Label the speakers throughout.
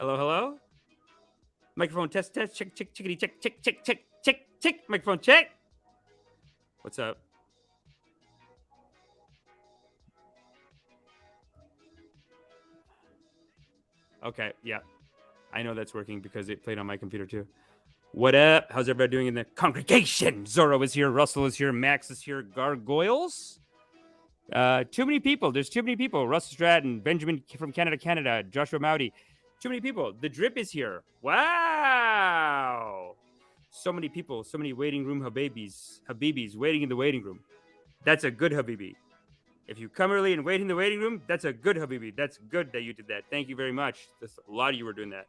Speaker 1: Hello, hello. Microphone test, test, check, check, chickity, check, check, check, check, check, check. Microphone check. What's up? Okay, yeah. I know that's working because it played on my computer too. What up? How's everybody doing in the congregation? Zorro is here, Russell is here, Max is here, Gargoyles. Too many people. There's too many people. Russell Stratton, Benjamin from Canada, Joshua Mowdy. Too many people. The drip is here. Wow. So many people, so many waiting room habibis waiting in the waiting room. That's a good habibi. If you come early and wait in the waiting room, that's a good habibi. That's good that you did that. Thank you very much. That's, a lot of you were doing that.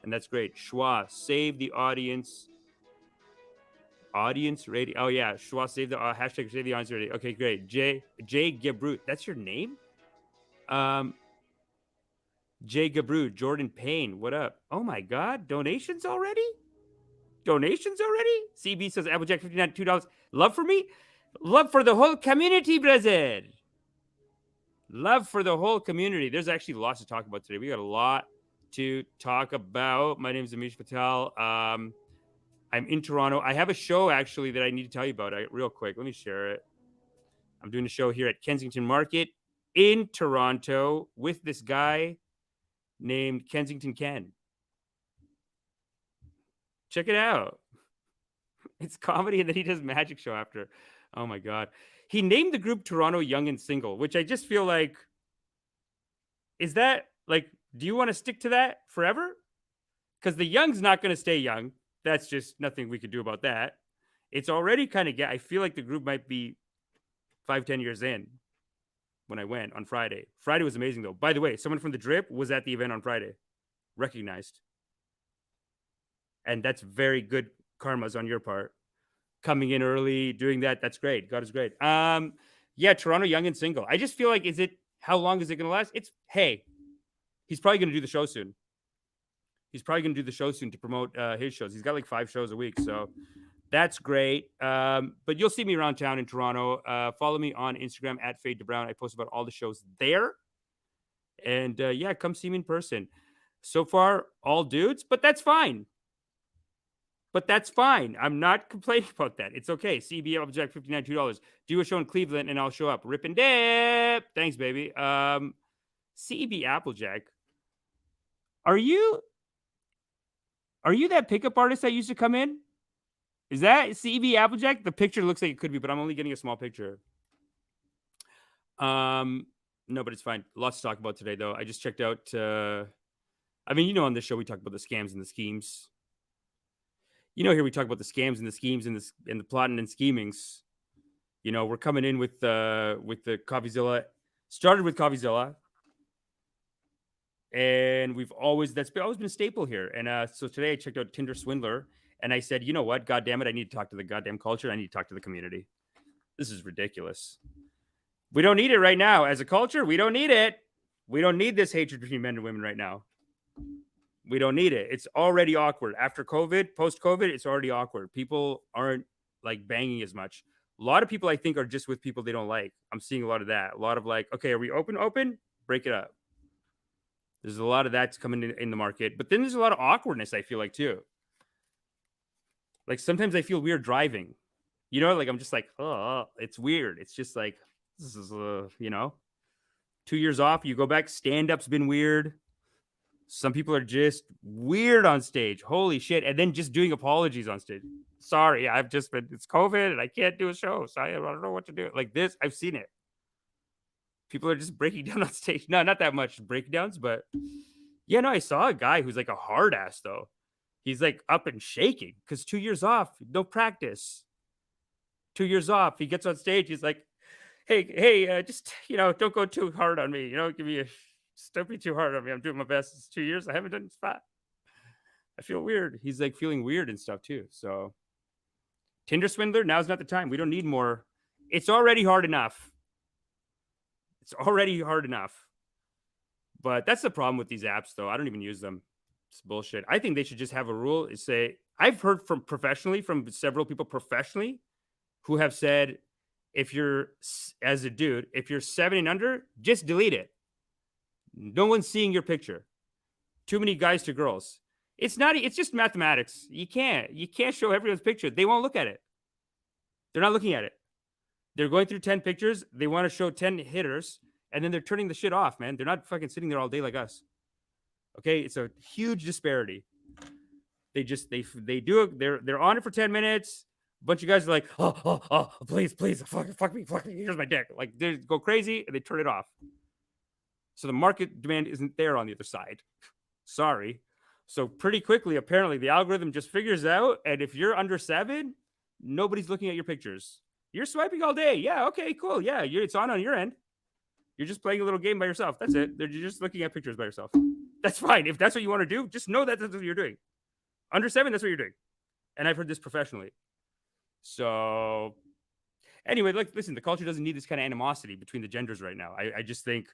Speaker 1: And that's great. Schwa, save the audience. Audience rating. Oh, yeah. Schwa, save the hashtag, save the audience rating. Okay, great. Jay Gabrut. That's your name? Jay Gabrut, Jordan Payne. What up? Oh, my God. Donations already? CB says Applejack 59, $2. Love for me? Love for the whole community, brother. Love for the whole community. There's actually lots to talk about today. We got a lot to talk about. My name is Amish Patel. I'm in Toronto. I have a show actually that I need to tell you about real quick. Let me share it. I'm doing a show here at Kensington Market in Toronto with this guy named Kensington Ken. Check it out. It's comedy and then he does magic show after. Oh my God. He named the group Toronto Young and Single, which I just feel like, is that like, do you want to stick to that forever? Because the young's not going to stay young. That's just nothing we could do about that. It's already kind of, I feel like the group might be 5-10 years in when I went on Friday. Friday was amazing though. By the way, someone from the Drip was at the event on Friday, recognized. And that's very good karmas on your part. Coming in early, doing that, that's great. God is great. Yeah, Toronto Young and Single. I just feel like, how long is it going to last? Hey, he's probably going to do the show soon. To promote his shows. He's got like 5 shows a week, so that's great. But you'll see me around town in Toronto. Follow me on Instagram at Fade to Brown. I post about all the shows there. And yeah, come see me in person. So far, all dudes, but that's fine. I'm not complaining about that. It's okay. CB Applejack 59, $2. Do a show in Cleveland and I'll show up. Rip and dip. Thanks, baby. CB Applejack. Are you that pickup artist that used to come in? Is that CB Applejack? The picture looks like it could be, but I'm only getting a small picture. No, but it's fine. Lots to talk about today, though. I just checked out. On this show we talk about the scams and the schemes. Here we talk about the scams and the schemes and the plotting and schemings. We're coming in with the Coffeezilla. Started with Coffeezilla, and that's always been a staple here. And so today I checked out Tinder Swindler, and I said, you know what? God damn it! I need to talk to the goddamn culture. I need to talk to the community. This is ridiculous. We don't need it right now as a culture. We don't need it. We don't need this hatred between men and women right now. We don't need it. It's already awkward. After COVID, post-COVID, it's already awkward. People aren't like banging as much. A lot of people, I think, are just with people they don't like. I'm seeing a lot of that. A lot of like, okay, are we open? Break it up. There's a lot of that's coming in the market. But then there's a lot of awkwardness, I feel like, too. Like sometimes I feel weird driving. Like I'm just like, oh, it's weird. It's just like, this is, 2 years off. You go back. Stand-up's been weird. Some people are just weird on stage. Holy shit. And then just doing apologies on stage. Sorry, it's COVID and I can't do a show. So I don't know what to do. Like this, I've seen it. People are just breaking down on stage. No, not that much breakdowns, but yeah, no, I saw a guy who's like a hard ass though. He's like up and shaking because 2 years off, no practice. 2 years off. He gets on stage. He's like, hey, just, don't go too hard on me. Don't be too hard on me. I'm doing my best. It's 2 years. I haven't done spot. I feel weird. He's like feeling weird and stuff too. So Tinder Swindler, now's not the time. We don't need more. It's already hard enough. But that's the problem with these apps though. I don't even use them. It's bullshit. I think they should just have a rule. I've heard from several people professionally who have said, as a dude, if you're 7 and under, just delete it. No one's seeing your picture. too many guys to girls. It's not. It's just mathematics. You can't show everyone's picture. They won't look at it. They're not looking at it. They're going through 10 pictures. They want to show 10 hitters, and then they're turning the shit off, man. They're not fucking sitting there all day like us. Okay, it's a huge disparity. They do it. They're on it for 10 minutes. A bunch of guys are like, oh, please, fuck me. Here's my dick. Like, they go crazy and they turn it off. So the market demand isn't there on the other side. Sorry. So pretty quickly, apparently, the algorithm just figures out, and if you're under 7, nobody's looking at your pictures. You're swiping all day. Yeah, okay, cool. Yeah, it's on your end. You're just playing a little game by yourself. That's it. You're just looking at pictures by yourself. That's fine. If that's what you want to do, just know that that's what you're doing. Under 7, that's what you're doing. And I've heard this professionally. So anyway, like, listen, the culture doesn't need this kind of animosity between the genders right now. I just think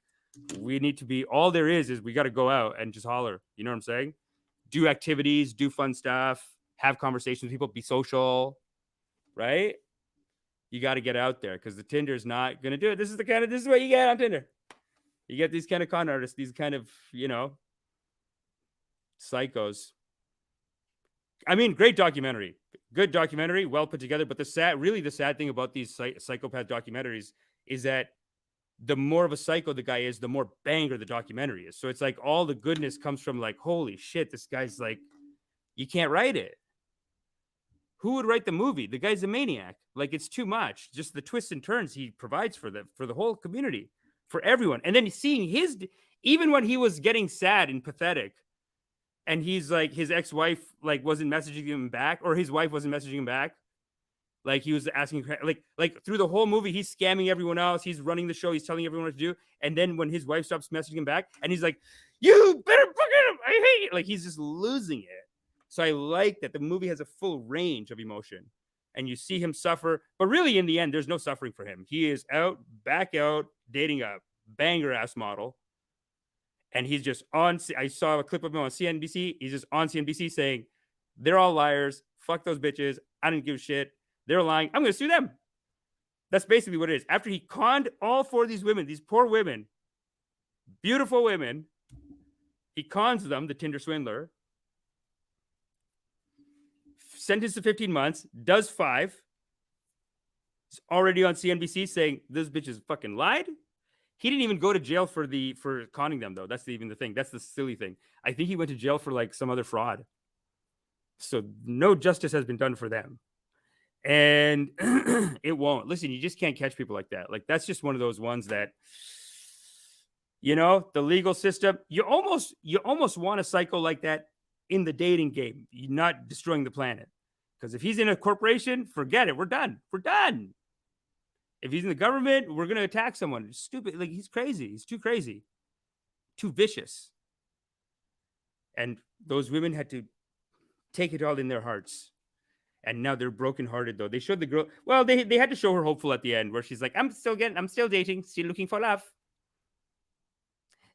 Speaker 1: we need to be, all there is we got to go out and just holler. You know what I'm saying? Do activities, do fun stuff, have conversations with people, be social, right? You got to get out there because the Tinder is not going to do it. This is what you get on Tinder. You get these kind of con artists, these kind of, psychos. I mean, great documentary, good documentary, well put together. But the sad thing about these psychopath documentaries is that the more of a psycho the guy is, the more banger the documentary is. So it's like all the goodness comes from like, holy shit, this guy's like, you can't write it. Who would write the movie? The guy's a maniac. Like, it's too much. Just the twists and turns he provides for the whole community, for everyone. And then seeing even when he was getting sad and pathetic, and he's like, his ex-wife like wasn't messaging him back, or his wife wasn't messaging him back. Like, he was asking, like through the whole movie, he's scamming everyone else. He's running the show. He's telling everyone what to do. And then when his wife stops messaging him back, and he's like, "You better fucking, I hate you." Like, he's just losing it. So I like that the movie has a full range of emotion, and you see him suffer. But really, in the end, there's no suffering for him. He is back out, dating a banger ass model. And he's just on. I saw a clip of him on CNBC. He's just on CNBC saying, "They're all liars. Fuck those bitches. I don't give a shit. They're lying. I'm going to sue them." That's basically what it is. After he conned all 4 of these women, these poor women, beautiful women, he cons them, the Tinder Swindler, sentenced to 15 months, does 5. He's already on CNBC saying, "This bitch is fucking lied." He didn't even go to jail for conning them, though. That's even the thing. That's the silly thing. I think he went to jail for like some other fraud. So no justice has been done for them. And it won't. Listen, you just can't catch people like that. Like, that's just one of those ones that, the legal system, you almost want a psycho like that in the dating game. You're not destroying the planet. Because if he's in a corporation, forget it. We're done. If he's in the government, we're going to attack someone. It's stupid. Like, he's crazy. He's too crazy. Too vicious. And those women had to take it all in their hearts. And now they're brokenhearted, though. They showed the girl. Well, they had to show her hopeful at the end, where she's like, I'm still dating, still looking for love.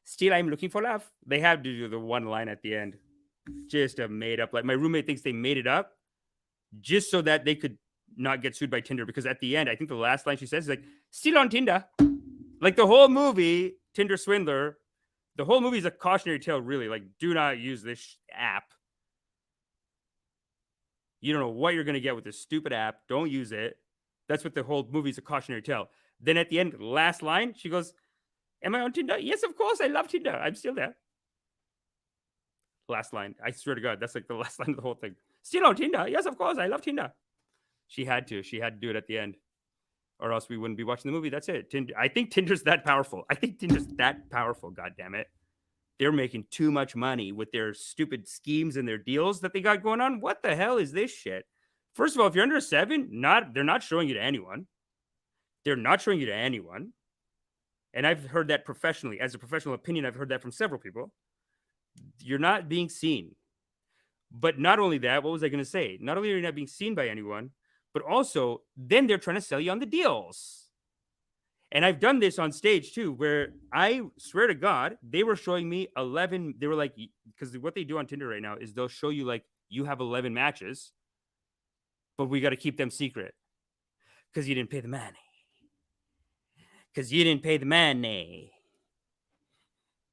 Speaker 1: Still, I'm looking for love. They have to do the one line at the end. Just a made up. Like, my roommate thinks they made it up just so that they could not get sued by Tinder. Because at the end, I think the last line she says is like, "Still on Tinder." Like, the whole movie, Tinder Swindler, the whole movie is a cautionary tale, really. Like, do not use this app. You don't know what you're going to get with this stupid app. Don't use it. That's what the whole movie is, a cautionary tale. Then at the end, last line, she goes, "Am I on Tinder? Yes, of course. I love Tinder. I'm still there." Last line. I swear to God, that's like the last line of the whole thing. "Still on Tinder? Yes, of course. I love Tinder." She had to do it at the end, or else we wouldn't be watching the movie. That's it. I think Tinder's that powerful. God damn it. They're making too much money with their stupid schemes and their deals that they got going on. What the hell is this shit? First of all, if you're under 7, they're not showing you to anyone. And I've heard that professionally. As a professional opinion, I've heard that from several people. You're not being seen. But not only that, what was I going to say? Not only are you not being seen by anyone, but also then they're trying to sell you on the deals. And I've done this on stage too, where I swear to God, they were showing me 11. They were like, because what they do on Tinder right now is they'll show you like, you have 11 matches, but we got to keep them secret because you didn't pay the money.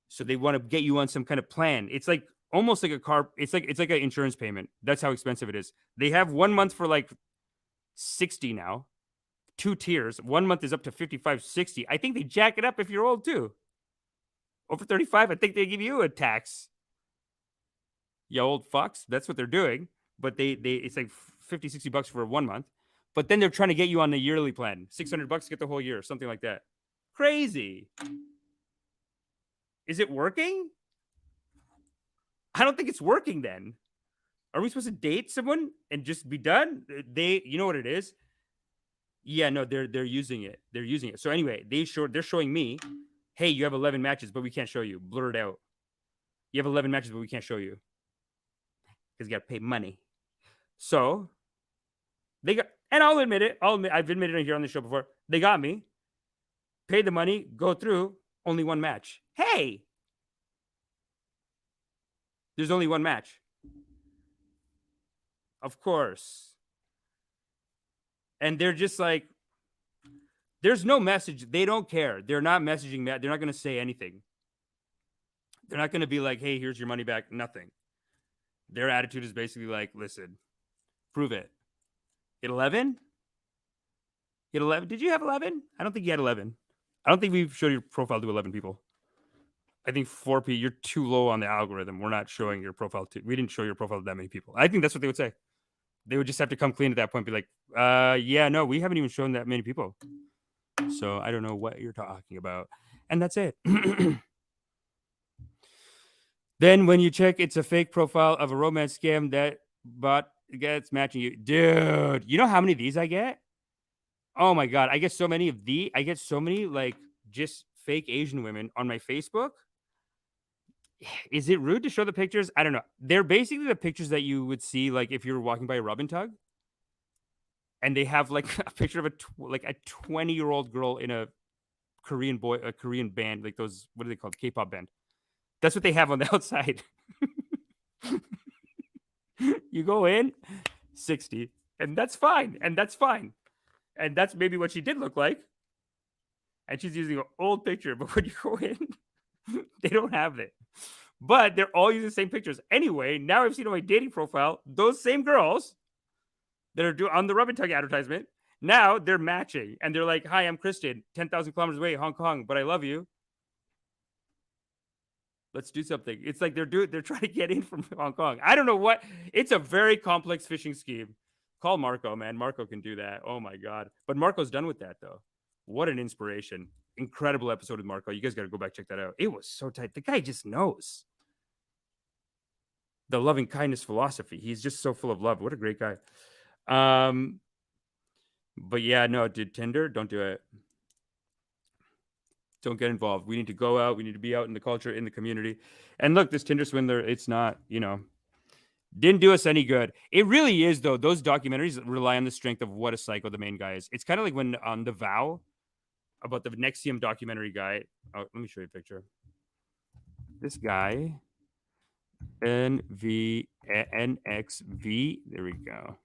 Speaker 1: So they want to get you on some kind of plan. It's like almost like a car. It's like an insurance payment. That's how expensive it is. They have 1 month for like 60 now, 2 tiers. 1 month is up to 55, 60. I think they jack it up if you're old too. Over 35, I think they give you a tax. You old fucks. That's what they're doing. But they it's like 50, 60 bucks for 1 month. But then they're trying to get you on the yearly plan. 600 bucks to get the whole year, something like that. Crazy. Is it working? I don't think it's working then. Are we supposed to date someone and just be done? You know what it is? Yeah, no, they're using it. They're using it. So anyway, they're showing me, hey, you have 11 matches, but we can't show you. Blur it out. You have 11 matches, but we can't show you. Because you got to pay money. So they got, and I'll admit it. I've admitted it here on the show before. They got me. Paid the money, go through, only 1 match. Hey! There's only 1 match. Of course. And they're just like, there's no message. They don't care. They're not messaging that. They're not going to say anything. They're not going to be like, hey, here's your money back. Nothing. Their attitude is basically like, listen, prove it. Hit 11? Hit 11? Did you have 11? I don't think you had 11. I don't think we've showed your profile to 11 people. I think 4 people, you're too low on the algorithm. We're not showing your profile to, we didn't show your profile to that many people. I think that's what they would say. They would just have to come clean at that point, be like, yeah, no, we haven't even shown that many people. So I don't know what you're talking about. And that's it. Then when you check, it's a fake profile of a romance scam that bot gets matching you. Dude, you know how many of these I get? Oh my God. I get so many of these. I get so many like just fake Asian women on my Facebook. Is it rude to show the pictures? I don't know. They're basically the pictures that you would see like if you were walking by a rub and tug. And they have like a picture of a 20-year-old girl in a Korean band, like those, what are they called? K-pop band. That's what they have on the outside. You go in, 60, and that's fine. And that's fine. And that's maybe what she did look like. And she's using an old picture, but when you go in, they don't have it. But they're all using the same pictures. Anyway, now I've seen on my dating profile, those same girls that are on the rub and tug advertisement, now they're matching. And they're like, hi, I'm Kristen, 10,000 kilometers away, Hong Kong, but I love you. Let's do something. It's like they're trying to get in from Hong Kong. I don't know what. It's a very complex phishing scheme. Call Marco, man. Marco can do that. Oh my God. But Marco's done with that though. What an inspiration. Incredible episode with Marco. You guys got to go back, check that out. It was so tight. The guy just knows the loving kindness philosophy. He's just so full of love. What a great guy. But yeah, no, dude, Tinder, don't do it. Don't get involved. We need to go out. We need to be out in the culture, in the community. And look, this Tinder Swindler, it's not, didn't do us any good. It really is, though. Those documentaries rely on the strength of what a psycho the main guy is. It's kind of like when on The Vow, about the Nexium documentary guy. Oh, let me show you a picture. This guy, NXV. There we go.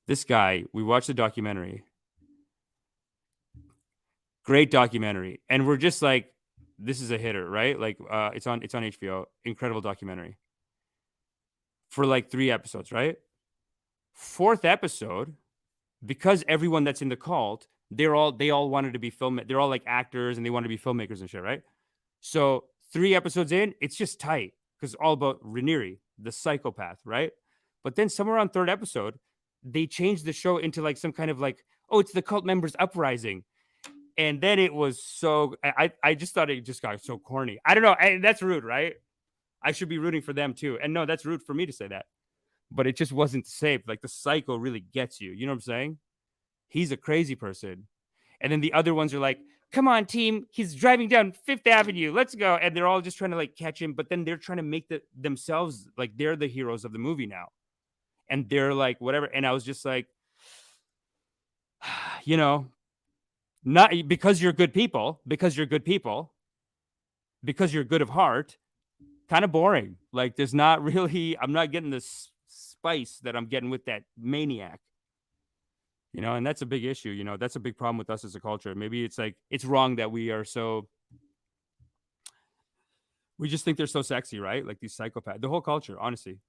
Speaker 1: This guy, we watched the documentary. Great documentary. And we're just like, this is a hitter, right? Like it's on HBO. Incredible documentary. For like 3 episodes, right? 4th episode, because everyone that's in the cult, they all wanted to be they're all like actors and they want to be filmmakers and shit, right? So 3 episodes in, it's just tight because it's all about Raniere, the psychopath, right? But then somewhere on 3rd episode, they changed the show into like some kind of like, oh, it's the cult members uprising. And then it was so, I just thought it just got so corny. I don't know. That's rude, right? I should be rooting for them too. And no, that's rude for me to say that. But it just wasn't safe. Like the psycho really gets you. You know what I'm saying? He's a crazy person. And then the other ones are like, come on, team. He's driving down 5th Avenue. Let's go. And they're all just trying to like catch him. But then they're trying to make themselves like they're the heroes of the movie now. And they're like, whatever. And I was just like, not because you're good people, because you're good of heart, kind of boring. Like there's not really, I'm not getting the spice that I'm getting with that maniac. You know, and that's a big issue. You know, that's a big problem with us as a culture. Maybe it's like, it's wrong that we just think they're so sexy, right? Like these psychopaths, the whole culture, honestly.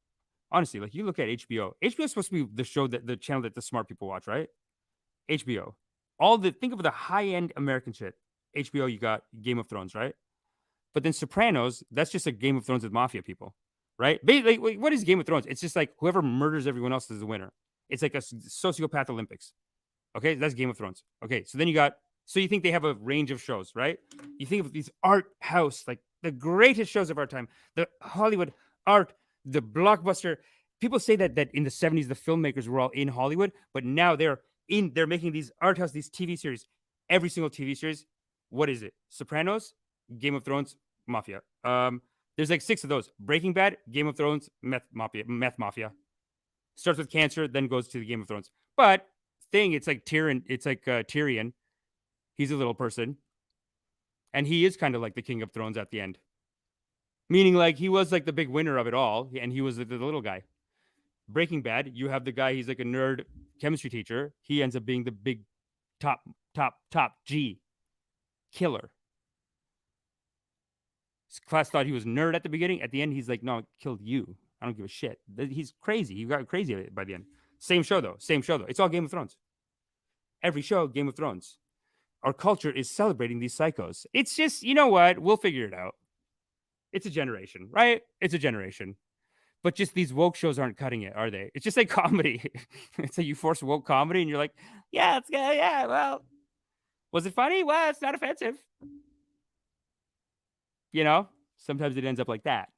Speaker 1: Honestly, like you look at HBO. HBO is supposed to be the show that the channel that the smart people watch, right? HBO. Think of the high-end American shit. HBO, you got Game of Thrones, right? But then Sopranos, that's just a Game of Thrones with mafia people, right? Like, what is Game of Thrones? It's just like whoever murders everyone else is the winner. It's like a sociopath Olympics. Okay, that's Game of Thrones. Okay, so then you think they have a range of shows, right? You think of these art house, like the greatest shows of our time, the Hollywood art, the blockbuster. People say that in the 70s the filmmakers were all in Hollywood, but now they're making these art house, these TV series. Every single TV series, what is it? Sopranos, Game of Thrones, Mafia. There's like 6 of those. Breaking Bad, Game of Thrones, Meth Mafia. Starts with cancer, then goes to the Game of Thrones. But it's like Tyrion. It's like Tyrion. He's a little person, and he is kind of like the King of Thrones at the end. Meaning, like he was like the big winner of it all, and he was the little guy. Breaking Bad, you have the guy. He's like a nerd chemistry teacher. He ends up being the big top G killer. His class thought he was nerd at the beginning. At the end, he's like, no, I killed you. I don't give a shit. He's crazy. He got crazy by the end. Same show though. It's all Game of Thrones. Every show, Game of Thrones. Our culture is celebrating these psychos. It's just, you know what? We'll figure it out. It's a generation, right? It's a generation. But just these woke shows aren't cutting it, are they? It's just like comedy. It's like you force woke comedy and you're like, yeah, it's good. Yeah, well, was it funny? Well, it's not offensive. You know, sometimes it ends up like that.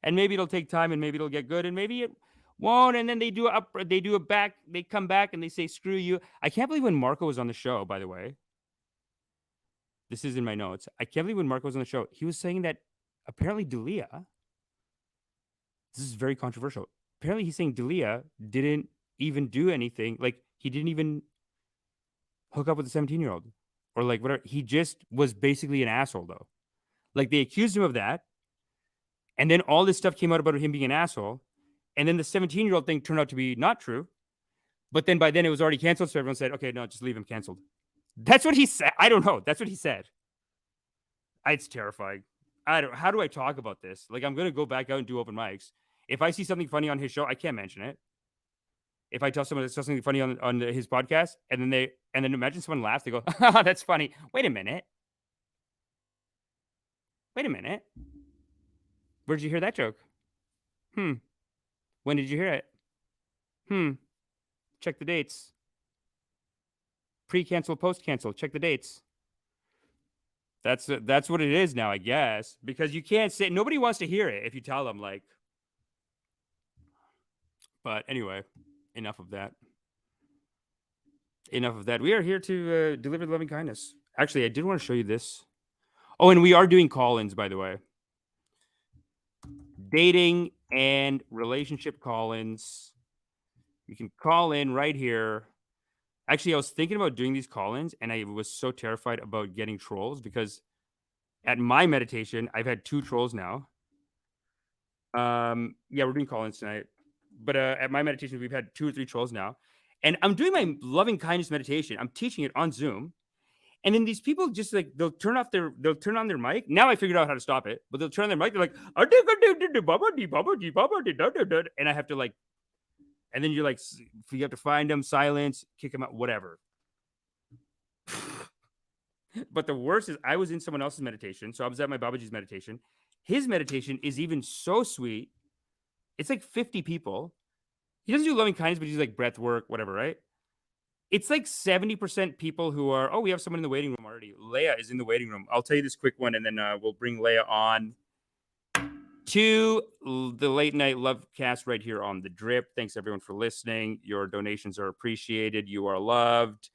Speaker 1: And maybe it'll take time and maybe it'll get good and maybe it won't. And then they come back and they say, screw you. I can't believe when Marco was on the show, by the way. This is in my notes. I can't believe when Marco was on the show, he was saying that apparently Dalia, this is very controversial. Apparently he's saying Dalia didn't even do anything. Like he didn't even hook up with a 17-year-old or like whatever. He just was basically an asshole though. Like they accused him of that. And then all this stuff came out about him being an asshole. And then the 17-year-old thing turned out to be not true. But then by then it was already canceled. So everyone said, okay, no, just leave him canceled. That's what he said. I don't know. That's what he said. It's terrifying. How do I talk about this? Like, I'm going to go back out and do open mics. If I see something funny on his show, I can't mention it. If I tell someone that something funny on his podcast, and then imagine someone laughs, they go, oh, that's funny. Wait a minute. Where did you hear that joke? When did you hear it? Check the dates. Pre-cancel, post-cancel. Check the dates. That's what it is now, I guess. Because you can't say, nobody wants to hear it if you tell them, like. But anyway, enough of that. We are here to deliver the loving kindness. Actually, I did want to show you this. Oh, and we are doing call-ins, by the way. Dating and relationship call-ins. You can call in right here. Actually, I was thinking about doing these call-ins, and I was so terrified about getting trolls because at my meditation, I've had 2 trolls now. Yeah, we're doing call-ins tonight. But at my meditation, we've had 2 or 3 trolls now. And I'm doing my loving kindness meditation. I'm teaching it on Zoom. And then these people just like, they'll turn on their mic. Now I figured out how to stop it. But they'll turn on their mic. They're like, and I have to like, and then you're like, you have to find them, silence, kick them out, whatever. But the worst is I was in someone else's meditation. So I was at my BabaJi's meditation. His meditation is even so sweet. It's like 50 people. He doesn't do loving kindness, but he's like breath work, whatever, right? It's like 70% people who are, oh, we have someone in the waiting room already. Leia is in the waiting room. I'll tell you this quick one, and then we'll bring Leia on to the late night love cast right here on The Drip. Thanks, everyone, for listening. Your donations are appreciated. You are loved.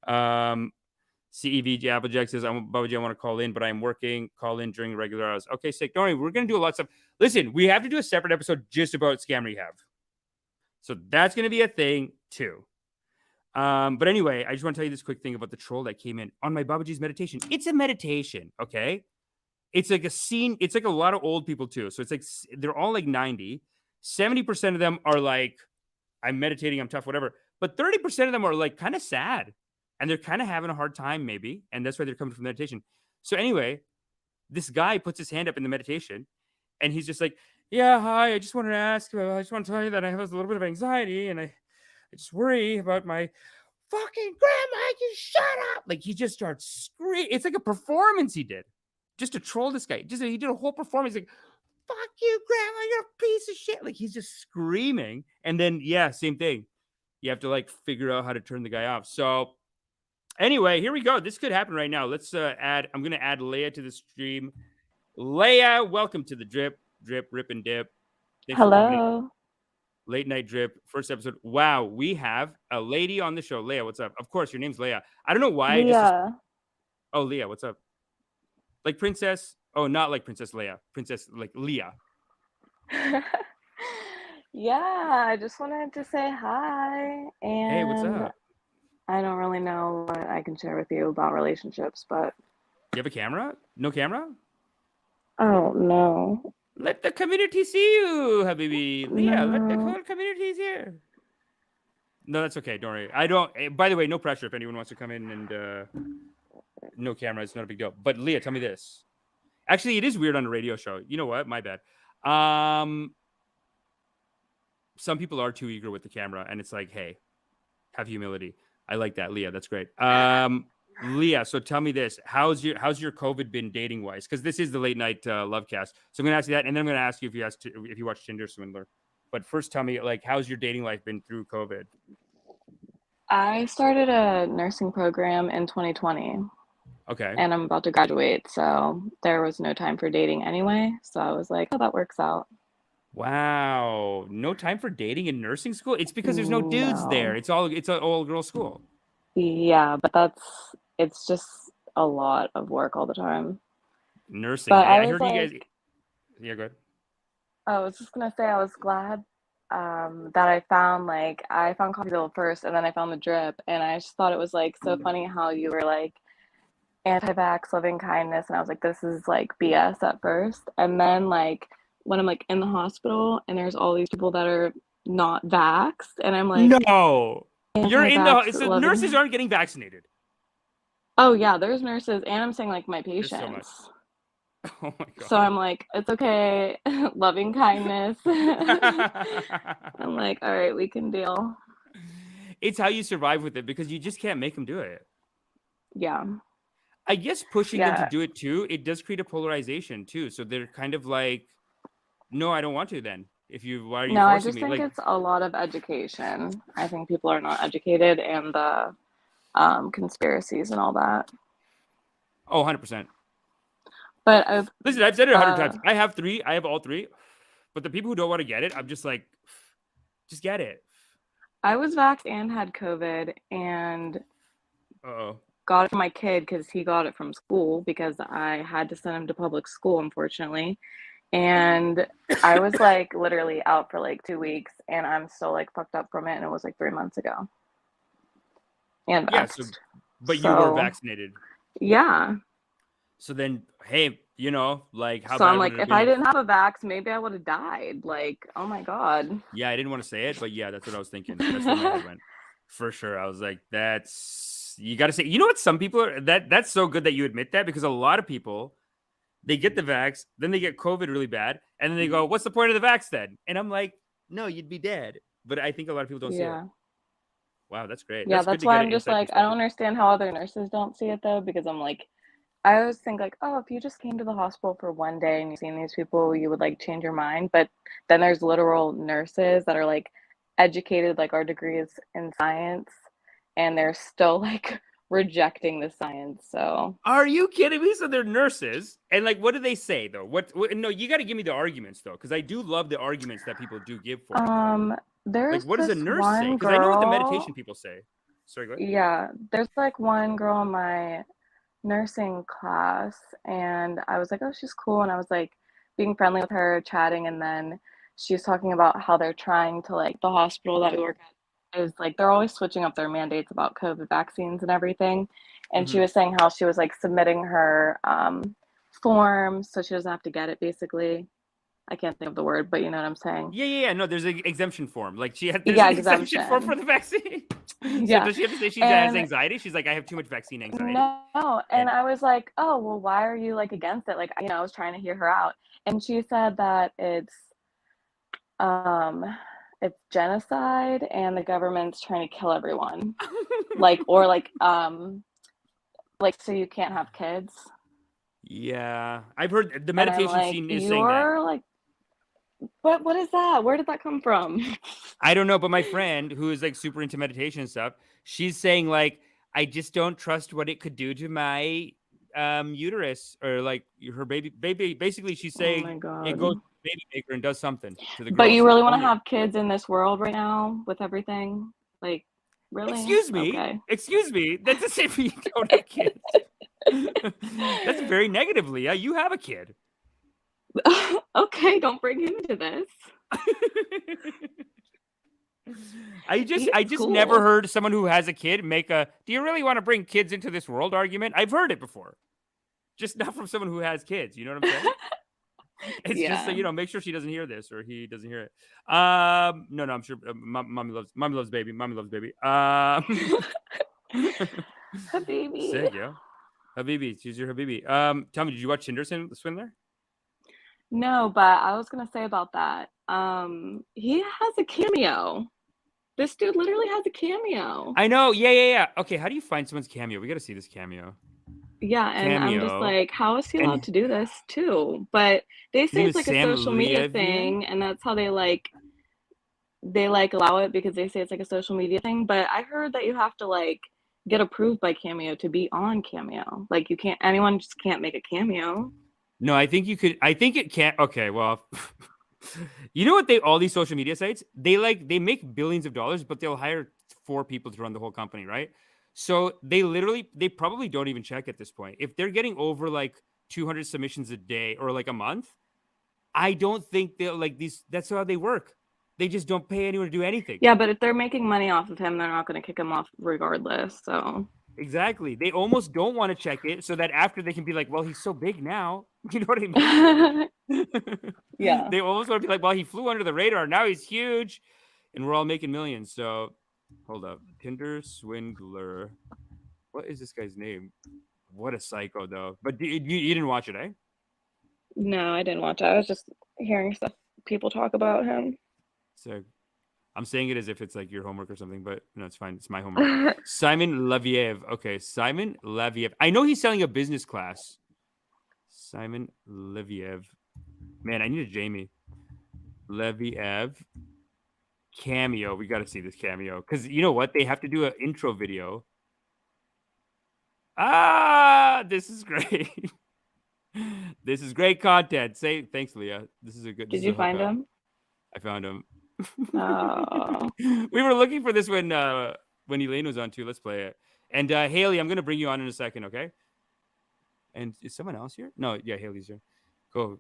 Speaker 1: CEV Applejack says, BabaJi, I want to call in, but I'm working. Call in during regular hours. Okay, sick. Don't worry. We're going to do a lot of stuff. Listen, we have to do a separate episode just about scam rehab. So that's going to be a thing, too. But anyway, I just want to tell you this quick thing about the troll that came in on my BabaJi's meditation. It's a meditation, okay? It's like a scene. It's like a lot of old people too. So it's like, they're all like 90. 70% of them are like, I'm meditating, I'm tough, whatever. but 30% of them are like kind of sad and they're kind of having a hard time maybe. And that's why they're coming from meditation. So anyway, this guy puts his hand up in the meditation and he's just like, yeah, hi, I just wanted to ask, I just want to tell you that I have a little bit of anxiety and I just worry about my fucking grandma, just shut up. Like he just starts screaming. It's like a performance he did just to troll this guy. He did a whole performance like, fuck you, grandma, you're a piece of shit. Like he's just screaming. And then, yeah, same thing. You have to like figure out how to turn the guy off. So anyway, here we go. This could happen right now. Let's I'm going to add Leia to the stream. Leia, welcome to the Drip, Rip and Dip. Thanks
Speaker 2: Hello.
Speaker 1: Late Night Drip, first episode. Wow, we have a lady on the show. Leia, what's up? Of course, your name's Leia. I don't know why.
Speaker 2: Leah.
Speaker 1: Oh, Leah, what's up? Like Princess? Oh, not like Princess Leia. Princess like Leah.
Speaker 2: Yeah, I just wanted to say hi. And
Speaker 1: hey, what's up?
Speaker 2: I don't really know what I can share with you about relationships, but...
Speaker 1: You have a camera? No camera?
Speaker 2: Oh, no.
Speaker 1: Let the community see you, Habibi. Leah, let the whole community see you. No, that's okay. Don't worry. I don't... By the way, no pressure if anyone wants to come in and... no camera. It's not a big deal. But Leah, tell me this. Actually, it is weird on a radio show. You know what? My bad. Some people are too eager with the camera, and it's like, hey, have humility. I like that, Leah. That's great. Leah, so tell me this: how's your COVID been dating wise? Because this is the late night love cast. So I'm gonna ask you that, and then I'm gonna ask you if you watch Tinder Swindler. But first, tell me like how's your dating life been through COVID?
Speaker 2: I started a nursing program in 2020.
Speaker 1: Okay.
Speaker 2: And I'm about to graduate, so there was no time for dating anyway. So I was like, oh, that works out.
Speaker 1: Wow. No time for dating in nursing school? It's because there's no dudes there. It's an all girl school.
Speaker 2: Yeah, but it's just a lot of work all the time.
Speaker 1: Nursing.
Speaker 2: But
Speaker 1: I heard like, you guys. Yeah, go ahead.
Speaker 2: I was just gonna say I was glad that I found Coffeeville first, and then I found the Drip, and I just thought it was like so funny how you were like anti-vax, loving kindness, and I was like, this is like BS at first, and then like when I'm like in the hospital and there's all these people that are not vaxxed, and I'm like,
Speaker 1: no, you're in the so nurses aren't getting vaccinated.
Speaker 2: Oh yeah, there's nurses, and I'm saying like my patients.
Speaker 1: So much. Oh my god.
Speaker 2: So I'm like, it's okay, loving kindness. I'm like, all right, we can deal.
Speaker 1: It's how you survive with it because you just can't make them do it.
Speaker 2: Yeah.
Speaker 1: I guess pushing them to do it too, it does create a polarization too. So they're kind of like, no, I don't want to then. Why are you forcing me?
Speaker 2: No, I just think it's a lot of education. I think people are not educated, and the conspiracies and all that.
Speaker 1: Oh, 100%.
Speaker 2: But
Speaker 1: listen, I've said it 100 times. I have all three. But the people who don't want to get it, I'm just like, just get it.
Speaker 2: I was vaxxed and had COVID and got it for my kid because he got it from school because I had to send him to public school, unfortunately. And I was like literally out for like 2 weeks, and I'm still like fucked up from it, and it was like 3 months ago. And vaxxed.
Speaker 1: But you were vaccinated.
Speaker 2: Yeah.
Speaker 1: So then, hey, you know, like how.
Speaker 2: So I'm like, if I didn't have a vax, maybe I would have died. Like, oh my god.
Speaker 1: Yeah, I didn't want to say it, but yeah, that's what I was thinking. That's where my head went. For sure, I was like, you got to say. You know what? Some people are that's so good that you admit that, because a lot of people, they get the vax, then they get COVID really bad, and then they go, "What's the point of the vax then?" And I'm like, "No, you'd be dead." But I think a lot of people don't see it. Wow, that's great.
Speaker 2: Yeah, that's why I'm just like, I don't understand how other nurses don't see it though, because I'm like, I always think like, oh, if you just came to the hospital for one day and you've seen these people, you would like change your mind. But then there's literal nurses that are like educated, like our degrees in science, and they're still like rejecting the science. So
Speaker 1: are you kidding me? So they're nurses, and like, what do they say though? What no, you got to give me the arguments though, because I do love the arguments that people do give for it.
Speaker 2: There's
Speaker 1: like, what does a nurse say? Because I know what the meditation people say. Sorry, go ahead.
Speaker 2: Yeah, there's like one girl in my nursing class, and I was like, oh, she's cool, and I was like being friendly with her, chatting, and then she was talking about how they're trying to, like, the hospital that we work at is like they're always switching up their mandates about COVID vaccines and everything, and she was saying how she was like submitting her forms so she doesn't have to get it, basically. I can't think of the word, but you know what I'm saying.
Speaker 1: Yeah. No, there's an exemption form. Like there's
Speaker 2: Yeah,
Speaker 1: an exemption form for the vaccine. So
Speaker 2: Yeah.
Speaker 1: does she have to say she has anxiety? She's like, I have too much vaccine anxiety.
Speaker 2: No, and I was like, oh, well, why are you like against it? Like, you know, I was trying to hear her out, and she said that it's genocide and the government's trying to kill everyone, like so you can't have kids.
Speaker 1: Yeah, I've heard the
Speaker 2: And I'm
Speaker 1: meditation
Speaker 2: like,
Speaker 1: scene is saying that.
Speaker 2: you're like, what is that? Where did that come from?
Speaker 1: I don't know, but my friend who is like super into meditation and stuff, she's saying like, I just don't trust what it could do to my uterus or like her baby. Basically, she's
Speaker 2: Oh my
Speaker 1: saying
Speaker 2: God.
Speaker 1: it goes to the baby maker and does something to the girl.
Speaker 2: But you really want to have kids in this world right now with everything? Like, really?
Speaker 1: Excuse me.
Speaker 2: Okay.
Speaker 1: Excuse me. That's the same for you don't have kids. That's very negative, Leah. You have a kid.
Speaker 2: Okay, don't bring him into this.
Speaker 1: I just never heard someone who has a kid make a "do you really want to bring kids into this world" argument. I've heard it before, just not from someone who has kids. You know what I'm saying? It's just so you know, make sure she doesn't hear this or he doesn't hear it. No, I'm sure mommy loves baby. Mommy loves baby.
Speaker 2: Habibi.
Speaker 1: Sick, yo. Habibi, she's your Habibi. Tell me, did you watch Tinder Swindler?
Speaker 2: No, but I was gonna say about that. He has a cameo. This dude literally has a cameo.
Speaker 1: I know. Yeah. Okay, how do you find someone's cameo? We got to see this cameo.
Speaker 2: Yeah, and I'm just like, how is he allowed to do this too? But they say it's like a social media thing, and that's how they allow it because they say it's like a social media thing. But I heard that you have to like get approved by Cameo to be on Cameo. Like anyone just can't make a cameo.
Speaker 1: No, I think you could. I think it can't. Okay, well, you know what? All these social media sites, they make billions of dollars, but they'll hire 4 people to run the whole company, right? So they probably don't even check at this point. If they're getting over like 200 submissions a day or like a month, I don't think they'll like these. That's how they work. They just don't pay anyone to do anything.
Speaker 2: Yeah, but if they're making money off of him, they're not going to kick him off regardless. So
Speaker 1: exactly, they almost don't want to check it so that after they can be like, well, he's so big now. You know what I mean?
Speaker 2: Yeah.
Speaker 1: They almost want to be like, well, he flew under the radar. Now he's huge, and we're all making millions. So hold up, Tinder Swindler. What is this guy's name? What a psycho, though. But you didn't watch it, eh?
Speaker 2: No, I didn't watch it. I was just hearing stuff people talk about him.
Speaker 1: So I'm saying it as if it's like your homework or something, but no, it's fine. It's my homework. Simon Leviev. Okay, Simon Leviev. I know he's selling a business class. Simon Leviev. Man, I need a Jamie. Leviev. Cameo. We got to see this Cameo. Because you know what? They have to do an intro video. This is great. This is great content. Say thanks, Leah. This is a good.
Speaker 2: Did you find him?
Speaker 1: I found him.
Speaker 2: Oh.
Speaker 1: We were looking for this when Elaine was on too. Let's play it. And Haley, I'm gonna bring you on in a second, okay? And is someone else here? No, yeah, Haley's here. Go.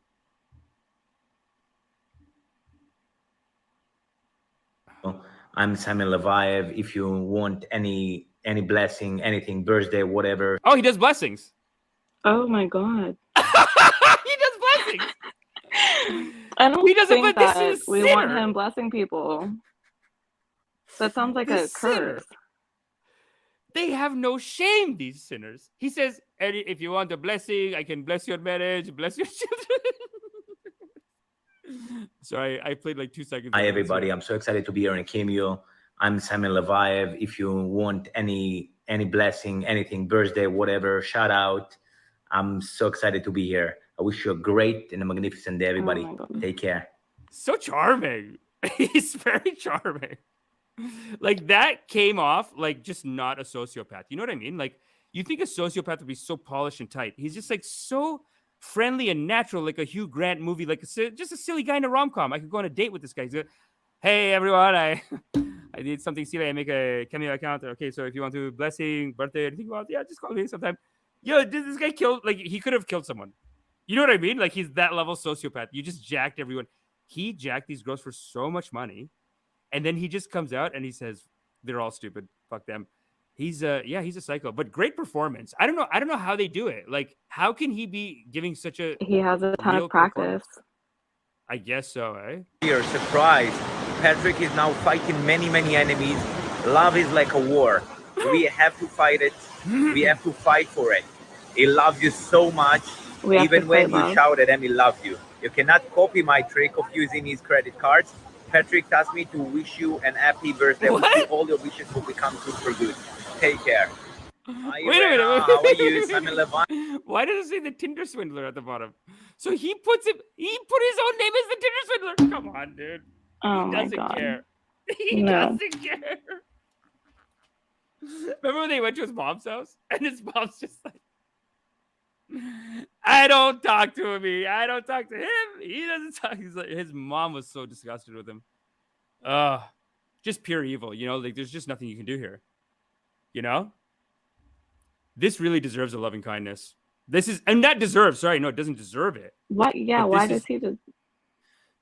Speaker 3: I'm Simon Leviev. If you want any blessing, anything, birthday, whatever.
Speaker 1: Oh, he does blessings.
Speaker 2: Oh my God.
Speaker 1: He does blessings.
Speaker 2: I don't
Speaker 1: he doesn't,
Speaker 2: think
Speaker 1: but
Speaker 2: that
Speaker 1: this is
Speaker 2: we
Speaker 1: sinner.
Speaker 2: want him blessing people. That sounds like a curse.
Speaker 1: They have no shame, these sinners. He says, if you want a blessing, I can bless your marriage, bless your children. Sorry, I played like 2 seconds.
Speaker 3: Hi, everybody. I'm so excited to be here in Cameo. I'm Simon Leviev. If you want any blessing, anything, birthday, whatever, shout out. I'm so excited to be here. I wish you a great and a magnificent day, everybody. Take care.
Speaker 1: So charming. He's very charming. Like that came off like just not a sociopath. You know what I mean? Like you think a sociopath would be so polished and tight. He's just like so friendly and natural, like a Hugh Grant movie, like just a silly guy in a rom-com. I could go on a date with this guy. He's like, hey, everyone, I did something silly. I make a Cameo account. Okay, so if you want to blessing, birthday, anything about, yeah, just call me sometime. Yo, did this guy kill? Like he could have killed someone. You know what I mean? Like he's that level sociopath. You just jacked everyone. He jacked these girls for so much money. And then he just comes out and he says, they're all stupid. Fuck them. He's a psycho, but great performance. I don't know how they do it. Like, how can he be giving such a...
Speaker 2: He has a ton of practice.
Speaker 1: I guess so, eh?
Speaker 3: You're surprised. Patrick is now fighting many, many enemies. Love is like a war. We have to fight it. We have to fight for it. He loves you so much.
Speaker 2: We have to
Speaker 3: Even when
Speaker 2: fight
Speaker 3: you
Speaker 2: love.
Speaker 3: shout at him, he loves you. You cannot copy my trick of using his credit cards. Patrick asked me to wish you an happy birthday.
Speaker 1: What?
Speaker 3: All your wishes will become true for good. Take care. Hi,
Speaker 1: Wait a minute.
Speaker 3: Irena. How are you? Simon Leviev.
Speaker 1: Why does it say the Tinder Swindler at the bottom? So he put his own name as the Tinder Swindler. Come on, dude.
Speaker 2: Oh
Speaker 1: He
Speaker 2: my
Speaker 1: doesn't
Speaker 2: god.
Speaker 1: care. He
Speaker 2: No.
Speaker 1: doesn't care. Remember when they went to his mom's house and his mom's just like, I don't talk to him. I don't talk to him. He doesn't talk. He's like, his mom was so disgusted with him. Just pure evil, you know, like there's just nothing you can do here. You know? This really deserves a loving kindness. This is, and that deserves, sorry, no, it doesn't deserve it.
Speaker 2: What? Yeah,
Speaker 1: But
Speaker 2: why
Speaker 1: this
Speaker 2: does he just?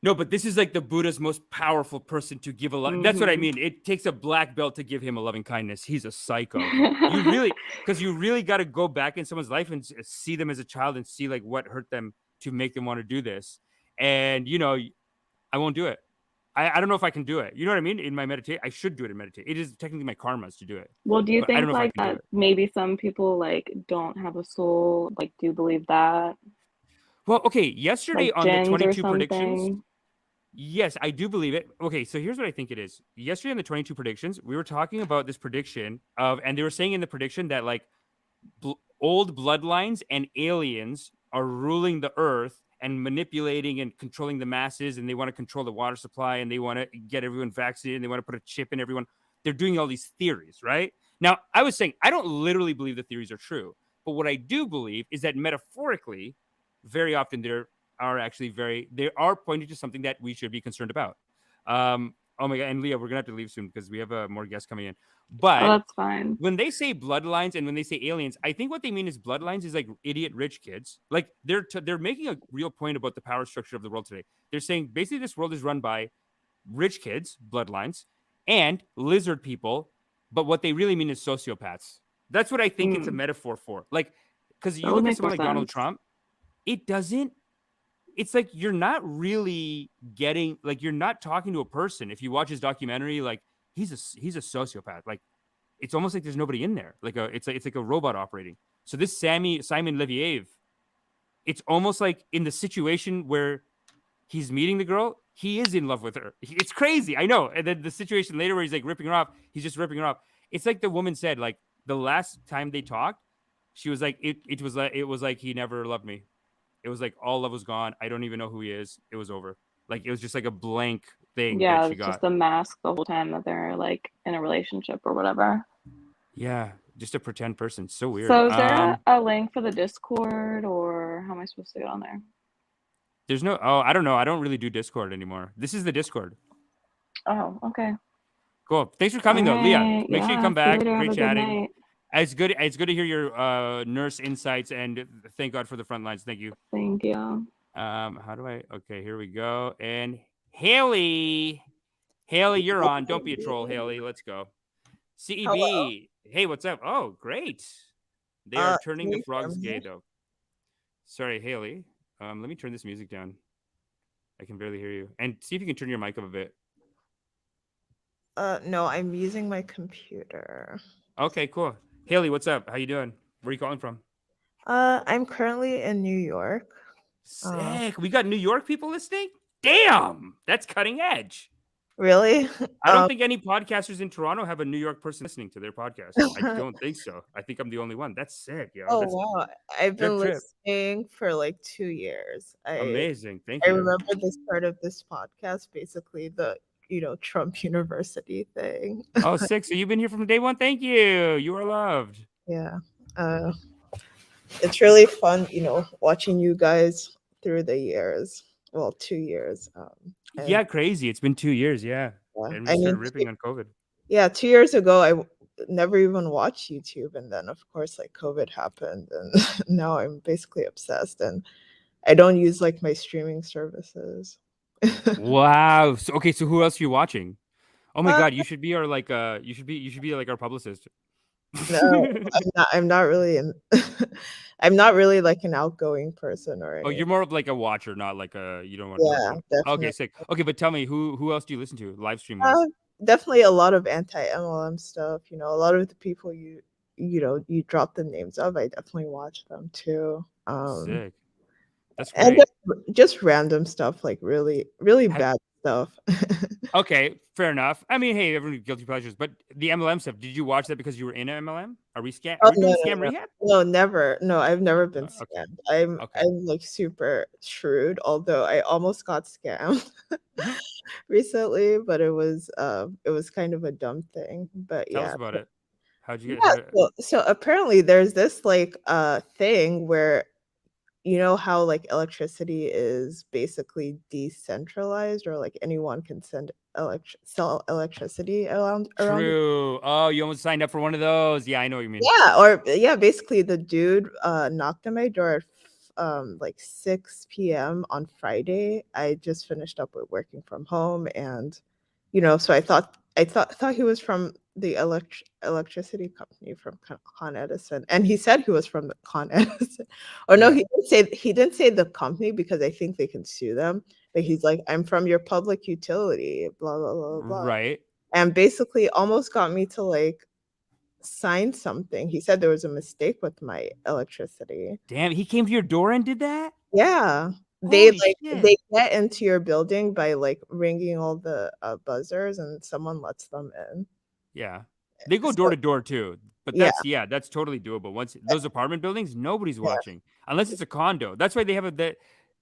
Speaker 1: No, but this is like the Buddha's most powerful person to give a love. That's what I
Speaker 2: Mhm.
Speaker 1: mean. It takes a black belt to give him a loving kindness. He's a psycho. You really, because you really got to go back in someone's life and see them as a child and see like what hurt them to make them want to do this. And, you know, I won't do it. I don't know if I can do it. You know what I mean? In my meditation, I should do it in meditation. It is technically my karmas to do it.
Speaker 2: Well, do you
Speaker 1: But I
Speaker 2: think
Speaker 1: don't know if I
Speaker 2: like
Speaker 1: can do
Speaker 2: that
Speaker 1: it.
Speaker 2: maybe some people like don't have a soul? Like, do you believe that?
Speaker 1: Well, okay. Yesterday
Speaker 2: Like
Speaker 1: on the
Speaker 2: jinns or
Speaker 1: 22 predictions.
Speaker 2: something?
Speaker 1: Yes, I do believe it. Okay, so here's what I think it is. Yesterday on the 22 predictions, we were talking about this prediction of, and they were saying in the prediction that like old bloodlines and aliens are ruling the earth and manipulating and controlling the masses, and they want to control the water supply, and they want to get everyone vaccinated, and they want to put a chip in everyone. They're doing all these theories, right? Now, I was saying I don't literally believe the theories are true, but what I do believe is that metaphorically, very often they are pointing to something that we should be concerned about. Oh my god, and Leah, we're gonna have to leave soon because we have more guests coming in. But
Speaker 2: Oh, that's fine.
Speaker 1: when they say bloodlines and when they say aliens, I think what they mean is bloodlines is like idiot rich kids. Like they're making a real point about the power structure of the world today. They're saying basically this world is run by rich kids, bloodlines, and lizard people. But what they really mean is sociopaths. That's what I think it's a metaphor for. Like, because you
Speaker 2: That would
Speaker 1: look at
Speaker 2: make
Speaker 1: someone
Speaker 2: more
Speaker 1: like Donald
Speaker 2: sense.
Speaker 1: Trump, it doesn't. It's like you're not really getting, like you're not talking to a person. If you watch his documentary, like he's a sociopath. Like it's almost like there's nobody in there. Like it's like a robot operating. So this Simon Leviev, it's almost like in the situation where he's meeting the girl, he is in love with her. It's crazy, I know. And then the situation later where he's like ripping her off, he's just ripping her off. It's like the woman said, like the last time they talked, she was like, it was like he never loved me. It was like all love was gone. I don't even know who he is. It was over. Like it was just like a blank thing
Speaker 2: Yeah,
Speaker 1: that she
Speaker 2: it's
Speaker 1: got.
Speaker 2: just a mask the whole time that they're like in a relationship or whatever.
Speaker 1: Yeah, just a pretend person. So weird.
Speaker 2: So is there a link for the Discord, or how am I supposed to get on there?
Speaker 1: There's no. Oh, I don't know. I don't really do Discord anymore. This is the Discord.
Speaker 2: Oh, okay.
Speaker 1: Cool. Thanks for coming though, Leah.
Speaker 2: Alright,
Speaker 1: Make sure you
Speaker 2: yeah,
Speaker 1: come
Speaker 2: see you
Speaker 1: back.
Speaker 2: later. Have
Speaker 1: Great
Speaker 2: a good
Speaker 1: chatting.
Speaker 2: night.
Speaker 1: It's good to hear your nurse insights, and thank God for the front lines. Thank you.
Speaker 2: Thank you.
Speaker 1: How do I? Okay, here we go. And Haley, you're on. Don't be a troll, Haley. Let's go. CEB.
Speaker 4: Hello.
Speaker 1: Hey, what's up? Oh, great. They are turning the frogs gay though. Sorry, Haley. Let me turn this music down. I can barely hear you. And see if you can turn your mic up a bit.
Speaker 4: No, I'm using my computer.
Speaker 1: Okay, cool. Haley, what's up? How you doing? Where are you calling from?
Speaker 4: I'm currently in New York.
Speaker 1: Sick. We got New York people listening? Damn, that's cutting edge.
Speaker 4: Really?
Speaker 1: I don't think any podcasters in Toronto have a New York person listening to their podcast. I don't think so. I think I'm the only one. That's sick, yo.
Speaker 4: Oh
Speaker 1: That's
Speaker 4: wow. I've been
Speaker 1: trip.
Speaker 4: listening for like 2 years.
Speaker 1: Amazing. Thank
Speaker 4: I
Speaker 1: you.
Speaker 4: remember the start of this podcast, basically the Trump University thing.
Speaker 1: Oh, sick. So you've been here from day one. Thank you. You are loved.
Speaker 4: Yeah. It's really fun, watching you guys through the years. Well, 2 years.
Speaker 1: Yeah, crazy. It's been 2 years. Yeah. And we started ripping on COVID.
Speaker 4: Yeah, 2 years ago, I never even watched YouTube. And then, of course, like COVID happened. And now I'm basically obsessed. And I don't use like my streaming services.
Speaker 1: Wow. So, okay, so who else are you watching? Oh my God, you should be our like you should be like our publicist.
Speaker 4: No, I'm not really I'm not really like an outgoing person or
Speaker 1: Oh,
Speaker 4: anything.
Speaker 1: you're more of like a watcher, not like a you don't want to
Speaker 4: Yeah,
Speaker 1: talk. Okay,
Speaker 4: definitely.
Speaker 1: sick. Okay, but tell me who else do you listen to live stream wise?
Speaker 4: Definitely a lot of anti-MLM stuff. You know, a lot of the people you drop the names of, I definitely watch them too.
Speaker 1: Sick. That's
Speaker 4: And
Speaker 1: great.
Speaker 4: just random stuff, like really, really
Speaker 1: Have,
Speaker 4: bad stuff.
Speaker 1: okay, fair enough. I mean, hey, everyone guilty pleasures, but the MLM stuff, did you watch that because you were in an MLM? Are we
Speaker 4: Oh,
Speaker 1: doing
Speaker 4: no,
Speaker 1: scam
Speaker 4: no, no.
Speaker 1: rehab?
Speaker 4: No, never. No, I've never been
Speaker 1: Okay.
Speaker 4: scammed.
Speaker 1: Okay.
Speaker 4: I'm like super shrewd, although I almost got scammed recently, but it was kind of a dumb thing. But
Speaker 1: Tell us
Speaker 4: yeah.
Speaker 1: about it. How'd you get
Speaker 4: Yeah, so apparently there's this like thing where you know how like electricity is basically decentralized, or like anyone can sell electricity around the
Speaker 1: True. Oh, you almost signed up for one of those. Yeah, I know what you mean.
Speaker 4: Yeah, or yeah, basically the dude knocked on my door at like 6 p.m. on Friday. I just finished up with working from home, and so I thought he was from the electricity company from Con Edison, and he said he was from the Con Edison. Or no,
Speaker 1: Yeah.
Speaker 4: he didn't say the company because I think they can sue them. But he's like, I'm from your public utility, blah blah blah blah,
Speaker 1: Right.
Speaker 4: and basically almost got me to like sign something. He said there was a mistake with my electricity.
Speaker 1: Damn, he came to your door and did that?
Speaker 4: Yeah.
Speaker 1: Holy shit.
Speaker 4: They get into your building by like ringing all the buzzers, and someone lets them in.
Speaker 1: Yeah. They go door
Speaker 4: So
Speaker 1: to door too. But
Speaker 4: yeah,
Speaker 1: that's totally doable. Once those apartment buildings, nobody's
Speaker 4: yeah,
Speaker 1: watching. Unless it's a condo. That's why they have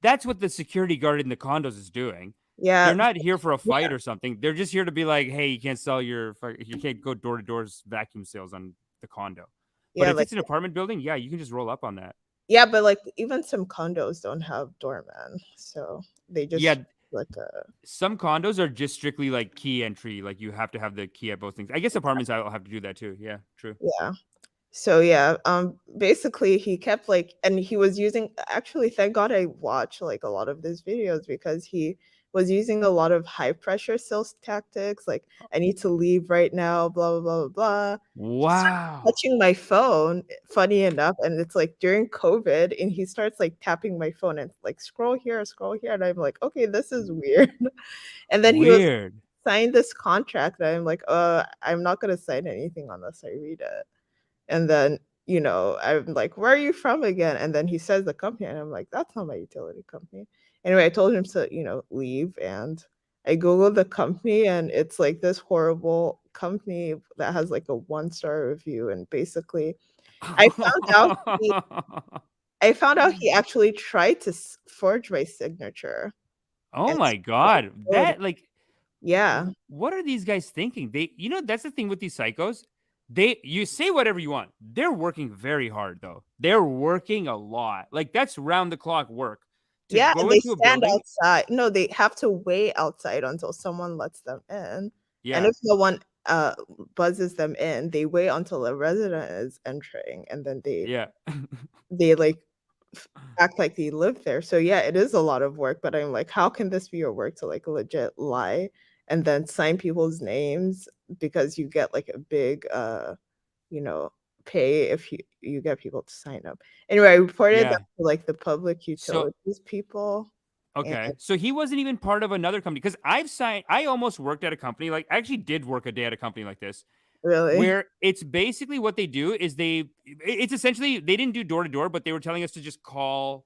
Speaker 1: that's what the security guard in the condos is doing.
Speaker 4: yeah,
Speaker 1: They're not here for a
Speaker 4: yeah,
Speaker 1: fight or something. They're just here to be like, hey, you can't sell you can't go door to door vacuum sales on the condo. But
Speaker 4: yeah,
Speaker 1: if
Speaker 4: like
Speaker 1: it's an apartment building, yeah, you can just roll up on that.
Speaker 4: yeah, but like even some condos don't have doorman, so they
Speaker 1: Yeah,
Speaker 4: just like a
Speaker 1: some condos are just strictly like key entry. Like you have to have the key at both things. I guess apartments I'll have to do that too. Yeah, true.
Speaker 4: yeah. So yeah, basically he kept like, and he was using, actually thank God I watched like a lot of these videos, because he was using a lot of high pressure sales tactics, like I need to leave right now, blah blah blah blah blah. He started
Speaker 1: Wow.
Speaker 4: touching my phone, funny enough, and it's like during COVID, and he starts like tapping my phone and like scroll here, and I'm like, okay, this is weird. And then he was
Speaker 1: Weird.
Speaker 4: signed this contract, and I'm like, I'm not gonna sign anything unless I read it. And then, I'm like, "Where are you from again?" And then he says the company, and I'm like, "That's not my utility company." Anyway, I told him to, leave, and I Googled the company, and it's like this horrible company that has like a 1-star review. And basically, I found out he I found out he actually tried to forge my signature
Speaker 1: Oh
Speaker 4: and
Speaker 1: my
Speaker 4: steal
Speaker 1: god.
Speaker 4: utility.
Speaker 1: That like
Speaker 4: Yeah.
Speaker 1: what are these guys thinking? That's the thing with these psychos. You say whatever you want. They're working very hard though. They're working a lot. Like that's round the clock work to
Speaker 4: Yeah,
Speaker 1: go
Speaker 4: and they
Speaker 1: into a
Speaker 4: stand
Speaker 1: building.
Speaker 4: outside. No, they have to wait outside until someone lets them in, and
Speaker 1: Yeah.
Speaker 4: if no one, buzzes them in, they wait until a resident is entering, and then
Speaker 1: Yeah.
Speaker 4: like, act like they live there. So, yeah, it is a lot of work, but I'm like, "How can this be your work to, like, legit lie and then sign people's names because you get, like, a big, you know, pay if you get people to sign up." Anyway, I reported that
Speaker 1: Yeah.
Speaker 4: to, like, the public
Speaker 1: So
Speaker 4: utilities people, and
Speaker 1: okay. So he wasn't even part of another company because I almost worked at a company like I actually did work a day at a company like this
Speaker 4: really?
Speaker 1: where it's basically what they do is it's essentially they didn't do door to door, but they were telling us to just call,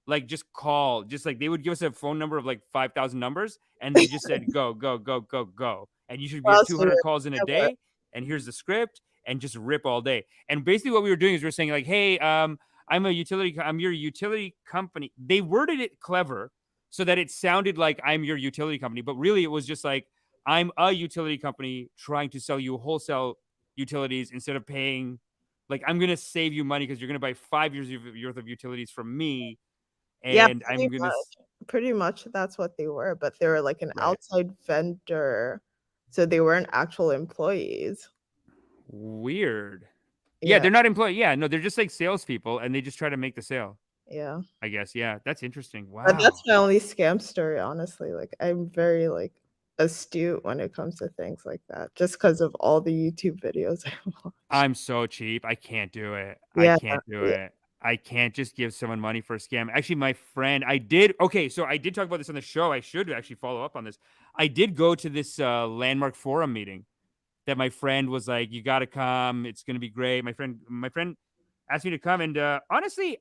Speaker 1: just like they would give us a phone number of like 5,000 numbers, and they just said go go go go go, and you should be
Speaker 4: Wow,
Speaker 1: at
Speaker 4: so you're
Speaker 1: 200 calls in a
Speaker 4: clever.
Speaker 1: day, and here's the script, and just rip all day. And basically what we were doing is we are saying like, hey, I'm your utility company. They worded it clever so that it sounded like I'm your utility company, but really it was just like I'm a utility company trying to sell you wholesale utilities instead of paying. Like I'm gonna save you money because you're gonna buy 5 years worth of utilities from me,
Speaker 4: Yeah,
Speaker 1: and I'm gonna
Speaker 4: pretty much that's what they were, but they were like an
Speaker 1: right.
Speaker 4: outside vendor, so they weren't actual employees.
Speaker 1: Weird. Yeah,
Speaker 4: Yeah,
Speaker 1: they're not employed. Yeah, no, they're just like salespeople, and they just try to make the sale.
Speaker 4: yeah.
Speaker 1: I guess. Yeah, that's interesting.
Speaker 4: But that's
Speaker 1: Wow.
Speaker 4: my only scam story, honestly. Like, I'm very, like, astute when it comes to things like that, just because of all the YouTube videos I watch.
Speaker 1: I'm so cheap. I can't do it. I
Speaker 4: Yeah,
Speaker 1: can't do
Speaker 4: yeah.
Speaker 1: it. I can't just give someone money for a scam. Actually, my friend, I did. Okay, so I did talk about this on the show. I should actually follow up on this. I did go to this landmark forum meeting that my friend was like, "You got to come. It's going to be great." My friend asked me to come, and honestly,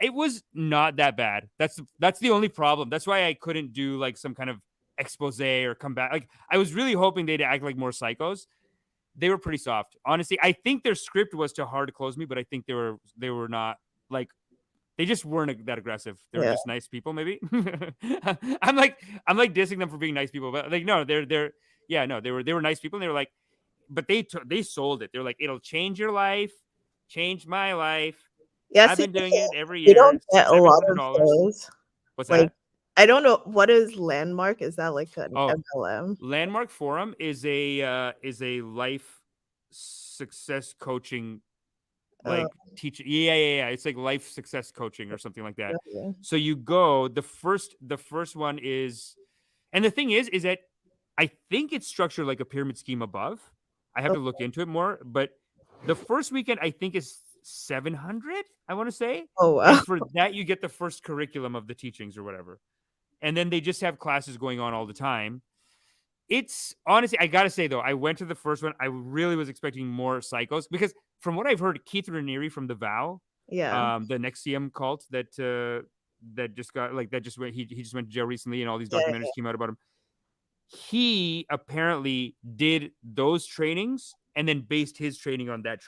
Speaker 1: it was not that bad. That's the only problem. That's why I couldn't do like some kind of expose or come back. Like I was really hoping they'd act like more psychos. They were pretty soft. Honestly, I think their script was to hard close me, but I think they were not like they just weren't that aggressive. They were
Speaker 4: Yeah.
Speaker 1: just nice people, maybe. I'm like dissing them for being nice people, but like no, they were nice people, and they were like, but they sold it. They're like, it'll change your life, change my life.
Speaker 4: Yeah,
Speaker 1: I've
Speaker 4: see,
Speaker 1: been doing it every
Speaker 4: we
Speaker 1: year,
Speaker 4: don't get a lot of
Speaker 1: $700.
Speaker 4: those.
Speaker 1: What's
Speaker 4: Like,
Speaker 1: that?
Speaker 4: I don't know what is Landmark. Is that like an
Speaker 1: Oh,
Speaker 4: MLM?
Speaker 1: Landmark Forum is a life success coaching
Speaker 4: Oh,
Speaker 1: like teaching. Yeah. It's like life success coaching or something like that.
Speaker 4: really?
Speaker 1: So you go, the first one is, and the thing is that I think it's structured like a pyramid scheme above. I have to look into it more, but the first weekend I think is 700, I want to say.
Speaker 4: Oh, wow.
Speaker 1: And for that you get the first curriculum of the teachings or whatever. And then they just have classes going on all the time. It's honestly, I gotta say though, I went to the first one. I really was expecting more psychos because from what I've heard, Keith Raniere from The Vow,
Speaker 4: Yeah.
Speaker 1: the Nexium cult that just got like that just went he just went to jail recently, and all these
Speaker 4: Yeah,
Speaker 1: documentaries came out about him. He apparently did those trainings and then based his training on that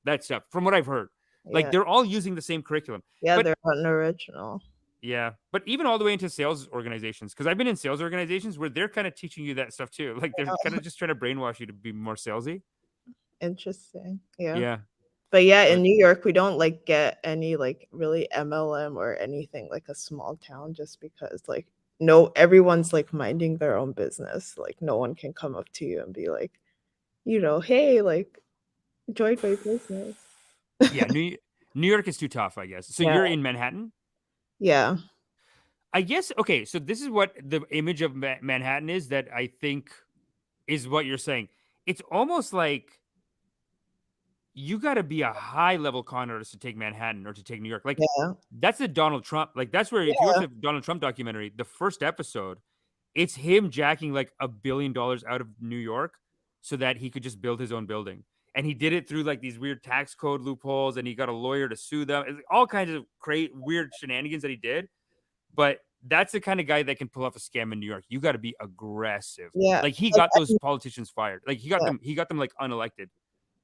Speaker 1: that stuff. From what I've heard, like
Speaker 4: yeah.
Speaker 1: they're all using the same curriculum.
Speaker 4: Yeah,
Speaker 1: But
Speaker 4: they're unoriginal.
Speaker 1: yeah, but even all the way into sales organizations, because I've been in sales organizations where they're kind of teaching you that stuff too. Like they're kind of just trying to brainwash you to be more salesy.
Speaker 4: Interesting. Yeah.
Speaker 1: Yeah,
Speaker 4: But yeah, in
Speaker 1: but
Speaker 4: New York, we don't like get any like really MLM or anything like a small town just because like no everyone's like minding their own business. Like no one can come up to you and be like, hey, like join my business.
Speaker 1: yeah, New York is too tough, I guess. So
Speaker 4: Yeah.
Speaker 1: you're in Manhattan?
Speaker 4: Yeah.
Speaker 1: I guess, okay, so this is what the image of Manhattan is that I think is what you're saying. It's almost like you got to be a high level con artist to take Manhattan or to take New York. Like
Speaker 4: Yeah.
Speaker 1: that's the Donald Trump. Like that's where if you watch the Donald Trump documentary, the first episode, it's him jacking like $1 billion out of New York so that he could just build his own building. And he did it through like these weird tax code loopholes, and he got a lawyer to sue them. It's all kinds of weird shenanigans that he did. But that's the kind of guy that can pull off a scam in New York. You got to be aggressive.
Speaker 4: Yeah.
Speaker 1: Like he
Speaker 4: Like,
Speaker 1: got those politicians fired. Like he got
Speaker 4: yeah.
Speaker 1: them like unelected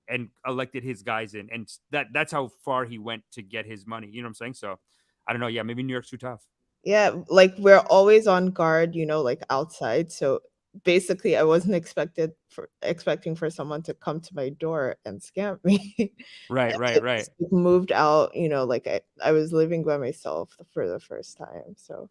Speaker 1: and elected his guys in. And that's how far he went to get his money. You know what I'm saying? So I don't know. Yeah, maybe New York's too tough.
Speaker 4: Yeah, like we're always on guard, like outside. So basically I wasn't expecting for someone to come to my door and scam me.
Speaker 1: Right.
Speaker 4: I just moved out, like I was living by myself for the first time. So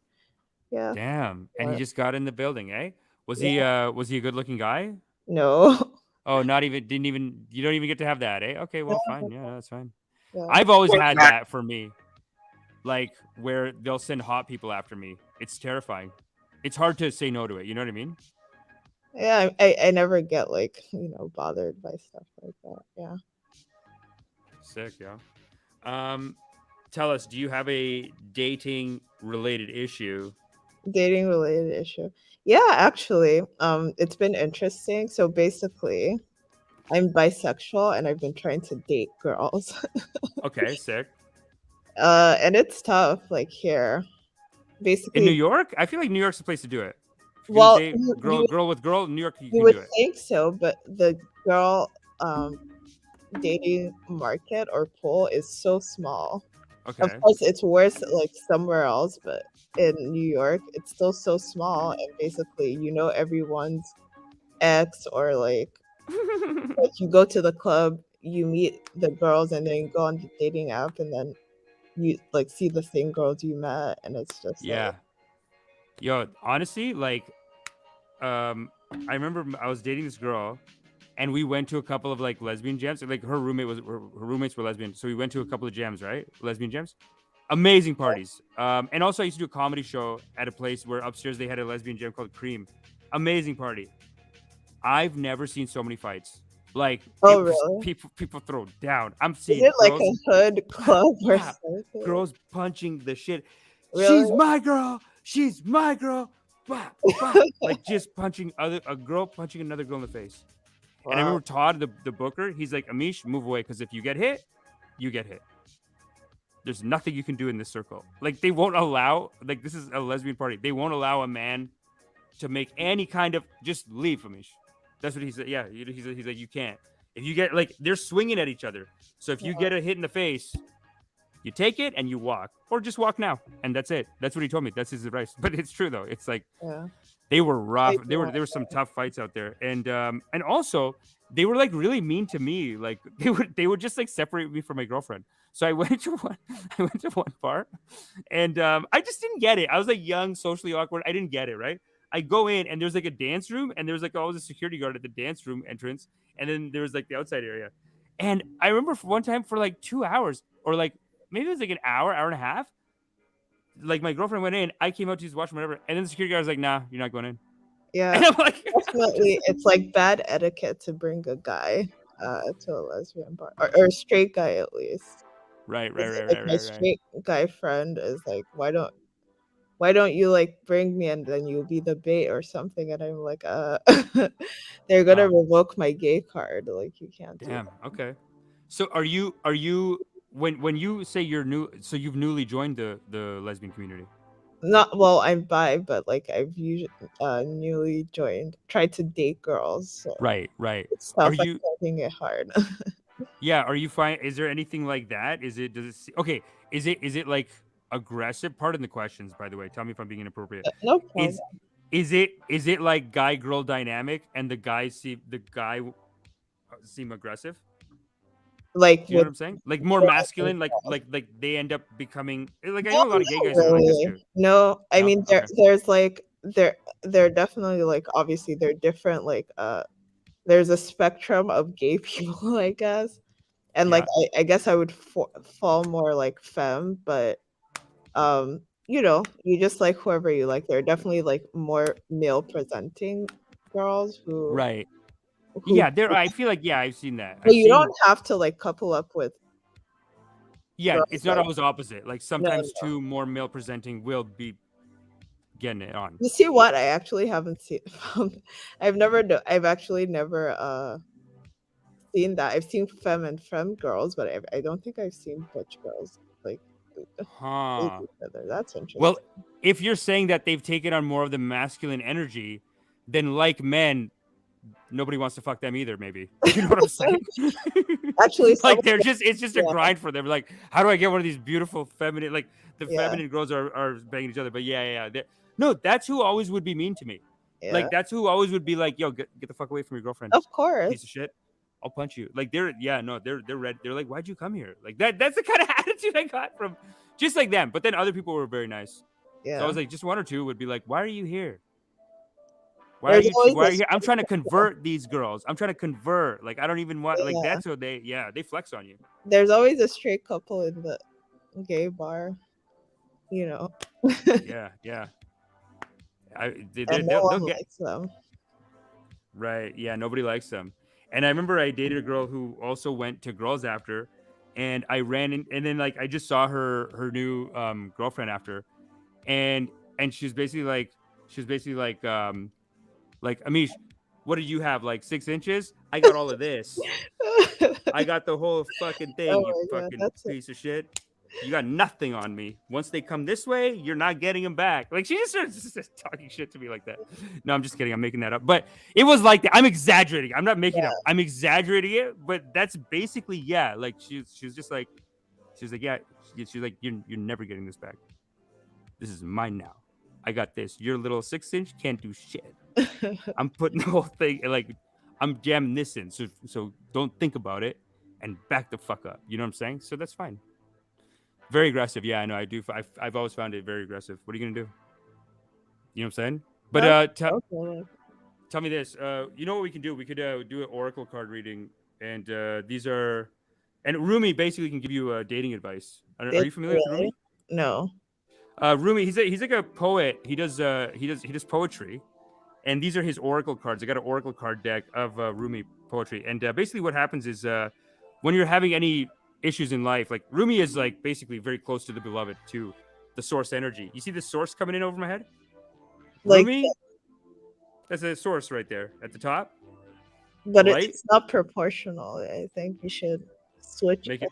Speaker 4: yeah.
Speaker 1: Damn. And he just got in the building, eh? Was he a good looking guy?
Speaker 4: No.
Speaker 1: Oh, you don't even get to have that, eh? Okay, well, fine. Yeah, that's fine.
Speaker 4: Yeah.
Speaker 1: I've always had that for me. Like where they'll send hot people after me. It's terrifying. It's hard to say no to it. You know what I mean?
Speaker 4: Yeah, I never get like, bothered by stuff like that. Yeah.
Speaker 1: Sick, yeah. Tell us, do you have a dating related issue?
Speaker 4: Dating related issue. Yeah, actually. It's been interesting. So basically, I'm bisexual and I've been trying to date girls.
Speaker 1: Okay, sick.
Speaker 4: And it's tough, like here. Basically
Speaker 1: In New York? I feel like New York's the place to do it. If you're
Speaker 4: well,
Speaker 1: gonna date girl with girl, New York, you
Speaker 4: you
Speaker 1: can
Speaker 4: would
Speaker 1: do it.
Speaker 4: think so, but the girl dating market or pool is so small.
Speaker 1: Okay.
Speaker 4: Of course, it's worse like somewhere else, but in New York, it's still so small, and basically, everyone's ex or like you go to the club, you meet the girls, and then you go on the dating app, and then you like see the same girls you met, and it's just
Speaker 1: Yeah. Yo, honestly, like, I remember I was dating this girl, and we went to a couple of like lesbian jams. Like her roommates were lesbian, so we went to a couple of jams, right? Lesbian jams, amazing parties. And also I used to do a comedy show at a place where upstairs they had a lesbian jam called Cream, amazing party. I've never seen so many fights. Like,
Speaker 4: Oh,
Speaker 1: it was,
Speaker 4: really?
Speaker 1: people throw down. I'm
Speaker 4: Is
Speaker 1: seeing
Speaker 4: it like
Speaker 1: girls,
Speaker 4: a hood club or
Speaker 1: yeah,
Speaker 4: something?
Speaker 1: girls punching the shit.
Speaker 4: Really?
Speaker 1: She's my girl. She's my girl. Bah, bah. Like, just punching a girl punching another girl in the face. And I
Speaker 4: Wow.
Speaker 1: remember Todd, the booker, he's like, Amish, move away, because if you get hit, you get hit. There's nothing you can do in this circle. Like, they won't allow, like, this is a lesbian party. They won't allow a man to make any kind of, just leave, Amish. That's what he said. Yeah, he's like, you can't. If you get, like, they're swinging at each other. So if you get a hit in the face, you take it and you walk, or just walk now, and that's it. That's what he told me. That's his advice. But it's true though. It's like,
Speaker 4: Yeah.
Speaker 1: they were rough.
Speaker 4: Like,
Speaker 1: There were some tough fights out there, and also they were like really mean to me. Like, they would just like separate me from my girlfriend. So I went to one bar, and I just didn't get it. I was like young, socially awkward. I didn't get it. Right. I go in, and there's like a dance room, and there's like always a security guard at the dance room entrance, and then there was like the outside area. And I remember for one time for like 2 hours, or like maybe it was like an hour and a half. Like, my girlfriend went in, I came out to just watch whatever, and then the security guard was like, "Nah, you're not going in."
Speaker 4: Yeah.
Speaker 1: And I'm like,
Speaker 4: Definitely, it's like bad etiquette to bring a guy to a lesbian bar, or a straight guy at least.
Speaker 1: right.
Speaker 4: Like my straight guy friend is like, why don't you like bring me and then you'll be the bait or something? And I'm like, they're gonna
Speaker 1: Wow.
Speaker 4: revoke my gay card. Like, you can't do
Speaker 1: Damn.
Speaker 4: that.
Speaker 1: Okay. So are you when you say you're new? So you've newly joined the lesbian community.
Speaker 4: Not well, I'm bi, but like I've usually newly tried to date girls. So
Speaker 1: Right.
Speaker 4: it's
Speaker 1: Are
Speaker 4: tough. I'm
Speaker 1: you?
Speaker 4: finding it hard.
Speaker 1: Yeah. Are you fine? Is there anything like that? Okay? Is it like aggressive? Pardon the questions, by the way. Tell me if I'm being inappropriate.
Speaker 4: No problem.
Speaker 1: Is it like guy girl dynamic, and the guy seem aggressive?
Speaker 4: Like
Speaker 1: Do you know what
Speaker 4: with
Speaker 1: I'm saying? Like more
Speaker 4: girls
Speaker 1: masculine,
Speaker 4: and
Speaker 1: like they end up becoming like, I
Speaker 4: no,
Speaker 1: know a lot of gay
Speaker 4: not
Speaker 1: guys who are like this
Speaker 4: really.
Speaker 1: too.
Speaker 4: No, I
Speaker 1: No?
Speaker 4: mean
Speaker 1: Okay.
Speaker 4: there's like they're definitely like obviously they're different. Like there's a spectrum of gay people, I guess, and like
Speaker 1: Yeah.
Speaker 4: I guess I would fall more like femme, but you just like whoever you like. There are definitely like more male presenting girls
Speaker 1: Right.
Speaker 4: who
Speaker 1: Yeah, I feel like, yeah, I've seen that.
Speaker 4: but
Speaker 1: I've
Speaker 4: you
Speaker 1: seen,
Speaker 4: don't have to like couple up with
Speaker 1: yeah,
Speaker 4: girls
Speaker 1: it's not
Speaker 4: like
Speaker 1: always opposite. Like,
Speaker 4: no,
Speaker 1: sometimes
Speaker 4: no.
Speaker 1: two more male presenting will be getting it on.
Speaker 4: You see what? I actually haven't seen. I've actually never seen that. I've seen femme and femme girls, but I don't think I've seen butch girls like date
Speaker 1: Huh.
Speaker 4: each other. That's interesting.
Speaker 1: Well, if you're saying that they've taken on more of the masculine energy, then like men, nobody wants to fuck them either, maybe. You know what I'm saying?
Speaker 4: Actually,
Speaker 1: Like, it's just a
Speaker 4: yeah.
Speaker 1: grind for them. Like, how do I get one of these beautiful feminine, like the
Speaker 4: Yeah.
Speaker 1: feminine girls are banging each other? But yeah. No, that's who always would be mean to me.
Speaker 4: Yeah.
Speaker 1: Like, that's who always would be like, yo, get the fuck away from your girlfriend.
Speaker 4: Of course.
Speaker 1: Piece of shit. I'll punch you. Like, they're red. They're like, why'd you come here? Like, that's the kind of attitude I got from just like them. But then other people were very nice.
Speaker 4: Yeah.
Speaker 1: So I was like, just one or two would be like, why are you here? Why
Speaker 4: There's
Speaker 1: are
Speaker 4: always
Speaker 1: you
Speaker 4: this
Speaker 1: here? I'm trying to convert these girls. I'm trying to convert. Like, I don't even want, like,
Speaker 4: Yeah.
Speaker 1: that's what they flex on you.
Speaker 4: There's always a straight couple in the gay bar, you know.
Speaker 1: Yeah.
Speaker 4: And no
Speaker 1: They'll
Speaker 4: one
Speaker 1: get
Speaker 4: likes them.
Speaker 1: right. Yeah, nobody likes them. And I remember I dated a girl who also went to girls after, and I ran in, and then like I just saw her new girlfriend after, and she was basically like Amish, what did you have, like 6 inches? I got all of this. I got the whole fucking thing.
Speaker 4: Oh
Speaker 1: You
Speaker 4: my God,
Speaker 1: fucking
Speaker 4: that's
Speaker 1: piece of shit. You got nothing on me. Once they come this way, you're not getting them back. Like, she just starts talking shit to me like that. No, I'm just kidding. I'm making that up. But it was like that. I'm exaggerating. I'm not making it up. I'm exaggerating it. But that's basically, yeah. Like, she was just like, yeah. She's like, you're never getting this back. This is mine now. I got this. Your little 6-inch can't do shit. I'm putting the whole thing, like, I'm jamming this in. So don't think about it and back the fuck up. You know what I'm saying? So that's fine. Very aggressive. Yeah, I know. I do. I've always found it very aggressive. What are you going to do? You know what I'm saying? But tell me this. You know what we can do? We could do an oracle card reading. And these are... And Rumi basically can give you dating advice. Are you familiar with Rumi?
Speaker 4: No.
Speaker 1: Rumi, he's like a poet. He does poetry. And these are his oracle cards. I got an oracle card deck of Rumi poetry. And basically what happens is when you're having any issues in life, like Rumi is like basically very close to the beloved, to the source energy. You see the source coming in over my head?
Speaker 4: Like,
Speaker 1: Rumi, that's a source right there at the top.
Speaker 4: but
Speaker 1: Light.
Speaker 4: it's not proportional. I think you should switch.
Speaker 1: Make it,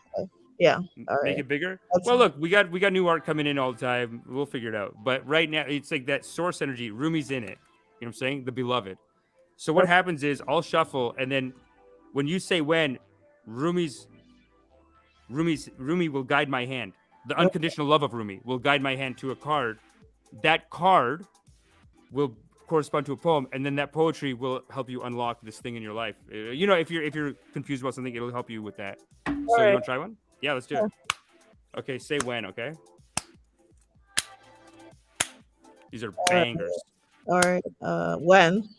Speaker 4: yeah. All
Speaker 1: make
Speaker 4: right.
Speaker 1: it bigger.
Speaker 4: That's
Speaker 1: Well, look, we got new art coming in all the time. We'll figure it out. But right now, it's like that source energy. Rumi's in it. You know what I'm saying? The beloved. So what happens is I'll shuffle, and then when you say when, Rumi will guide my hand. The unconditional love of Rumi will guide my hand to a card. That card will correspond to a poem, and then that poetry will help you unlock this thing in your life. You know, if you're confused about something, it'll help you with that. So you want to try one? Yeah, let's do it. Okay, say when. Okay. These are bangers.
Speaker 4: All right. When?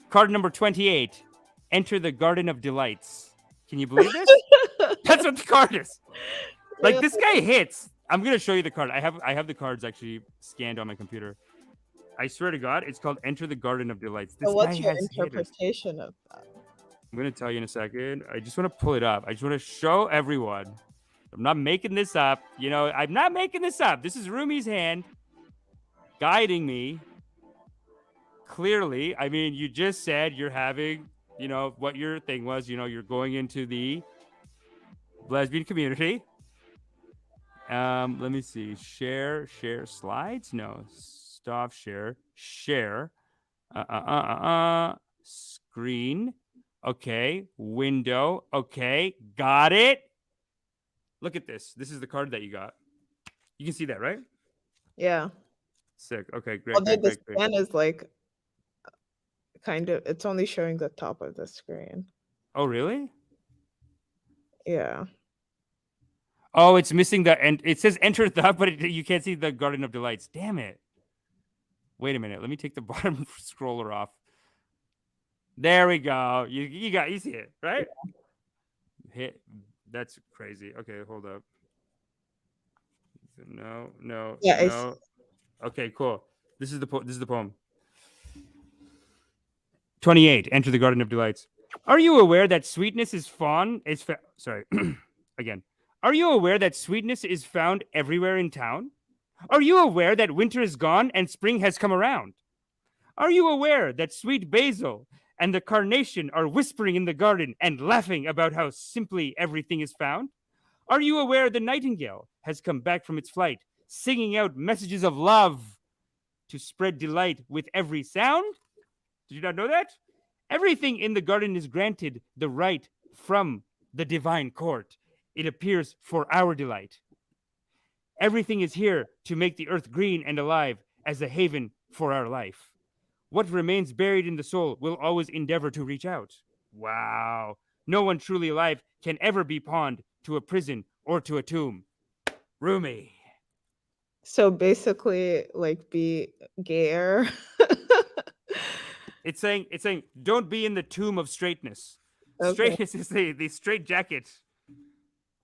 Speaker 1: Card number 28. Enter the Garden of Delights. Can you believe this? That's what the card is. Like, this guy hits. I'm gonna show you the card. I have the cards actually scanned on my computer. I swear to God, it's called Enter the Garden of Delights. This
Speaker 4: So what's
Speaker 1: guy
Speaker 4: your
Speaker 1: has
Speaker 4: interpretation of that?
Speaker 1: I'm gonna tell you in a second. I just want to pull it up. I just want to show everyone. I'm not making this up. You know, I'm not making this up. This is Rumi's hand guiding me. Clearly, I mean, you just said you're having, you know, what your thing was. You know, you're going into the lesbian community. Let me see. Share slides. No, stop share. Screen. Okay. Window. Okay. Got it. Look at this. This is the card that you got. You can see that, right?
Speaker 4: Yeah.
Speaker 1: Sick. Okay, great.
Speaker 4: Although the
Speaker 1: great.
Speaker 4: scan is like kind of, it's only showing the top of the screen.
Speaker 1: Oh, really?
Speaker 4: Yeah.
Speaker 1: Oh, it's missing the and it says enter the, but you can't see the Garden of Delights. Damn it. Wait a minute. Let me take the bottom scroller off. There we go. You see it, right? Hit. That's crazy. Okay, hold up. No.
Speaker 4: Yeah.
Speaker 1: No. Okay, cool. This is the poem. 28. Enter the Garden of Delights. Are you aware that sweetness is sorry. Again. Are you aware that sweetness is found everywhere in town? Are you aware that winter is gone and spring has come around? Are you aware that sweet basil and the carnation are whispering in the garden and laughing about how simply everything is found? Are you aware the nightingale has come back from its flight, singing out messages of love to spread delight with every sound? Did you not know that? Everything in the garden is granted the right from the divine court. It appears for our delight. Everything is here to make the earth green and alive as a haven for our life. What remains buried in the soul will always endeavor to reach out. Wow. No one truly alive can ever be pawned to a prison or to a tomb. Rumi.
Speaker 4: So basically, like, be gayer.
Speaker 1: It's saying, don't be in the tomb of straightness.
Speaker 4: Okay.
Speaker 1: Straightness is the straight jacket.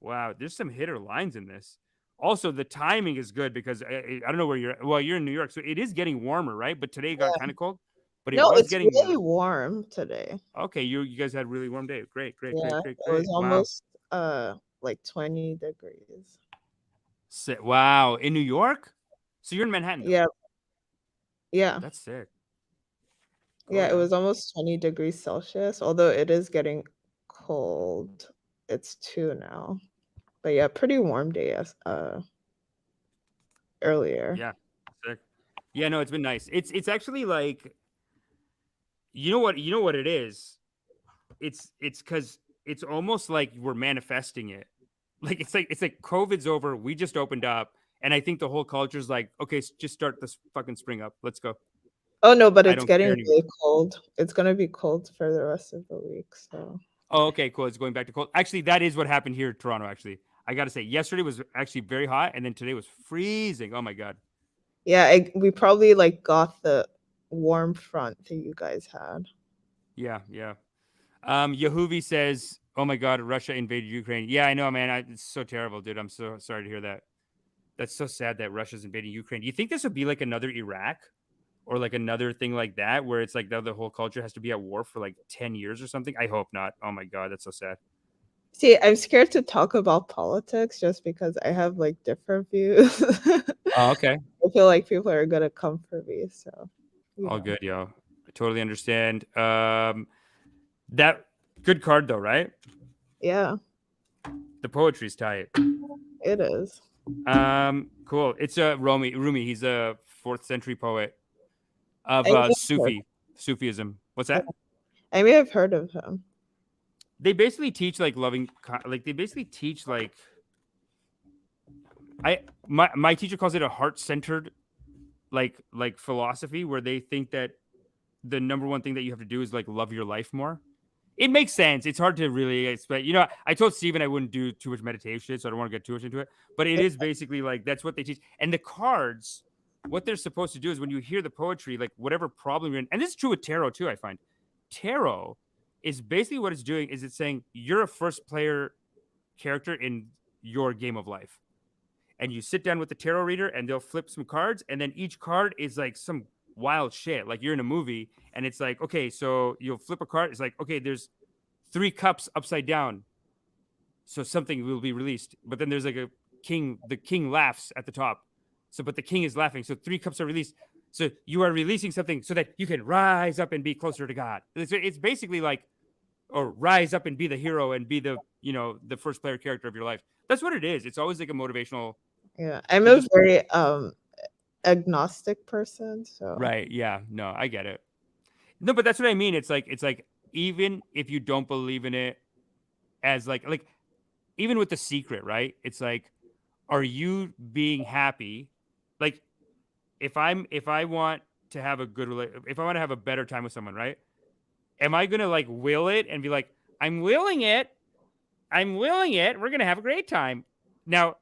Speaker 1: Wow, there's some hitter lines in this. Also, the timing is good because I don't know where you're. Well, you're in New York, so it is getting warmer, right? But today it got kind of cold. But it was
Speaker 4: it's
Speaker 1: getting
Speaker 4: really warm today.
Speaker 1: Okay, you guys had a really warm day. Great.
Speaker 4: It was almost like 20 degrees.
Speaker 1: Wow, in New York? So you're in Manhattan? Though.
Speaker 4: Yeah.
Speaker 1: That's sick.
Speaker 4: Yeah, it was almost 20 degrees Celsius, although it is getting cold. It's 2 now. But yeah, pretty warm day earlier.
Speaker 1: Yeah, sick. Yeah, no, it's been nice. It's actually like, you know what it is? It's because it's almost like we're manifesting it. Like it's like COVID's over. We just opened up, and I think the whole culture's like, okay, just start this fucking spring up. Let's go.
Speaker 4: Oh no, but it's getting really cold. It's gonna be cold for the rest of the week. So.
Speaker 1: Oh, okay, cool. It's going back to cold. Actually, that is what happened here in Toronto. Actually, I gotta say, yesterday was actually very hot, and then today was freezing. Oh my god.
Speaker 4: Yeah, we probably like got the warm front that you guys had.
Speaker 1: Yeah. Yehuvi says, "Oh my god, Russia invaded Ukraine." Yeah, I know, man. It's so terrible, dude. I'm so sorry to hear that. That's so sad that Russia's invading Ukraine. Do you think this would be like another Iraq or like another thing like that, where it's like the whole culture has to be at war for like 10 years or something? I hope not. Oh my God, that's so sad.
Speaker 4: See, I'm scared to talk about politics just because I have like different views.
Speaker 1: Oh, okay.
Speaker 4: I feel like people are gonna come for me. So you
Speaker 1: All
Speaker 4: know.
Speaker 1: good, yo. I totally understand. That good card though, right?
Speaker 4: Yeah,
Speaker 1: The poetry's tight.
Speaker 4: it is.
Speaker 1: Cool. It's Rumi. He's a 4th century poet of
Speaker 4: I may have heard-
Speaker 1: Sufism. What's that?
Speaker 4: I may have heard of him.
Speaker 1: They basically teach like loving, like they basically teach like my teacher calls it a heart-centered like philosophy, where they think that the number one thing that you have to do is like love your life more. It makes sense. It's hard to really explain. You know, I told Steven I wouldn't do too much meditation, so I don't want to get too much into it. But it is basically like that's what they teach. And the cards, what they're supposed to do is when you hear the poetry, like whatever problem you're in, and this is true with tarot too, I find. Tarot is basically what it's doing is it's saying you're a first player character in your game of life. And you sit down with the tarot reader and they'll flip some cards, and then each card is like some wild shit. Like you're in a movie and it's like, okay, so you'll flip a card. It's like, okay, there's 3 cups upside down. So something will be released. But then there's like a king. The king laughs at the top. So, but the king is laughing. So 3 cups are released. So you are releasing something so that you can rise up and be closer to God. It's basically like, or rise up and be the hero and be the, you know, the first player character of your life. That's what it is. It's always like a motivational.
Speaker 4: Yeah, I'm a very agnostic person. So
Speaker 1: Right. Yeah. No, I get it. No, but that's what I mean. It's like even if you don't believe in it as like even with The Secret, right? It's like, are you being happy? Like if I want to have a good if I want to have a better time with someone, right? Am I going to like will it and be like, I'm willing it. We're going to have a great time. Now,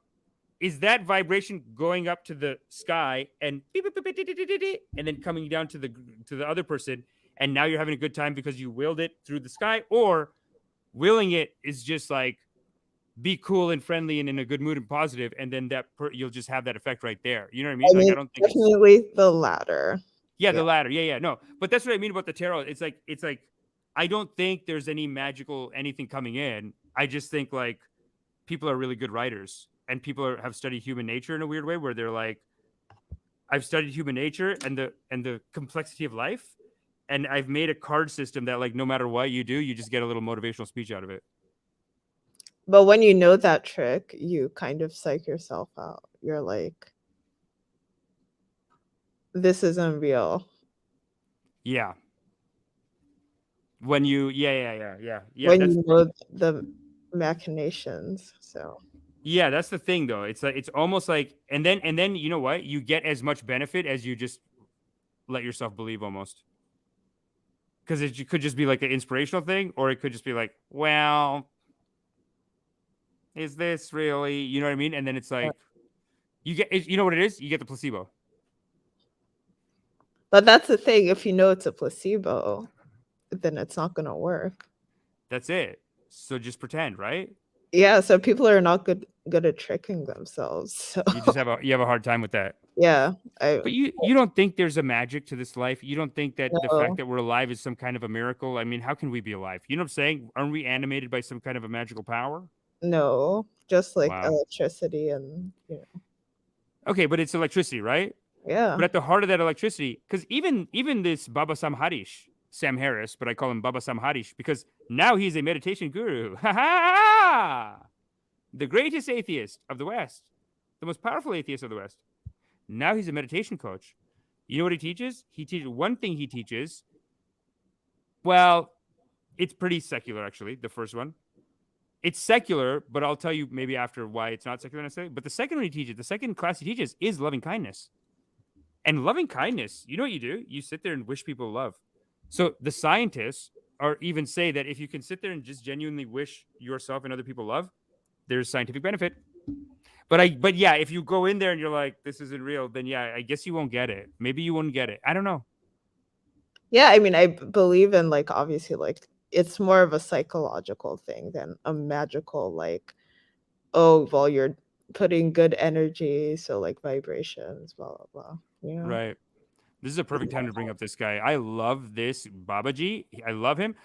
Speaker 1: is that vibration going up to the sky and then coming down to the other person, and now you're having a good time because you willed it through the sky? Or willing it is just like be cool and friendly and in a good mood and positive, and then you'll just have that effect right there. You know what I mean?
Speaker 4: I
Speaker 1: Like
Speaker 4: mean,
Speaker 1: I don't think
Speaker 4: definitely the latter.
Speaker 1: yeah, the latter. Yeah, no. But that's what I mean about the tarot. It's like I don't think there's any magical anything coming in. I just think like people are really good writers, and people have studied human nature in a weird way, where they're like, I've studied human nature and the complexity of life, and I've made a card system that like no matter what you do, you just get a little motivational speech out of it.
Speaker 4: But when you know that trick, you kind of psych yourself out. You're like, this isn't real.
Speaker 1: Yeah. When you
Speaker 4: When you know the machinations. So
Speaker 1: yeah, that's the thing though. It's like it's almost like and then you know what? You get as much benefit as you just let yourself believe almost. Because it could just be like an inspirational thing, or it could just be like, well, is this really, you know what I mean? And then it's like you know what it is? You get the placebo.
Speaker 4: but that's the thing. If you know it's a placebo, then it's not gonna work.
Speaker 1: That's it. So just pretend, right?
Speaker 4: Yeah, so people are not good at tricking themselves. So
Speaker 1: You just have a hard time with that.
Speaker 4: yeah.
Speaker 1: But you don't think there's a magic to this life? You don't think that the
Speaker 4: No.
Speaker 1: fact that we're alive is some kind of a miracle? I mean, how can we be alive? You know what I'm saying? Aren't we animated by some kind of a magical power?
Speaker 4: No, just like
Speaker 1: Wow.
Speaker 4: electricity and
Speaker 1: Okay, but it's electricity, right?
Speaker 4: yeah.
Speaker 1: But at the heart of that electricity, because even this Baba Sam Harris, but I call him Baba Sam Harish because now he's a meditation guru. Ha ha! The greatest atheist of the West, the most powerful atheist of the West. Now he's a meditation coach. You know what he teaches? One thing he teaches. Well, it's pretty secular, actually. The first one, it's secular, but I'll tell you maybe after why it's not secular necessarily. But the second one the second class he teaches is loving kindness. And loving kindness, you know what you do? You sit there and wish people love. So the scientists even say that if you can sit there and just genuinely wish yourself and other people love, there's scientific benefit. But yeah, if you go in there and you're like, this isn't real, then yeah, I guess you won't get it. Maybe you won't get it. I don't know.
Speaker 4: Yeah, I mean, I believe in like obviously like it's more of a psychological thing than a magical like, oh well, you're putting good energy, so like vibrations, blah blah blah. You know?
Speaker 1: Right. This is a perfect time to bring up this guy. I love this BabaJi. I love him.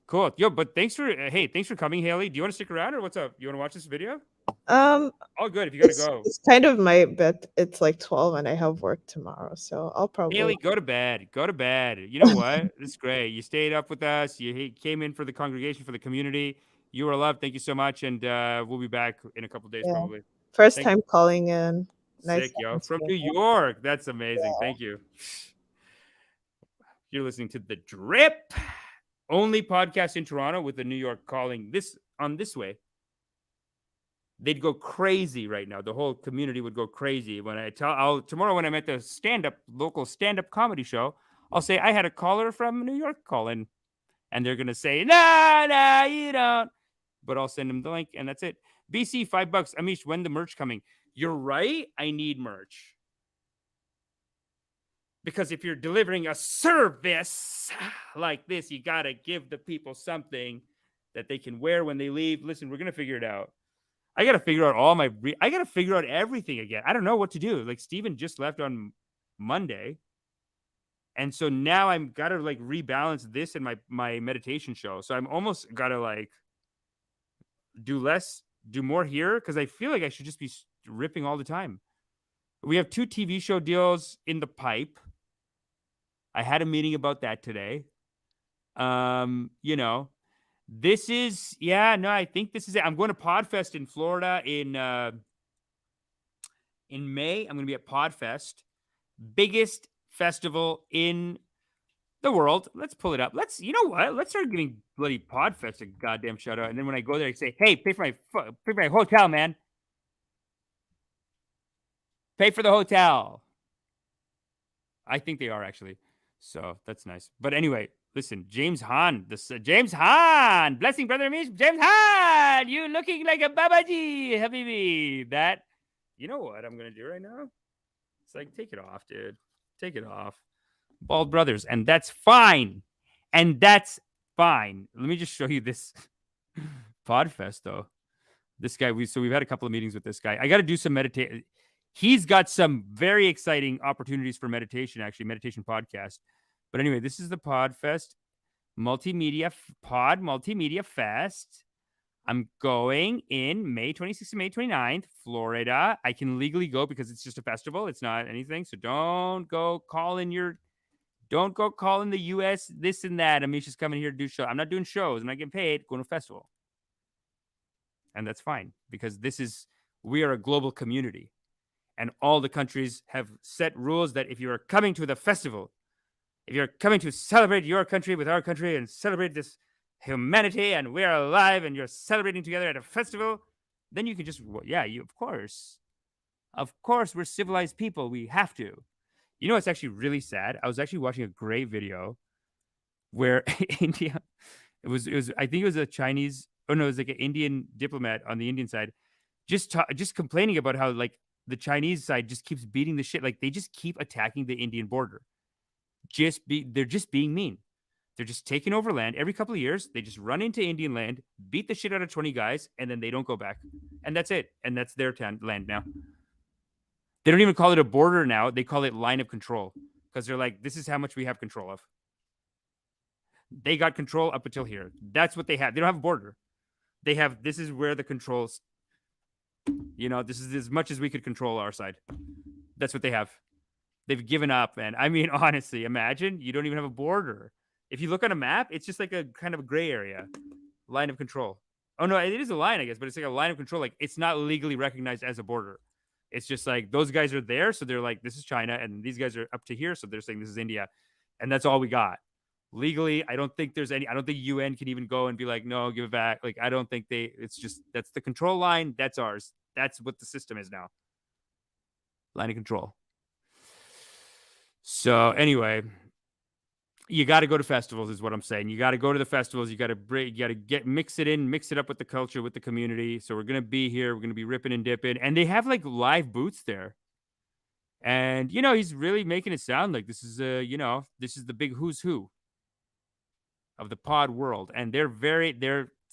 Speaker 1: Cool. Yo, but thanks for thanks for coming, Haley. Do you want to stick around or what's up? You want to watch this video? All good if you gotta go.
Speaker 4: It's kind of my bet. It's like 12 and I have work tomorrow, so I'll probably
Speaker 1: Haley, go to bed. Go to bed. You know what? This is great. You stayed up with us. You came in for the congregation, for the community. You were loved. Thank you so much. And we'll be back in a couple of days,
Speaker 4: Yeah.
Speaker 1: probably.
Speaker 4: First
Speaker 1: Thank
Speaker 4: time calling in. Nice
Speaker 1: Sick, yo.
Speaker 4: talking to
Speaker 1: From
Speaker 4: you.
Speaker 1: New York. That's amazing. Thank you. You're listening to The Drip, only podcast in Toronto with the New York calling this on this way. They'd go crazy right now. The whole community would go crazy when tomorrow when I'm at the local stand-up comedy show, I'll say I had a caller from New York call in, and they're gonna say, nah, you don't. But I'll send them the link, and that's it. BC, $5. Amish, when the merch coming? You're right. I need merch. Because if you're delivering a service like this, you got to give the people something that they can wear when they leave. Listen, we're going to figure it out. I got to figure out I got to figure out everything again. I don't know what to do. Like Steven just left on Monday. And so now I'm got to like rebalance this and my meditation show. So I'm almost got to like do more here because I feel like I should just be ripping all the time. We have 2 TV show deals in the pipe. I had a meeting about that today. You know, this is, I think this is it. I'm going to Podfest in Florida in May. I'm going to be at Podfest, biggest festival in the world. Let's pull it up. You know what? Let's start giving bloody Podfest a goddamn shout out. And then when I go there, I say, hey, pay for my hotel, man. Pay for the hotel. I think they are actually. So that's nice. But anyway, listen, James Hahn, James Hahn, blessing, brother Amish, James Hahn, you looking like a BabaJi, habibi. That, you know what I'm going to do right now? It's like, take it off, dude. Take it off. Bald brothers. And that's fine. And that's fine. Let me just show you this Podfest, though. This guy, we've had a couple of meetings with this guy. I got to do some meditation. He's got some very exciting opportunities for meditation, actually, meditation podcast. But anyway, this is the Podfest Multimedia Fest. I'm going in May 26th and May 29th, Florida. I can legally go because it's just a festival. It's not anything. So don't go calling the US, this and that. Amisha's coming here to do shows. I'm not doing shows. I'm not getting paid. Going to a festival. And that's fine because we are a global community. And all the countries have set rules that if you are coming to the festival, if you're coming to celebrate your country with our country and celebrate this humanity and we're alive and you're celebrating together at a festival, then you can just, of course, we're civilized people. We have to. You know, it's actually really sad. I was actually watching a great video where India, it was, I think it was a Chinese, it was like an Indian diplomat on the Indian side, just complaining about how like the Chinese side just keeps beating the shit. Like they just keep attacking the Indian border. They're just being mean. They're just taking over land every couple of years. They just run into Indian land, beat the shit out of 20 guys, and then they don't go back. And that's it. And that's their land now. They don't even call it a border now. They call it line of control because they're like, this is how much we have control of. They got control up until here. That's what they have. They don't have a border. This is where the controls, this is as much as we could control our side. That's what they have. They've given up. And I mean, honestly, imagine you don't even have a border. If you look on a map, it's just like a kind of a gray area, line of control. Oh no, it is a line, I guess, but it's like a line of control. Like it's not legally recognized as a border. It's just like those guys are there. So they're like, this is China. And these guys are up to here. So they're saying this is India. And that's all we got. Legally, I don't think UN can even go and be like, no, give it back. Like, I don't think that's the control line. That's ours. That's what the system is now. Line of control. So anyway, you got to go to festivals is what I'm saying. You got to go to the festivals. You got to mix it up with the culture, with the community. So we're going to be here. We're going to be ripping and dipping. And they have like live booths there. And, he's really making it sound like this is this is the big who's who of the pod world. And they're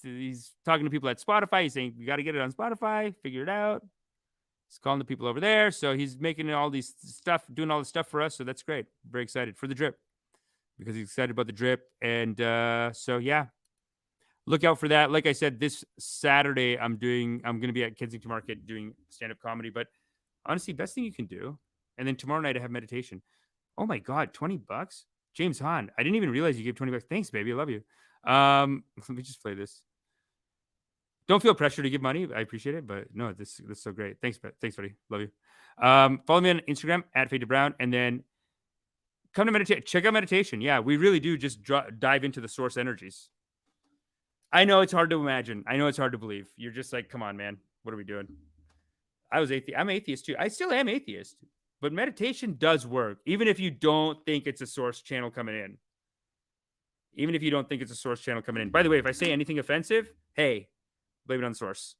Speaker 1: he's talking to people at Spotify. He's saying, we got to get it on Spotify, figure it out. He's calling the people over there. So he's making all these stuff, doing all this stuff for us. So that's great. Very excited for the drip because he's excited about the drip. And so, yeah, look out for that. Like I said, this Saturday, I'm going to be at Kensington Market doing stand-up comedy. But honestly, best thing you can do. And then tomorrow night, I have meditation. Oh my God, $20? James Hahn. I didn't even realize you gave $20. Thanks, baby. I love you. Let me just play this. Don't feel pressure to give money. I appreciate it, but no, this is so great. Thanks, buddy. Love you. Follow me on Instagram at Fade to Brown, and then come to meditate. Check out meditation. Yeah, we really do just dive into the source energies. I know it's hard to imagine. I know it's hard to believe. You're just like, come on, man. What are we doing? I'm atheist too. I still am atheist, but meditation does work, even if you don't think it's a source channel coming in. Even if you don't think it's a source channel coming in. By the way, if I say anything offensive, hey, blame it on the source.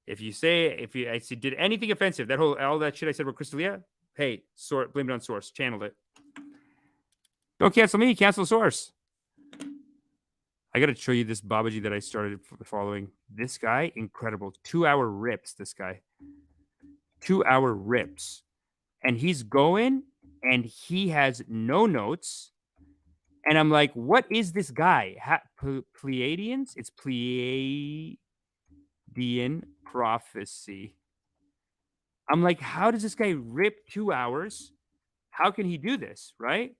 Speaker 1: If I did anything offensive, all that shit I said about Crystalia, hey, blame it on source. Channeled it. Don't cancel me. Cancel the source. I got to show you this BabaJi that I started following. This guy, incredible. 2-hour rips, this guy. 2-hour rips. And he's going, and he has no notes. And I'm like, what is this guy? Pleiadians? It's Pleiadian prophecy. I'm like, how does this guy rip 2 hours? How can he do this? Right?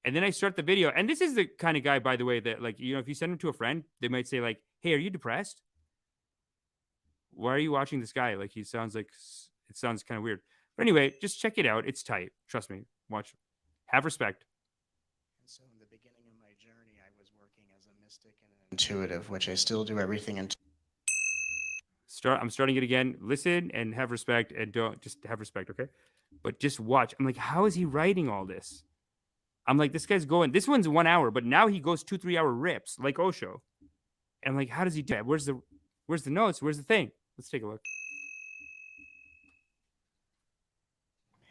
Speaker 1: And then I start the video. And this is the kind of guy, by the way, that, like, if you send him to a friend, they might say, like, hey, are you depressed? Why are you watching this guy? Like, it sounds kind of weird. But anyway, just check it out. It's tight. Trust me. Watch. Have respect.
Speaker 5: So in the beginning of my journey, I was working as a mystic and an intuitive, which I still do everything
Speaker 1: I'm starting it again. Listen and have respect, and don't just have respect, okay? But just watch. I'm like, how is he writing all this? I'm like, this guy's going. This one's 1 hour, but now he goes 2-3 hour rips like Osho. And I'm like, how does he do that? Where's the notes? Where's the thing? Let's take a look.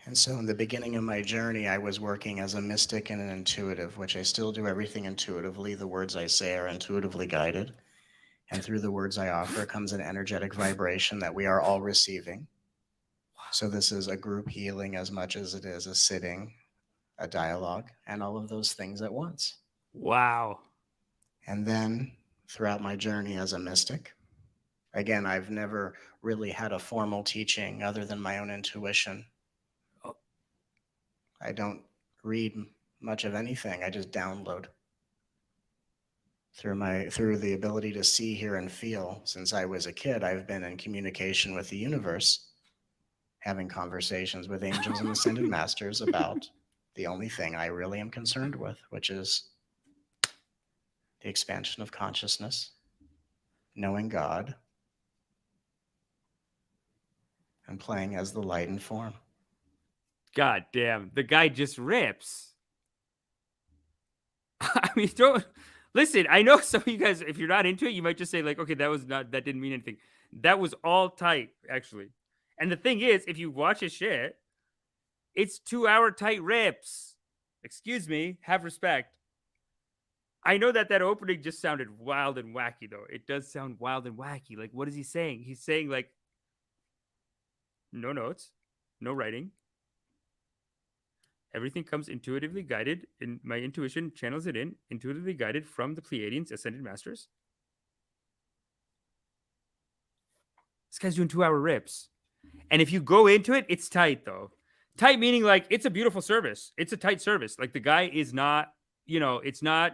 Speaker 5: And so in the beginning of my journey, I was working as a mystic and an intuitive, which I still do everything intuitively. The words I say are intuitively guided. And through the words I offer comes an energetic vibration that we are all receiving. So this is a group healing as much as it is a sitting, a dialogue, and all of those things at once.
Speaker 1: Wow.
Speaker 5: And then throughout my journey as a mystic, again, I've never really had a formal teaching other than my own intuition. I don't read much of anything. I just download through the ability to see, hear, and feel. Since I was a kid, I've been in communication with the universe, having conversations with angels and ascended masters about the only thing I really am concerned with, which is the expansion of consciousness, knowing God, and playing as the light and form.
Speaker 1: God damn, the guy just rips. I mean, don't listen. I know some of you guys, if you're not into it, you might just say, like, okay, that didn't mean anything. That was all tight, actually. And the thing is, if you watch his shit, it's 2 hour tight rips. Excuse me, have respect. I know that opening just sounded wild and wacky, though. It does sound wild and wacky. Like, what is he saying? He's saying, like, no notes, no writing. Everything comes intuitively guided. In my intuition channels it in, intuitively guided from the Pleiadians, Ascended Masters. This guy's doing 2 hour rips. And if you go into it, it's tight, though. Tight meaning, like, it's a beautiful service. It's a tight service. Like, the guy is not, it's not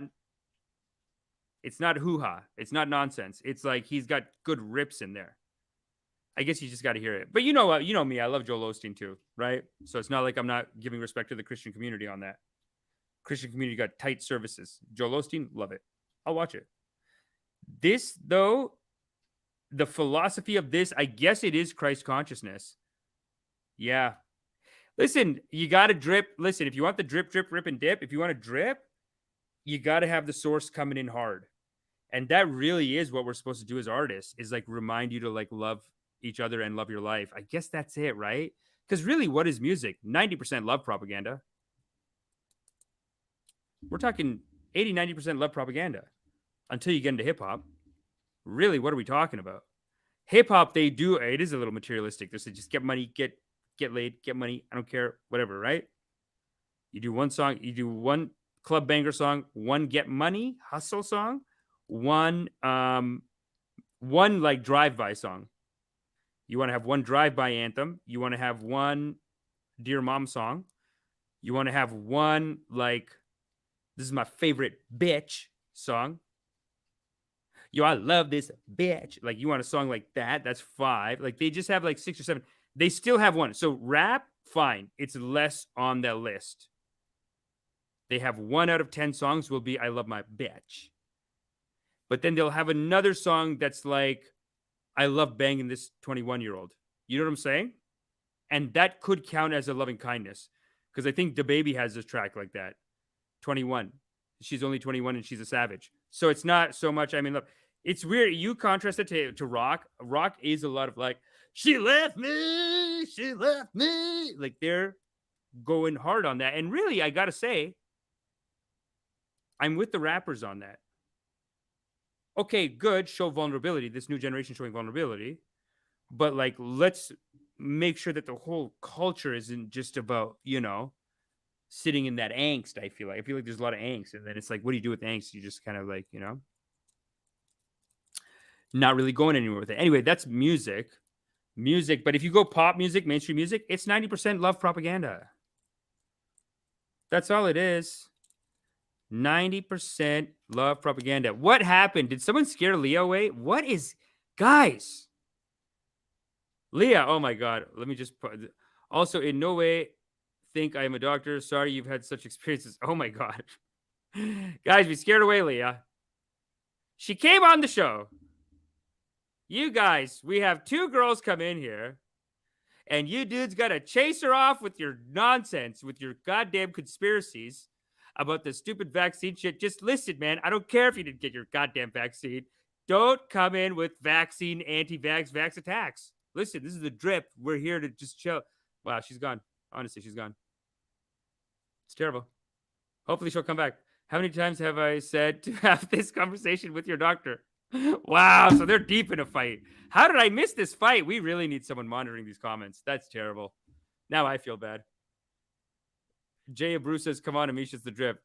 Speaker 1: hoo-ha. It's not nonsense. It's like he's got good rips in there. I guess you just got to hear it. But you know me. I love Joel Osteen too, right? So it's not like I'm not giving respect to the Christian community on that. Christian community got tight services. Joel Osteen, love it. I'll watch it. This, though, the philosophy of this, I guess it is Christ consciousness. Yeah. Listen, you got to drip. Listen, if you want the drip, rip, and dip, if you want to drip, you got to have the source coming in hard. And that really is what we're supposed to do as artists, is like remind you to like love each other and love your life. I guess that's it, right? Because really, what is music? 90% love propaganda. We're talking 80, 90% love propaganda until you get into hip hop. Really, what are we talking about? Hip hop, they do, it is a little materialistic. They say just get money, get laid, get money. I don't care, whatever, right? You do one song, you do one club banger song, one get money hustle song, one like drive-by song. You want to have one drive-by anthem. You want to have one Dear Mom song. You want to have one like, this is my favorite bitch song. Yo, I love this bitch. Like, you want a song like that? That's 5. Like, they just have like 6 or 7. They still have one. So rap, fine. It's less on that list. They have 1 out of 10 songs will be I love my bitch. But then they'll have another song that's like, I love banging this 21-year-old. You know what I'm saying? And that could count as a loving kindness. Because I think DaBaby has this track like that. 21. She's only 21 and she's a savage. So it's not so much, I mean, look, it's weird. You contrast it to rock. Rock is a lot of like, she left me. Like, they're going hard on that. And really, I got to say, I'm with the rappers on that. Okay, good. Show vulnerability. This new generation showing vulnerability. But like, let's make sure that the whole culture isn't just about, you know, sitting in that angst. I feel like there's a lot of angst. And then it's like, what do you do with angst? You just kind of like, you know, not really going anywhere with it. Anyway, that's music. But if you go pop music, mainstream music, it's 90% love propaganda. That's all it is. 90% love propaganda. What happened? Did someone scare Leah away? What is, guys? Leah, oh my God. Let me just put, also, in no way think I am a doctor. Sorry you've had such experiences. Oh my God. Guys, we scared away Leah. She came on the show. You guys, we have 2 girls come in here, and you dudes got to chase her off with your nonsense, with your goddamn conspiracies about the stupid vaccine shit. Just listen, man. I don't care if you didn't get your goddamn vaccine. Don't come in with vaccine, vax attacks. Listen, this is the drip. We're here to just chill. Wow, she's gone. Honestly, she's gone. It's terrible. Hopefully she'll come back. How many times have I said to have this conversation with your doctor? Wow, so they're deep in a fight. How did I miss this fight? We really need someone monitoring these comments. That's terrible. Now I feel bad. Jay Bruce says, come on, Amish, it's the drip.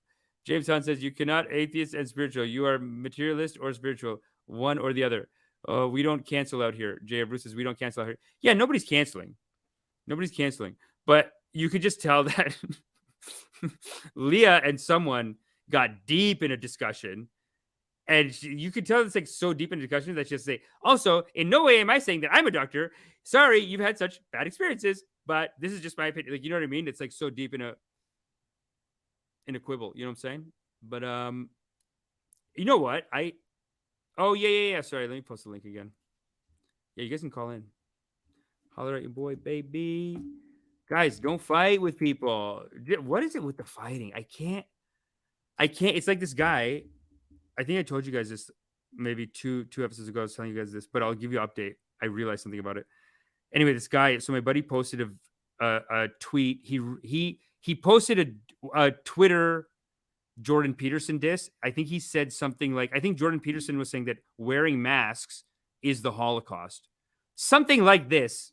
Speaker 1: James Hunt says, you cannot atheist and spiritual. You are materialist or spiritual, one or the other. We don't cancel out here. Jay Bruce says, we don't cancel out here. Yeah, nobody's canceling. But you could just tell that Leah and someone got deep in a discussion. And you could tell it's like so deep in discussion that she just say, also, in no way am I saying that I'm a doctor. Sorry, you've had such bad experiences, but this is just my opinion. Like, you know what I mean? It's like so deep in a quibble. You know what I'm saying? But you know what? Oh yeah. Sorry, let me post the link again. Yeah, you guys can call in. Holler at your boy, baby. Guys, don't fight with people. What is it with the fighting? I can't. It's like this guy. I think I told you guys this maybe two episodes ago. I was telling you guys this, but I'll give you an update. I realized something about it. Anyway, this guy. So my buddy posted a tweet. He posted a Twitter Jordan Peterson diss. I think he said something like, I think Jordan Peterson was saying that wearing masks is the Holocaust. Something like this.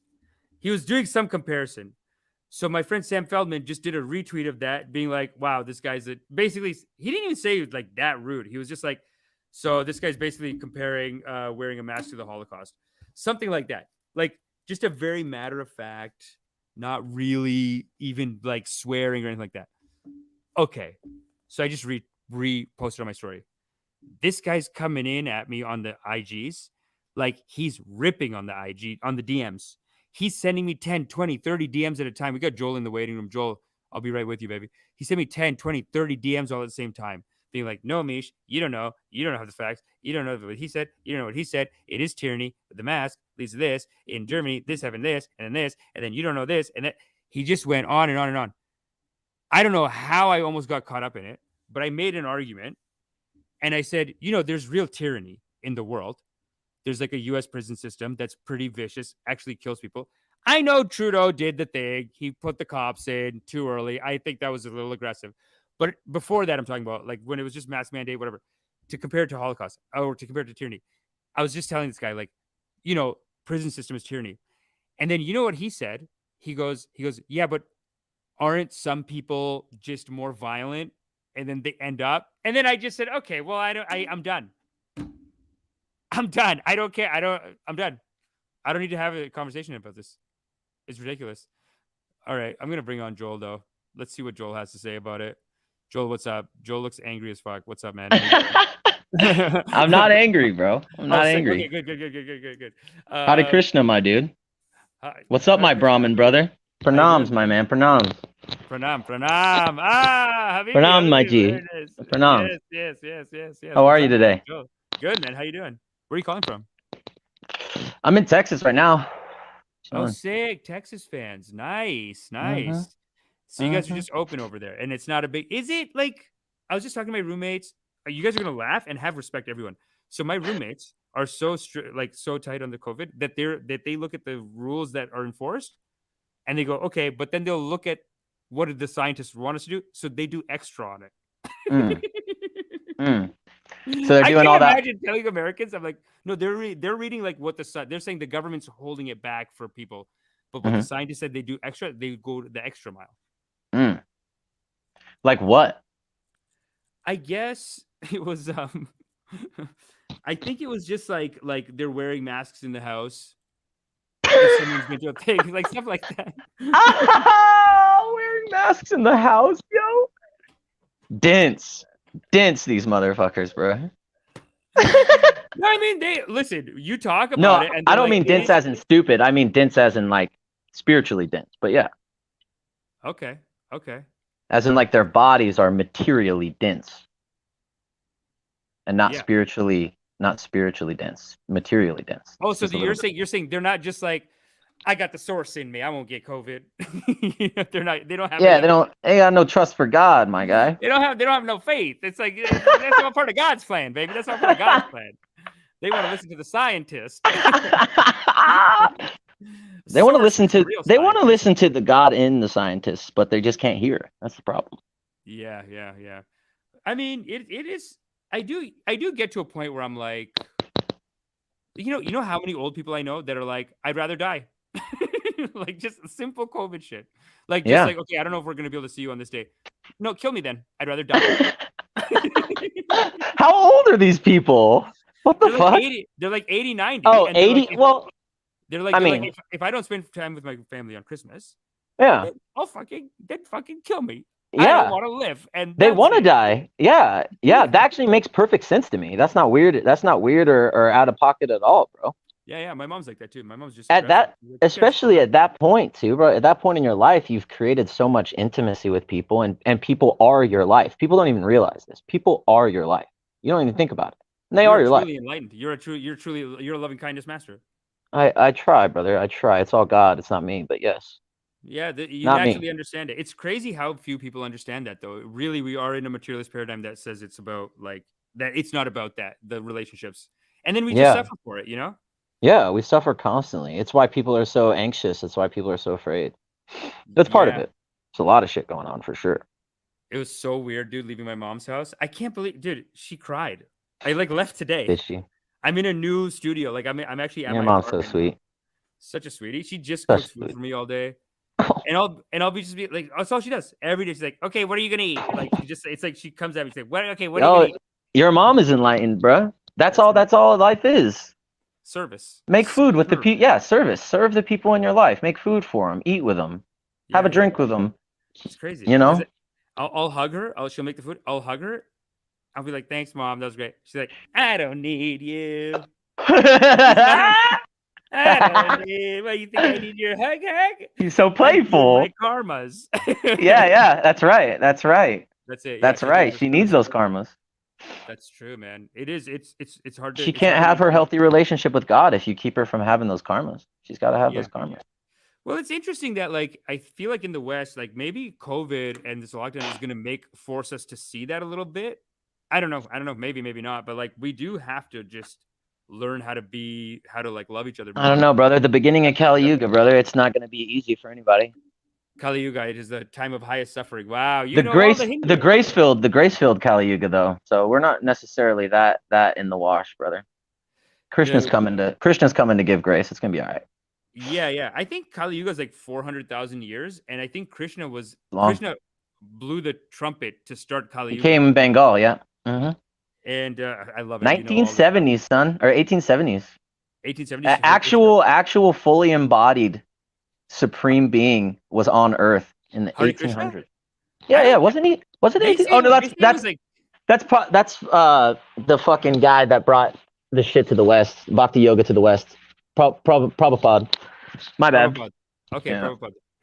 Speaker 1: He was doing some comparison. So my friend Sam Feldman just did a retweet of that, being like, wow, this guy's basically, he didn't even say it was like that rude. He was just like, so this guy's basically comparing wearing a mask to the Holocaust. Something like that. Like, just a very matter of fact, not really even like swearing or anything like that. Okay. So I just reposted on my story. This guy's coming in at me on the IGs. Like, he's ripping on the IG, on the DMs. He's sending me 10, 20, 30 DMs at a time. We got Joel in the waiting room. Joel, I'll be right with you, baby. He sent me 10, 20, 30 DMs all at the same time. Being like, no, Mish, you don't know. You don't have the facts. You don't know what he said. You don't know what he said. It is tyranny. But the mask leads to this. In Germany, this happened this, and then this, and then you don't know this. And that. He just went on and on and on. I don't know how I almost got caught up in it, but I made an argument. And I said, there's real tyranny in the world. There's like a U.S. prison system that's pretty vicious, actually kills people. I know Trudeau did the thing. He put the cops in too early. I think that was a little aggressive. But before that, I'm talking about like when it was just mass mandate, whatever, to compare it to Holocaust or to compare it to tyranny. I was just telling this guy, like, prison system is tyranny. And then you know what he said? He goes, yeah, but aren't some people just more violent? And then they end up. And then I just said, okay, well, I'm done. I'm done. I don't care. I'm done. I don't need to have a conversation about this. It's ridiculous. All right. I'm going to bring on Joel, though. Let's see what Joel has to say about it. Joel, what's up? Joel looks angry as fuck. What's up, man?
Speaker 6: I'm not angry, bro. I'm not angry.
Speaker 1: Okay, good.
Speaker 6: Hare Krishna, my dude. What's up, my Brahmin brother? Pranams, my man. Pranams.
Speaker 1: Pranam. Habibi,
Speaker 6: Pranam, my G.
Speaker 1: there it is.
Speaker 6: Pranam.
Speaker 1: Yes.
Speaker 6: How are you today?
Speaker 1: Good, man. How you doing? Where are you calling from?
Speaker 6: I'm in Texas right now.
Speaker 1: Oh,
Speaker 6: Chilling.
Speaker 1: sick. Texas fans. Nice. So you guys are just open over there, and it's not a big. Is it like? I was just talking to my roommates. You guys are gonna laugh and have respect, everyone. So my roommates are so so tight on the COVID that they look at the rules that are enforced, and they go, okay, but then they'll look at what did the scientists want us to do, so they do extra on it.
Speaker 6: So they're doing all that.
Speaker 1: I can't imagine telling Americans. I'm like, no, they're reading like what they're saying. The government's holding it back for people, but what the scientists said they do extra. They go the extra mile.
Speaker 6: Like what?
Speaker 1: I guess it was. I think it was just like they're wearing masks in the house. If someone's been to a thing, like stuff like that.
Speaker 6: Wearing masks in the house, yo. Dense these motherfuckers, bro.
Speaker 1: No, I mean they listen. You talk about it. And
Speaker 6: I don't mean dense as in stupid. I mean dense as in like spiritually dense. But yeah.
Speaker 1: Okay.
Speaker 6: As in like their bodies are materially dense, and not spiritually dense, materially dense.
Speaker 1: Oh, so you're saying they're not just like, I got the source in me, I won't get COVID. They're not. They don't have.
Speaker 6: Yeah, they got no trust for God, my guy.
Speaker 1: They don't have no faith. It's like that's not part of God's plan, baby. That's not part of God's plan. They want to listen to the scientists.
Speaker 6: They want to listen to the God in the scientists, but they just can't hear. That's the problem.
Speaker 1: Yeah. I mean, it is. I do get to a point where I'm like, you know how many old people I know that are like, I'd rather die. Like just simple COVID shit. Like just like, okay, I don't know if we're gonna be able to see you on this day. No, kill me then. I'd rather die.
Speaker 6: How old are these people? What the fuck?
Speaker 1: They're like 80, 90.
Speaker 6: Oh, 80? Well,
Speaker 1: they're like, if I don't spend time with my family on Christmas,
Speaker 6: yeah,
Speaker 1: they'd fucking kill me.
Speaker 6: Yeah.
Speaker 1: I don't want to live, and
Speaker 6: they want to die. Yeah. That actually makes perfect sense to me. That's not weird. That's not weird or out of pocket at all, bro.
Speaker 1: Yeah. My mom's like that too. My mom's just
Speaker 6: at that, especially at that point too, bro. At that point in your life, you've created so much intimacy with people, and people are your life. People don't even realize this. People are your life. You don't even think about it. And they are your life.
Speaker 1: Enlightened. You're a loving kindness master.
Speaker 6: I try, brother. I try. It's all God. It's not me, but yes.
Speaker 1: Yeah, you naturally understand it. It's crazy how few people understand that, though. Really, we are in a materialist paradigm that says it's about like that. It's not about that, the relationships, and then we just suffer for it, you know?
Speaker 6: Yeah, we suffer constantly. It's why people are so anxious. It's why people are so afraid. That's part of it. There's a lot of shit going on for sure.
Speaker 1: It was so weird, dude. Leaving my mom's house, I can't believe, dude. She cried. I like left today.
Speaker 6: Did she?
Speaker 1: I'm in a new studio. Like I'm actually at
Speaker 6: your
Speaker 1: my
Speaker 6: mom's so sweet.
Speaker 1: Such a sweetie. She just cooks food for me all day. And I'll be like, that's all she does every day. She's like, okay, what are you gonna eat? Like it's like she comes at me, she's like, what are you gonna eat?
Speaker 6: Your mom is enlightened, bro. That's all life is.
Speaker 1: Service.
Speaker 6: Make food with the people. Yeah, service. Serve the people in your life. Make food for them. Eat with them. Have a drink with them.
Speaker 1: It's crazy.
Speaker 6: You know.
Speaker 1: I'll hug her. She'll make the food. I'll hug her. I'll be like, thanks, mom. That was great. She's like, I don't need you. I don't need. What, you think I need your hug?
Speaker 6: He's so playful.
Speaker 1: My karmas.
Speaker 6: yeah. That's right. That's it. That's right. She needs those karmas.
Speaker 1: That's true, man. It is. It's hard to.
Speaker 6: She can't have her healthy relationship with God if you keep her from having those karmas. She's got to have those karmas.
Speaker 1: Well, it's interesting that like I feel like in the West, like maybe COVID and this lockdown is going to force us to see that a little bit. I don't know. Maybe not. But like we do have to just learn how to like love each other.
Speaker 6: I don't know, brother. The beginning of Kali Yuga, brother. It's not going to be easy for anybody.
Speaker 1: Kali Yuga, it is the time of highest suffering. Wow,
Speaker 6: the grace-filled Kali Yuga, though. So we're not necessarily that in the wash, brother. Krishna's coming to give grace. It's gonna be all right.
Speaker 1: Yeah. I think Kali Yuga is like 400,000 years, and I think Krishna
Speaker 6: Long.
Speaker 1: blew the trumpet to start Kali
Speaker 6: He
Speaker 1: Yuga.
Speaker 6: came in Bengal, yeah. Mm-hmm.
Speaker 1: And I love it.
Speaker 6: 1970s, son, or 1870s.
Speaker 1: 1870s.
Speaker 6: Actual fully embodied supreme being was on Earth in the
Speaker 1: Hare
Speaker 6: 1800s.
Speaker 1: Krishna?
Speaker 6: Yeah, wasn't he? Was it
Speaker 1: They
Speaker 6: 18?
Speaker 1: say-
Speaker 6: Oh no,
Speaker 1: they say it was like
Speaker 6: that's the fucking guy that brought the shit to the West, Bhakti Yoga to the West. Prabhupada. My bad.
Speaker 1: Prabhupada. Okay,
Speaker 6: Yeah.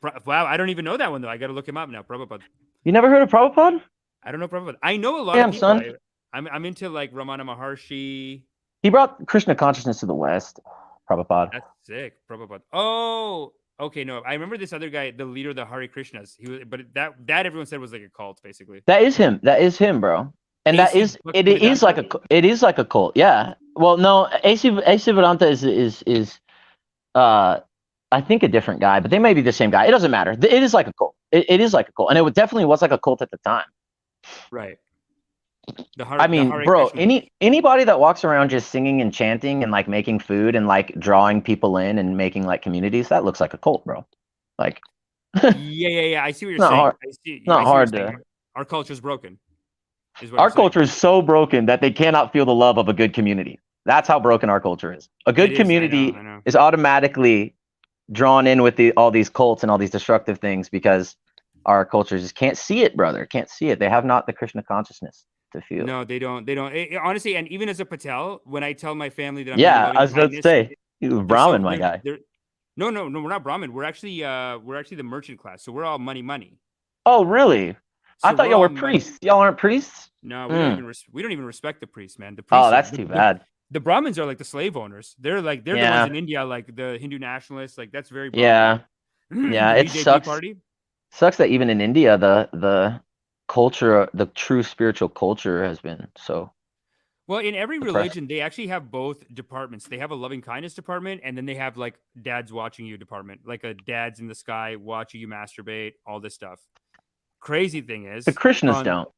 Speaker 1: Prabhupada. Wow, I don't even know that one though. I got to look him up now. Prabhupada.
Speaker 6: You never heard of Prabhupada?
Speaker 1: I don't know Prabhupada. I know a lot
Speaker 6: Damn,
Speaker 1: of people.
Speaker 6: son.
Speaker 1: I'm into like Ramana Maharshi.
Speaker 6: He brought Krishna consciousness to the West. Prabhupada.
Speaker 1: That's sick. Prabhupada. Oh, okay. No, I remember this other guy, the leader of the Hare Krishnas. He was, but that everyone said was like a cult, basically.
Speaker 6: That is him, bro. And
Speaker 1: AC
Speaker 6: it is like a cult. Yeah. Well, no, AC Vedanta is I think a different guy, but they may be the same guy. It doesn't matter. It is like a cult. It is like a cult, and definitely was like a cult at the time.
Speaker 1: Right.
Speaker 6: I mean, bro, anybody that walks around just singing and chanting and like making food and like drawing people in and making like communities, that looks like a cult, bro. Like,
Speaker 1: yeah. I see what you're
Speaker 6: Not
Speaker 1: saying.
Speaker 6: hard-
Speaker 1: I see.
Speaker 6: not
Speaker 1: I see what
Speaker 6: hard
Speaker 1: you're
Speaker 6: to-
Speaker 1: saying. Our culture's broken.
Speaker 6: our culture is so broken that they cannot feel the love of a good community. That's how broken our culture is. A good
Speaker 1: It is, I
Speaker 6: community
Speaker 1: know.
Speaker 6: is automatically drawn in with all these cults and all these destructive things because our culture just can't see it, brother. Can't see it. They have not the Krishna consciousness to feel.
Speaker 1: No, they don't. Honestly, and even as a Patel, when I tell my family that I'm
Speaker 6: Yeah,
Speaker 1: doing
Speaker 6: I was about to
Speaker 1: loving-kindness,
Speaker 6: say, he was
Speaker 1: they're
Speaker 6: Brahmin,
Speaker 1: so-
Speaker 6: my guy.
Speaker 1: No, we're not Brahmin. We're actually the merchant class. So we're all money.
Speaker 6: Oh, really? I
Speaker 1: So
Speaker 6: thought
Speaker 1: we're
Speaker 6: y'all were
Speaker 1: all money.
Speaker 6: priests. Y'all aren't priests?
Speaker 1: No, we don't even respect the priests, man. The priests
Speaker 6: Oh,
Speaker 1: are-
Speaker 6: that's
Speaker 1: the-
Speaker 6: too
Speaker 1: the-
Speaker 6: bad.
Speaker 1: The Brahmins are like the slave owners. They're the
Speaker 6: Yeah.
Speaker 1: ones in India, like the Hindu nationalists. Like that's very
Speaker 6: Yeah.
Speaker 1: Brahmin.
Speaker 6: Yeah,
Speaker 1: The
Speaker 6: it
Speaker 1: BJP
Speaker 6: sucks.
Speaker 1: Party.
Speaker 6: Sucks that even in India, the culture, the true spiritual culture has been so.
Speaker 1: Well, in every
Speaker 6: Depressed.
Speaker 1: religion, they actually have both departments. They have a loving kindness department, and then they have like dads watching you department, like a dads in the sky watching you masturbate, all this stuff. Crazy thing is,
Speaker 6: The Krishnas
Speaker 1: on-
Speaker 6: don't.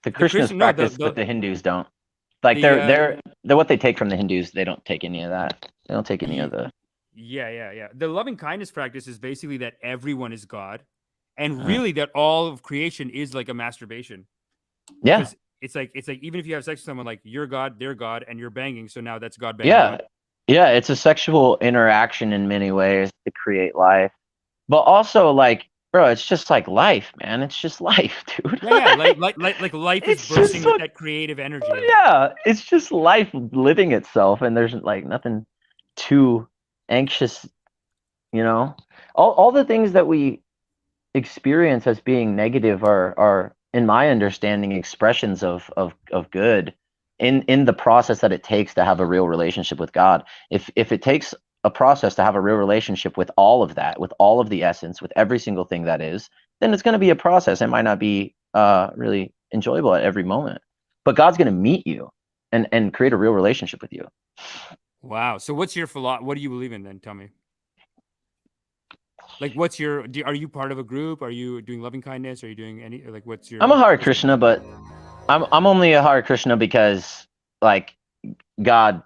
Speaker 6: The Krishnas
Speaker 1: Christian- no, the-
Speaker 6: practice,
Speaker 1: the-
Speaker 6: but the Hindus don't. Like
Speaker 1: the,
Speaker 6: they're what they take from the Hindus. They don't take any of that. They don't take any of the.
Speaker 1: Yeah. The loving kindness practice is basically that everyone is God, and
Speaker 6: Uh-huh.
Speaker 1: really that all of creation is like a masturbation.
Speaker 6: Yeah.
Speaker 1: Because it's like even if you have sex with someone, like you're God, they're God, and you're banging, so now that's God banging.
Speaker 6: Yeah.
Speaker 1: God.
Speaker 6: Yeah. It's a sexual interaction in many ways to create life, but also like, bro, it's just like life, man. It's just life, dude.
Speaker 1: Yeah, like life is
Speaker 6: It's
Speaker 1: bursting
Speaker 6: just
Speaker 1: with
Speaker 6: so-
Speaker 1: that creative energy.
Speaker 6: Yeah, it's just life living itself, and there's like nothing too anxious, you know. All the things that we experience as being negative are in my understanding expressions of good in the process that it takes to have a real relationship with God. If it takes a process to have a real relationship with all of that, with all of the essence, with every single thing that is, then it's going to be a process. It might not be really enjoyable at every moment, but God's going to meet you and create a real relationship with you.
Speaker 1: Wow. So what's your philosophy? What do you believe in then? Tell me. Like, what's your? Are you part of a group? Are you doing loving kindness? Are you doing any? Like, what's your?
Speaker 6: I'm a Hare Krishna, but I'm only a Hare Krishna because like God,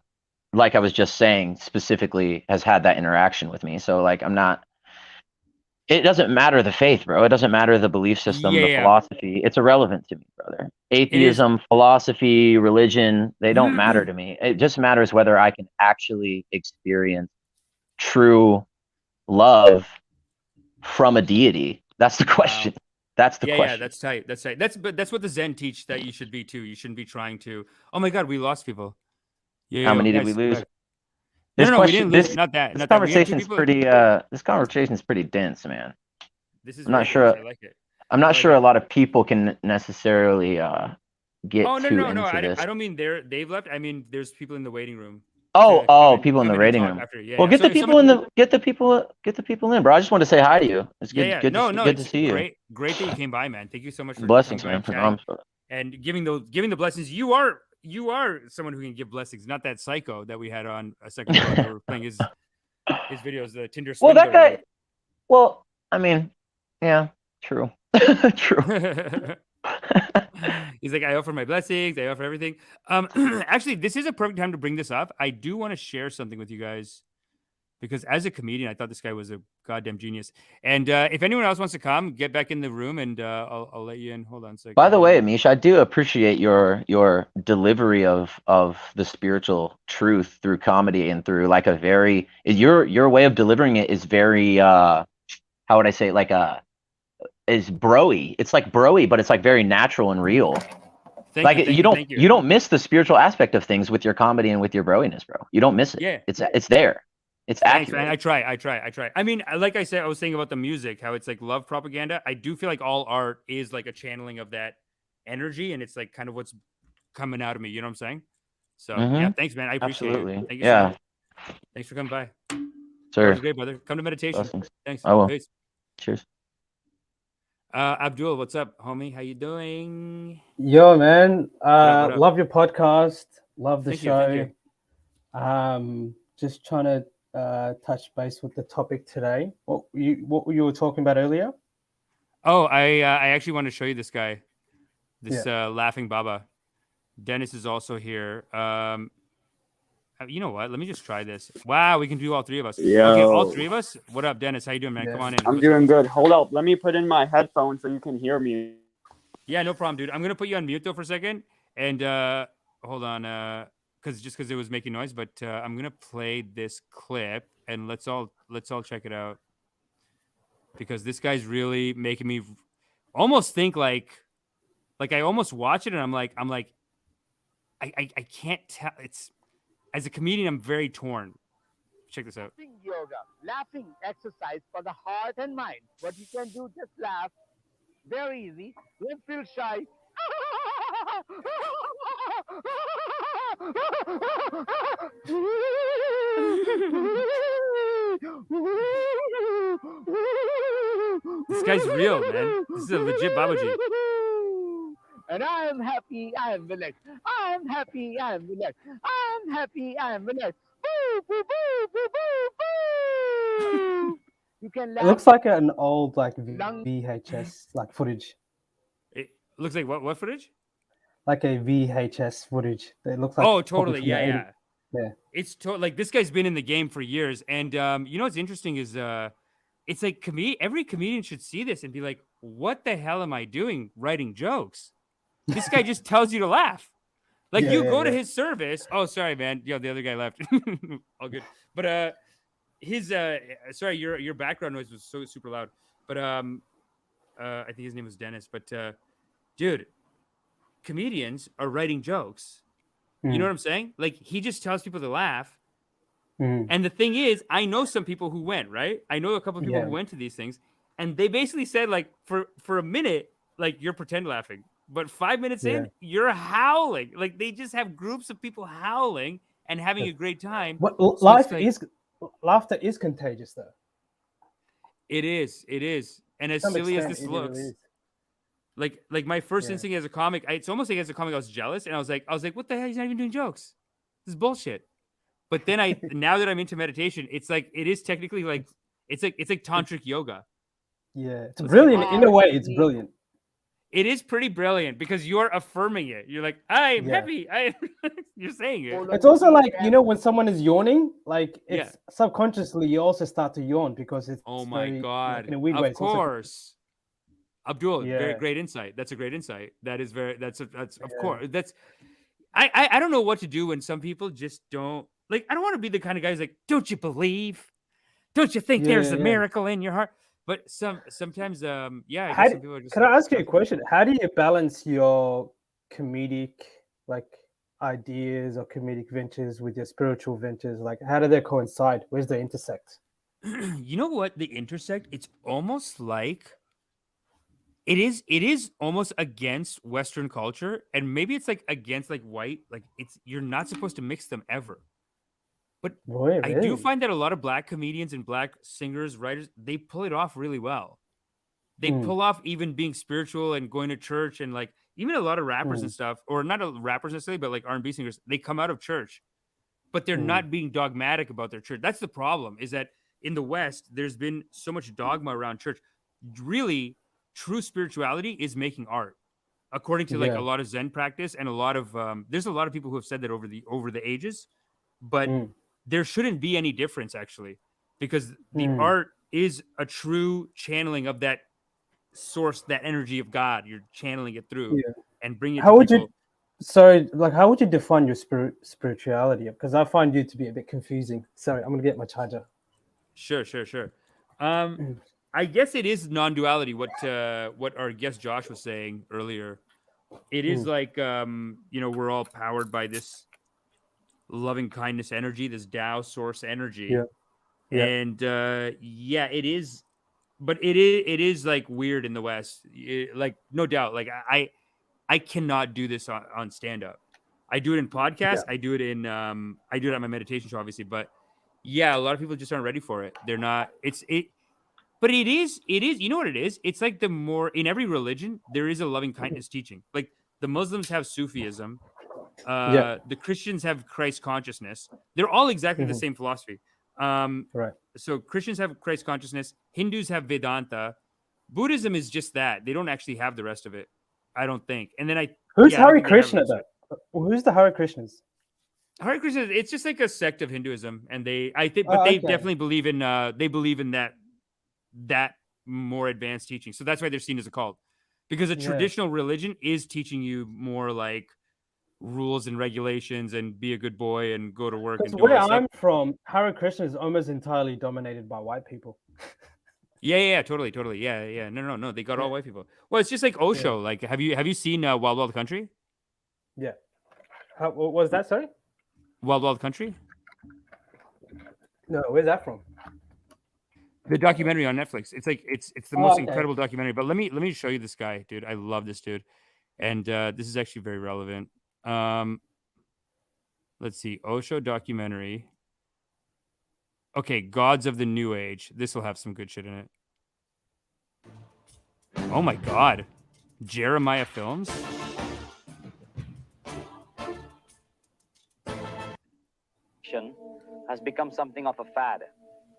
Speaker 6: like I was just saying, specifically has had that interaction with me. So like I'm not. It doesn't matter the faith, bro. It doesn't matter the belief system, the
Speaker 1: Yeah.
Speaker 6: philosophy. It's irrelevant to me, brother. Atheism, philosophy, religion, they don't matter to me. It just matters whether I can actually experience true love from a deity. That's the question. That's the question.
Speaker 1: Yeah, that's tight. That's tight. That's what the Zen teach that you should be too. You shouldn't be trying to. Oh my God, we lost people. Yeah.
Speaker 6: How many did
Speaker 1: guys,
Speaker 6: we lose?
Speaker 1: guys.
Speaker 6: This
Speaker 1: No, we
Speaker 6: question,
Speaker 1: didn't lose.
Speaker 6: this,
Speaker 1: Not that.
Speaker 6: this
Speaker 1: Not that. We had two
Speaker 6: conversation's
Speaker 1: people-
Speaker 6: pretty. This conversation's pretty dense, man.
Speaker 1: This is.
Speaker 6: I'm not
Speaker 1: very
Speaker 6: sure-
Speaker 1: dense, I like it.
Speaker 6: I'm not
Speaker 1: like
Speaker 6: sure
Speaker 1: it.
Speaker 6: a lot of people can necessarily get
Speaker 1: Oh no,
Speaker 6: too
Speaker 1: no,
Speaker 6: into
Speaker 1: no.
Speaker 6: this.
Speaker 1: I don't mean they've left. I mean there's people in the waiting room.
Speaker 6: Oh,
Speaker 1: to come and-
Speaker 6: people in
Speaker 1: come
Speaker 6: the
Speaker 1: and
Speaker 6: waiting
Speaker 1: talk
Speaker 6: room.
Speaker 1: after. Yeah,
Speaker 6: Well,
Speaker 1: yeah.
Speaker 6: get
Speaker 1: So
Speaker 6: the
Speaker 1: if
Speaker 6: people
Speaker 1: someone-
Speaker 6: in the get the people in, bro. I just want to say hi to you. It's good.
Speaker 1: Yeah.
Speaker 6: Good,
Speaker 1: No,
Speaker 6: good to
Speaker 1: it's
Speaker 6: see you.
Speaker 1: Great that you came by, man. Thank you so much for
Speaker 6: Blessings,
Speaker 1: coming by
Speaker 6: man.
Speaker 1: and
Speaker 6: From
Speaker 1: chatting. And giving the blessings. You are someone who can give blessings, not that psycho that we had on a second ago that were playing his videos, the Tinder
Speaker 6: Well,
Speaker 1: Swindler.
Speaker 6: that guy. Well, I mean, yeah, true, true.
Speaker 1: He's like, I offer my blessings, I offer everything. Actually, this is a perfect time to bring this up. I do want to share something with you guys because as a comedian, I thought this guy was a goddamn genius. And if anyone else wants to come, get back in the room, and I'll let you in. Hold on a second.
Speaker 6: By the way, Amish, I do appreciate your delivery of the spiritual truth through comedy and through like a very your way of delivering it is very how would I say, like is broy. It's like broy, but it's like very natural and real.
Speaker 1: Thank
Speaker 6: you don't miss the spiritual aspect of things with your comedy and with your broiness, bro. You don't miss it.
Speaker 1: Yeah.
Speaker 6: It's there. It's
Speaker 1: Thanks,
Speaker 6: accurate.
Speaker 1: man. I try. I mean, like I said, I was saying about the music, how it's like love propaganda. I do feel like all art is like a channeling of that energy, and it's like kind of what's coming out of me. You know what I'm saying? So yeah, thanks, man. I appreciate
Speaker 6: Absolutely.
Speaker 1: it. Thank you so much. Thanks for coming by.
Speaker 6: Sir.
Speaker 1: That was great, brother. Come to meditation.
Speaker 6: Blessings.
Speaker 1: Thanks.
Speaker 6: I will.
Speaker 1: Peace.
Speaker 6: Cheers.
Speaker 1: Abdul, what's up, homie? How you doing?
Speaker 7: Yo, man.
Speaker 1: What up?
Speaker 7: Love your podcast. Love the
Speaker 1: Thank
Speaker 7: show.
Speaker 1: you.
Speaker 7: Just trying to touch base with the topic today. What you were talking about earlier?
Speaker 1: Oh, I actually want to show you this guy, this laughing Baba. Dennis is also here. You know what? Let me just try this. Wow, we can do all three of us.
Speaker 8: Yo.
Speaker 1: Okay, all three of us. What up, Dennis? How you doing, man?
Speaker 7: Yeah.
Speaker 1: Come on in.
Speaker 8: I'm doing good. Hold up. Let me put in my headphones so you can hear me.
Speaker 1: Yeah, no problem, dude. I'm gonna put you on mute though for a second, and hold on, because it was making noise. But I'm gonna play this clip, and let's all check it out, because this guy's really making me almost think like I almost watch it, and I'm like I can't tell. It's, as a comedian, I'm very torn. Check this out.
Speaker 9: Yoga, laughing exercise for the heart and mind. What you can do, just laugh. Very easy. Don't feel shy.
Speaker 1: This guy's real, man. This is a legit BabaJi.
Speaker 9: And I am happy, I am relaxed. I am happy, I am relaxed. I am happy, I am relaxed. Boo, boo, boo, boo, boo, boo. You can
Speaker 7: It
Speaker 9: laugh.
Speaker 7: looks like an old like VHS like footage,
Speaker 1: It looks like what footage?
Speaker 7: like a VHS footage. It looks like
Speaker 1: Oh,
Speaker 7: probably
Speaker 1: totally.
Speaker 7: from the
Speaker 1: Yeah,
Speaker 7: 80s.
Speaker 1: yeah.
Speaker 7: Yeah.
Speaker 1: It's like this guy's been in the game for years, and you know what's interesting is it's like every comedian should see this and be like, what the hell am I doing writing jokes? This guy just tells you to laugh. Like
Speaker 7: Yeah,
Speaker 1: you
Speaker 7: yeah,
Speaker 1: go to
Speaker 7: yeah.
Speaker 1: his service. Oh, sorry, man. Yo, the other guy left. All good. But his sorry, your background noise was so super loud. But I think his name was Dennis. But dude, comedians are writing jokes. You know what I'm saying? Like he just tells people to laugh. And the thing is, I know some people who went, right? I know a couple of people who went to these things, and they basically said, like, for a minute, like, you're pretend laughing. But 5 minutes in, you're howling. Like, they just have groups of people howling and having a great time.
Speaker 7: But
Speaker 1: So
Speaker 7: laughter
Speaker 1: it's like,
Speaker 7: is contagious, though.
Speaker 1: It is. And as
Speaker 7: To some
Speaker 1: silly as
Speaker 7: extent,
Speaker 1: this
Speaker 7: it
Speaker 1: looks,
Speaker 7: really is.
Speaker 1: like my first instinct as a comic, it's almost like as a comic, I was jealous, and I was like, what the hell? He's not even doing jokes. This is bullshit. But then now that I'm into meditation, it's like it is technically like it's like tantric yoga.
Speaker 7: Yeah, it's
Speaker 1: Let's
Speaker 7: brilliant.
Speaker 1: keep
Speaker 7: In a way, it's brilliant.
Speaker 1: It is pretty brilliant because you're affirming it. You're like, I'm happy. You're saying it.
Speaker 7: It's also like, you know, when someone is yawning, like it's subconsciously you also start to yawn because it's
Speaker 1: Oh my
Speaker 7: very,
Speaker 1: god!
Speaker 7: like, in a weird way.
Speaker 1: Of
Speaker 7: it's also-
Speaker 1: course, Abdul, very
Speaker 7: Yeah.
Speaker 1: great insight. That's a great insight. That's of course. That's I don't know what to do when some people just don't like. I don't want to be the kind of guy who's like, don't you believe? Don't you think there's a miracle in your heart? But sometimes, I guess some people are just.
Speaker 7: Can I ask you a question? How do you balance your comedic like ideas or comedic ventures with your spiritual ventures? Like, how do they coincide? Where's the intersect?
Speaker 1: You know what? The intersect. It's almost like it is almost against Western culture, and maybe it's like against like white. Like you're not supposed to mix them ever. But
Speaker 7: Boy,
Speaker 1: I
Speaker 7: really?
Speaker 1: do find that a lot of black comedians and black singers, writers, they pull it off really well. They pull off even being spiritual and going to church, and like even a lot of rappers and stuff, or not rappers necessarily, but like R&B singers, they come out of church, but they're not being dogmatic about their church. That's the problem, is that in the West, there's been so much dogma around church. Really, true spirituality is making art. according to like
Speaker 7: Yeah.
Speaker 1: a lot of Zen practice, and a lot of there's a lot of people who have said that over the ages, but there shouldn't be any difference actually, because the art is a true channeling of that source, that energy of God. You're channeling it through and bringing it
Speaker 7: How
Speaker 1: to
Speaker 7: would
Speaker 1: people.
Speaker 7: you? So, like, how would you define your spirituality? Because I find you to be a bit confusing. Sorry, I'm gonna get my charger.
Speaker 1: Sure. I guess it is non-duality. What our guest Josh was saying earlier. It is like we're all powered by this loving kindness energy, this Tao source energy.
Speaker 7: Yeah.
Speaker 1: And it is, but it is like weird in the West. Like no doubt, like I cannot do this on stand up. I do it in podcasts. I do it in I do it on my meditation show, obviously. But yeah, a lot of people just aren't ready for it. They're not. But it is. You know what it is? It's like the more in every religion there is a loving kindness teaching. Like the Muslims have Sufism. The Christians have Christ consciousness. They're all exactly the same philosophy.
Speaker 7: Right.
Speaker 1: So Christians have Christ consciousness. Hindus have Vedanta. Buddhism is just that. They don't actually have the rest of it. I don't think. And then
Speaker 7: Who's
Speaker 1: I don't
Speaker 7: Hare
Speaker 1: think they have
Speaker 7: Krishna
Speaker 1: the rest
Speaker 7: though? Who's the Hare Krishnas?
Speaker 1: Hare Krishna, it's just like a sect of Hinduism, and they
Speaker 7: okay.
Speaker 1: definitely believe in that more advanced teaching. So that's why they're seen as a cult, because a traditional religion is teaching you more like rules and regulations and be a good boy and go to work and do all
Speaker 7: where
Speaker 1: that
Speaker 7: I'm
Speaker 1: stuff.
Speaker 7: from, Hare Krishna is almost entirely dominated by white people.
Speaker 1: Yeah, totally. Yeah. No. They got all white people. Well, it's just like Osho. Like, have you seen Wild Wild Country?
Speaker 7: Yeah. What was that? Sorry.
Speaker 1: Wild Wild Country?
Speaker 7: No, where's that from?
Speaker 1: The documentary on Netflix. It's like it's the most incredible documentary. But let me show you this guy, dude. I love this dude, and this is actually very relevant. Let's see, Osho documentary. Okay, Gods of the New Age. This will have some good shit in it. Oh my God, Jeremiah Films.
Speaker 10: Has become something of a fad.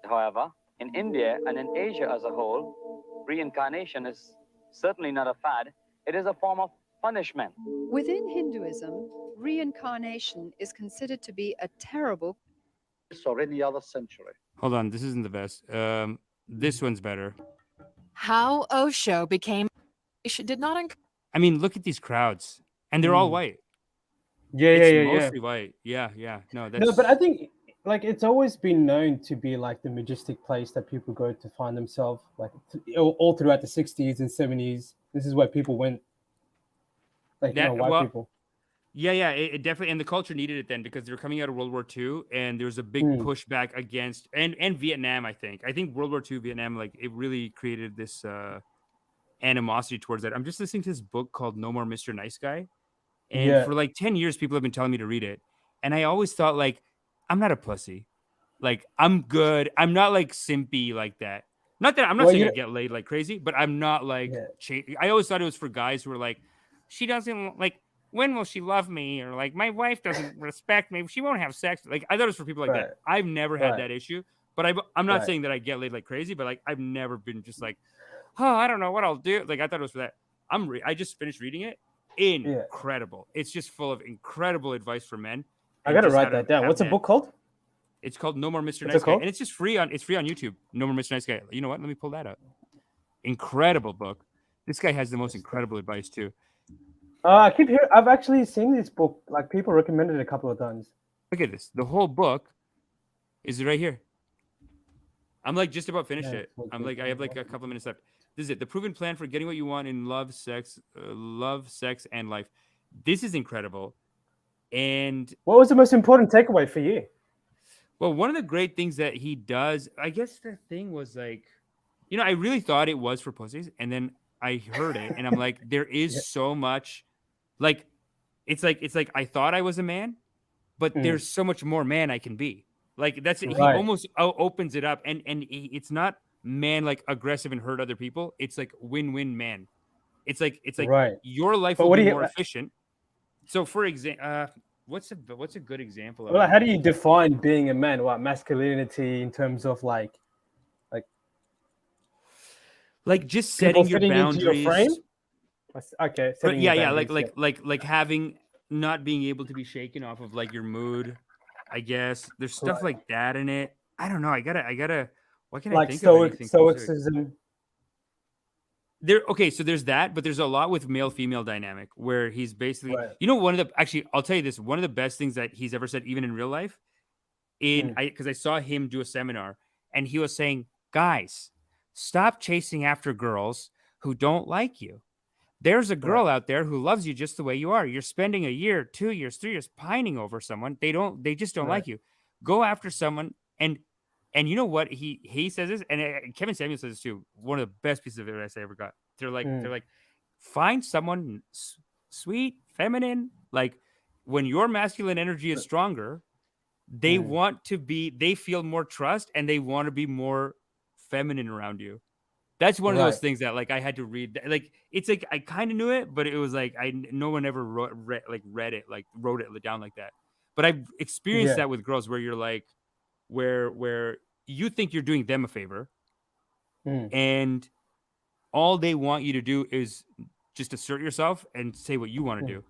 Speaker 10: However, in India and in Asia as a whole, reincarnation is certainly not a fad. It is a form of punishment.
Speaker 11: Within Hinduism, reincarnation is considered to be a terrible
Speaker 12: or any other century.
Speaker 1: Hold on, this isn't the best. This one's better.
Speaker 13: How Osho became did not.
Speaker 1: I mean, look at these crowds, and they're all white.
Speaker 7: Yeah.
Speaker 1: Mostly white. Yeah. No,
Speaker 7: but I think like it's always been known to be like the majestic place that people go to find themselves. Like all throughout the 60s and 70s, this is where people went. Like white people.
Speaker 1: Yeah, it definitely, and the culture needed it then because they were coming out of World War II, and there was a big pushback against and Vietnam. I think World War II, Vietnam, like it really created this animosity towards that. I'm just listening to this book called No More Mr. Nice Guy, and for like 10 years, people have been telling me to read it, and I always thought like I'm not a pussy, like I'm good. I'm not like simpy like that. Not that I'm not saying I get laid like crazy, but I'm not like. I always thought it was for guys who were like, she doesn't like. When will she love me? Or like, my wife doesn't respect me. She won't have sex. Like, I thought it was for people like that. I've never had that issue, but I'm not saying that I get laid like crazy, but like, I've never been just like, oh, I don't know what I'll do. Like, I thought it was for that. I just finished reading it. Incredible. It's just full of incredible advice for men.
Speaker 7: I got to write that down. What's the book called?
Speaker 1: It's called No More Mr. Nice Guy. And it's just free on YouTube. No More Mr. Nice Guy. You know what? Let me pull that up. Incredible book. This guy has the most incredible advice too.
Speaker 7: I keep hearing. I've actually seen this book. Like people recommended it a couple of times.
Speaker 1: Look at this. The whole book is right here. I'm like just about finished it. I'm like I have like a couple of minutes left. This is it. The proven plan for getting what you want in love, sex, and life. This is incredible. And
Speaker 7: what was the most important takeaway for you?
Speaker 1: Well, one of the great things that he does, I guess the thing was like, I really thought it was for pussies, and then I heard it, and I'm like, there is so much. Like, it's like I thought I was a man, but there's so much more man I can be. Like that's it. He almost opens it up, and it's not man like aggressive and hurt other people. It's like win-win man. It's like your life will be more efficient. So for example, what's a good example of
Speaker 7: well, how do you define being a man? What masculinity in terms of like just
Speaker 1: setting your boundaries.
Speaker 7: Okay.
Speaker 1: But
Speaker 7: setting
Speaker 1: yeah,
Speaker 7: your
Speaker 1: yeah,
Speaker 7: boundaries,
Speaker 1: like having not being able to be shaken off of like your mood. I guess there's stuff
Speaker 7: Right.
Speaker 1: like that in it. I don't know. I gotta. Why can't I
Speaker 7: like
Speaker 1: think of anything specific?
Speaker 7: stoicism.
Speaker 1: Okay, so there's that, but there's a lot with male-female dynamic where he's basically,
Speaker 7: Right.
Speaker 1: you know, I'll tell you this, one of the best things that he's ever said, even in real life, because I saw him do a seminar, and he was saying, guys, stop chasing after girls who don't like you. There's a girl out there who loves you just the way you are. You're spending a year, 2 years, 3 years pining over someone. They just don't like you. Go after someone, and you know what he says this, and Kevin Samuel says this too. One of the best pieces of advice I ever got. They're like, find someone sweet, feminine. Like when your masculine energy is stronger, they they feel more trust and they want to be more feminine around you. That's one of those things that like I had to read. Like it's like I kind of knew it, but it was like no one ever read it, like wrote it down like that. But I've experienced that with girls where you're like, where you think you're doing them a favor, and all they want you to do is just assert yourself and say what you want to do.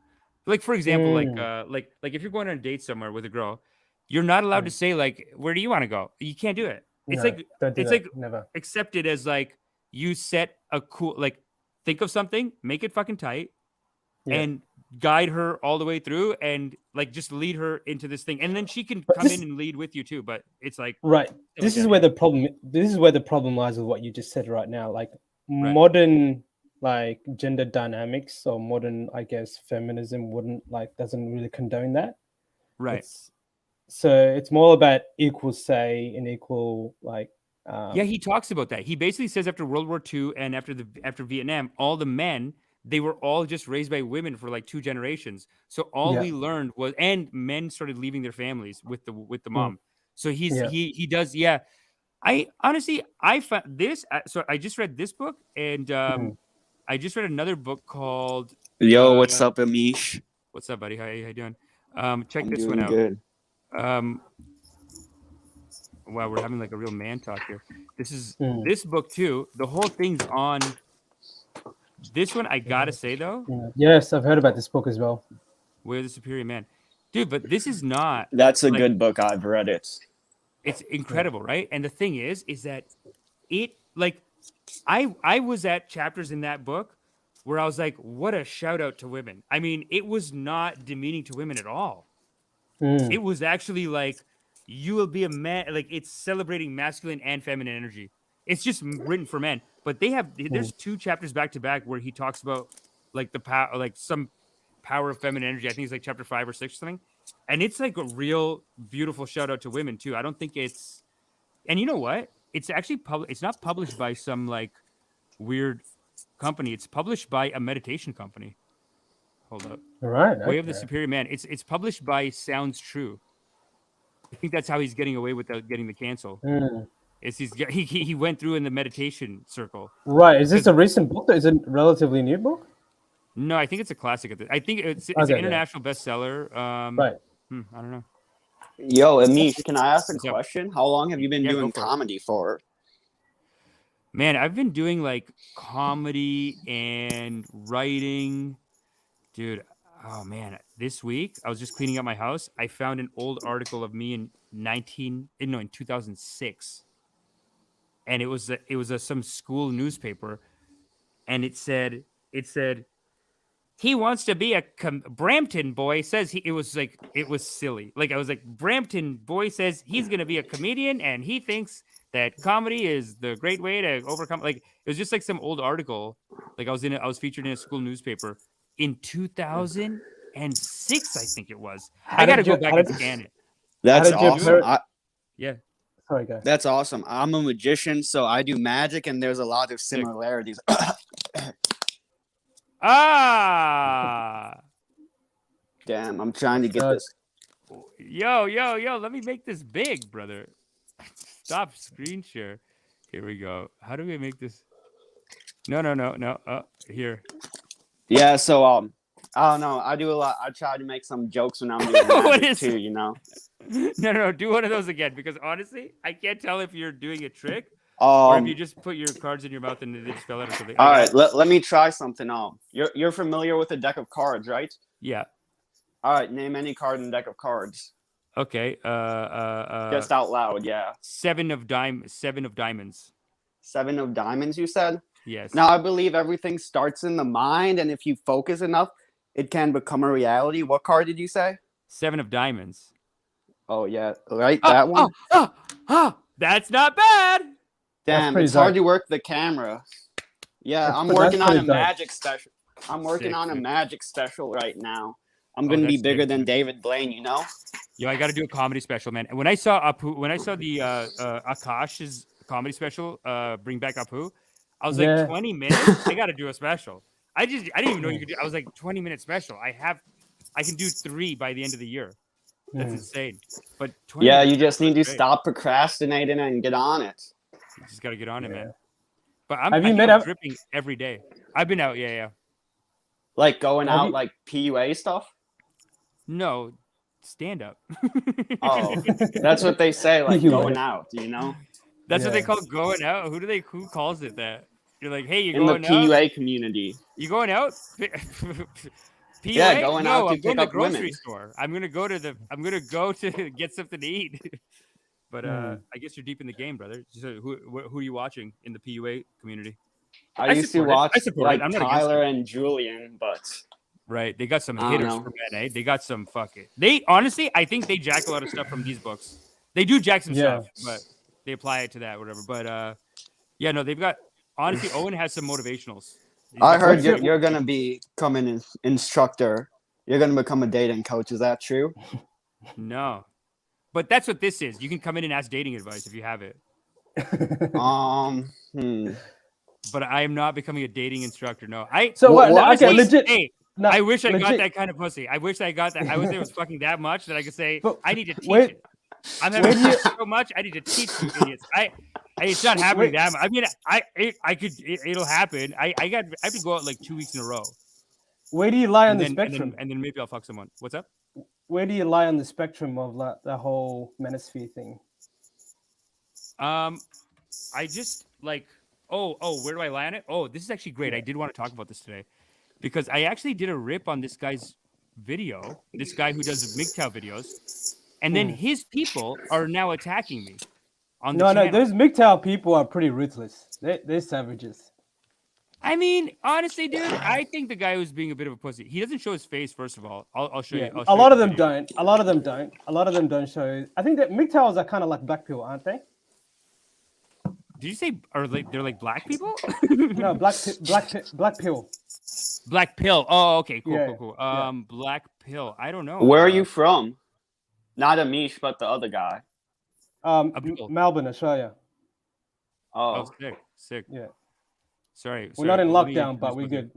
Speaker 1: Like for example, like if you're going on a date somewhere with a girl, you're not allowed to say like, where do you want to go? You can't do it. It's like
Speaker 7: never
Speaker 1: accepted as like you set a cool, like think of something, make it fucking tight, and guide her all the way through, and like just lead her into this thing, and then she can come in and lead with you too. But it's like
Speaker 7: This is where the problem lies with what you just said right now. Like modern like gender dynamics or modern, I guess, feminism doesn't really condone that.
Speaker 1: Right.
Speaker 7: So it's more about equal say and equal like.
Speaker 1: Yeah, he talks about that. He basically says after World War II and after Vietnam, all the men, they were all just raised by women for like 2 generations. So all we learned was, and men started leaving their families with the mom. So he does. Yeah. I honestly, I found this. So I just read this book, and I just read another book called
Speaker 8: Yo, what's up, Amish?
Speaker 1: What's up, buddy? How you doing? Check
Speaker 8: I'm
Speaker 1: this
Speaker 8: doing
Speaker 1: one out.
Speaker 8: good.
Speaker 1: Wow, we're having like a real man talk here. This is this book too. The whole thing's on this one. I gotta say though.
Speaker 7: Yes, I've heard about this book as well.
Speaker 1: Way of the Superior Man, dude. But this is not.
Speaker 8: That's a good book. I've read it.
Speaker 1: It's incredible, right? And the thing is that it like I was at chapters in that book where I was like, what a shout out to women. I mean, it was not demeaning to women at all. It was actually like, you will be a man. Like it's celebrating masculine and feminine energy. It's just written for men, but there's 2 chapters back to back where he talks about like the power, like some power of feminine energy. I think it's like chapter 5 or 6 or something. And it's like a real beautiful shout out to women too. I don't think it's, and you know what? It's actually it's not published by some like weird company. It's published by a meditation company. Hold up.
Speaker 7: All right.
Speaker 1: Way of the Superior Man. It's published by Sounds True. I think that's how he's getting away without getting the cancel. He went through in the meditation circle.
Speaker 7: Right. Is this a recent book? Is it a relatively new book?
Speaker 1: No, I think it's a classic. I think it's an international bestseller. Right. I don't know.
Speaker 8: Yo, Amish, can I ask a question? How long have you been doing comedy for?
Speaker 1: Man, I've been doing like comedy and writing. Dude, oh man, this week I was just cleaning up my house. I found an old article of me in 2006. And it was some school newspaper, and it said he wants to be a Brampton boy says it was silly. Like I was like, Brampton boy says he's going to be a comedian and he thinks that comedy is the great way to overcome. Like it was just like some old article. Like I was featured in a school newspaper in 2006, I think it was. I got to go back and scan it.
Speaker 8: That's awesome.
Speaker 1: Yeah.
Speaker 7: Sorry, guys.
Speaker 8: That's awesome. I'm a magician, so I do magic, and there's a lot of similarities. Damn, I'm trying to get this.
Speaker 1: Yo, let me make this big, brother. Stop screen share. Here we go. How do we make this? No. Here.
Speaker 8: Yeah, so I don't know. I do a lot. I try to make some jokes when I'm doing magic too, you know.
Speaker 1: No, do one of those again, because honestly, I can't tell if you're doing a trick Or if you just put your cards in your mouth and they just fell out or something.
Speaker 8: All right, let me try something. You're familiar with a deck of cards, right?
Speaker 1: Yeah.
Speaker 8: All right, name any card in the deck of cards.
Speaker 1: Okay.
Speaker 8: Just out loud, yeah.
Speaker 1: 7 of diamonds.
Speaker 8: 7 of diamonds, you said?
Speaker 1: Yes.
Speaker 8: Now, I believe everything starts in the mind, and if you focus enough, it can become a reality. What card did you say?
Speaker 1: 7 of diamonds.
Speaker 8: Oh, yeah, right, that one?
Speaker 1: That's not bad.
Speaker 8: Damn, it's hard to work the camera. Yeah, I'm working on a magic special. I'm working on a magic special right now. I'm going to be bigger than David Blaine, you know?
Speaker 1: Yo, I got to do a comedy special, man. And when I saw the Akash's comedy special, Bring Back Apu, I was like, 20 minutes? I got to do a special. I didn't even know you could do. I was like, 20-minute special. I can do 3 by the end of the year. That's insane. But
Speaker 8: yeah, you just need to stop procrastinating and get on it.
Speaker 1: You just got to get on it, man. But I'm dripping every day. I've been out, yeah.
Speaker 8: Like going out, like PUA stuff?
Speaker 1: No, stand up.
Speaker 8: Oh, that's what they say, like going out, you know?
Speaker 1: That's what they call going out. Who calls it that? You're like, hey, you're
Speaker 8: in
Speaker 1: going
Speaker 8: the
Speaker 1: out?
Speaker 8: PUA community.
Speaker 1: You going out? PUA?
Speaker 8: Yeah, going out to
Speaker 1: I'm going
Speaker 8: pick
Speaker 1: to the
Speaker 8: up
Speaker 1: grocery
Speaker 8: women.
Speaker 1: store. I'm gonna go to get something to eat. But I guess you're deep in the game, brother. So who are you watching in the PUA community?
Speaker 8: I used to watch like
Speaker 1: I'm not
Speaker 8: Tyler and Julian, but
Speaker 1: right, they got some hitters for men, eh? They got some They honestly, I think they jack a lot of stuff from these books. They do jack some stuff, but they apply it to that, whatever. But yeah, no, they've got honestly. Owen has some motivationals.
Speaker 8: I heard you're gonna become an instructor. You're gonna become a dating coach. Is that true?
Speaker 1: No, but that's what this is. You can come in and ask dating advice if you have it. But I am not becoming a dating instructor. No,
Speaker 7: okay, legit.
Speaker 1: Hey, I wish I got that kind of pussy. I wish I got that. I wish it was fucking that much that I could say I need to teach it. I'm having so much. I need to teach you idiots. It's not happening that much. I mean, I could. It'll happen. I have to go out like 2 weeks in a row.
Speaker 7: Where do you lie on the spectrum?
Speaker 1: And then maybe I'll fuck someone. What's up?
Speaker 7: Where do you lie on the spectrum of like the whole manosphere thing?
Speaker 1: I just like. Oh, where do I lie on it? Oh, this is actually great. I did want to talk about this today because I actually did a rip on this guy's video. This guy who does MGTOW videos, and then his people are now attacking me. On the channel.
Speaker 7: No, those MGTOW people are pretty ruthless. They're savages.
Speaker 1: I mean, honestly, dude, I think the guy was being a bit of a pussy. He doesn't show his face, first of all. I'll show you.
Speaker 7: A lot of them don't. A lot of them don't show. I think that MGTOWs are kind of like black pill, aren't they?
Speaker 1: Did you say they're like black people?
Speaker 7: No, black pill.
Speaker 1: Black pill. Oh, okay, cool. Black pill. I don't know.
Speaker 8: Where are you from? Not Amish, but the other guy.
Speaker 7: Melbourne, Australia.
Speaker 8: Oh,
Speaker 1: sick.
Speaker 7: Yeah.
Speaker 1: Sorry.
Speaker 7: We're not in lockdown, but we're good.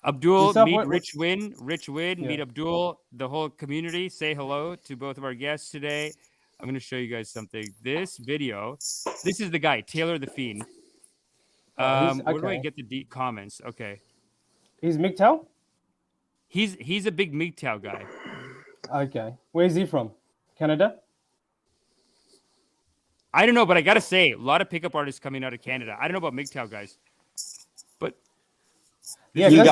Speaker 1: Abdul, meet Rich Win. Meet Abdul. The whole community. Say hello to both of our guests today. I'm going to show you guys something. This video, this is the guy, Taylor the Fiend. Where do I get the deep comments? Okay.
Speaker 7: He's MGTOW?
Speaker 1: He's a big MGTOW guy.
Speaker 7: Okay. Where is he from? Canada?
Speaker 1: I don't know, but I got to say, a lot of pickup artists coming out of Canada. I don't know about MGTOW guys. But
Speaker 7: yeah,
Speaker 8: you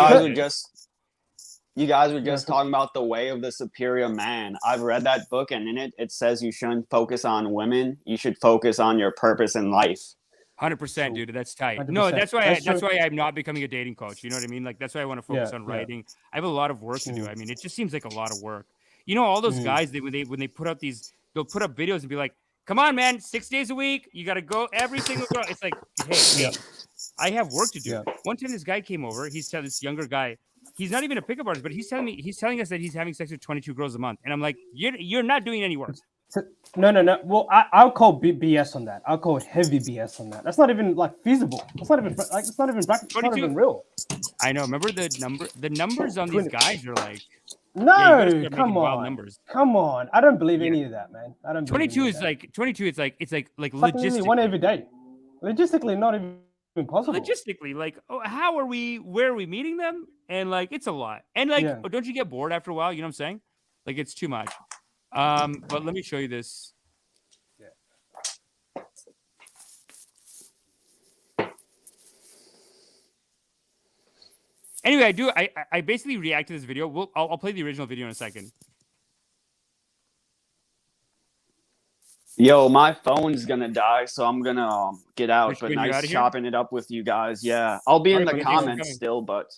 Speaker 8: guys were just talking about the way of the superior man. I've read that book, and in it says you shouldn't focus on women. You should focus on your purpose in life.
Speaker 1: 100%, dude. That's tight.
Speaker 7: 100%.
Speaker 1: No, that's why I'm not becoming a dating coach. You know what I mean? Like that's why I want to focus on writing. I have a lot of work to do. I mean, it just seems like a lot of work. You know, all those guys when they put up they'll put up videos and be like, "Come on, man, 6 days a week. You got to go every single girl." It's like, hey, I have work to do. Yeah. One time, this guy came over. He's telling this younger guy. He's not even a pickup artist, but he's telling us that he's having sex with 22 girls a month. And I'm like, you're not doing any work.
Speaker 7: No. Well, I'll call BS on that. I'll call heavy BS on that. That's not even like feasible. It's not even real.
Speaker 1: I know. Remember the numbers on these guys are like.
Speaker 7: No, come on. Numbers. Come on. I don't believe any of that, man. I don't.
Speaker 1: 22 is like 22. It's like logistically
Speaker 7: one every day. Logistically, not even possible.
Speaker 1: Logistically, like, how are we? Where are we meeting them? And like, it's a lot. And like, don't you get bored after a while? You know what I'm saying? Like, it's too much. But let me show you this. Anyway, I basically react to this video. I'll play the original video in a second.
Speaker 8: Yo, my phone's gonna die, so I'm gonna get out. But
Speaker 1: When you're
Speaker 8: nice
Speaker 1: outta here?
Speaker 8: chopping it up with you guys. Yeah, I'll be in
Speaker 1: Alright,
Speaker 8: the
Speaker 1: buddy, thanks for
Speaker 8: comments
Speaker 1: coming.
Speaker 8: still, but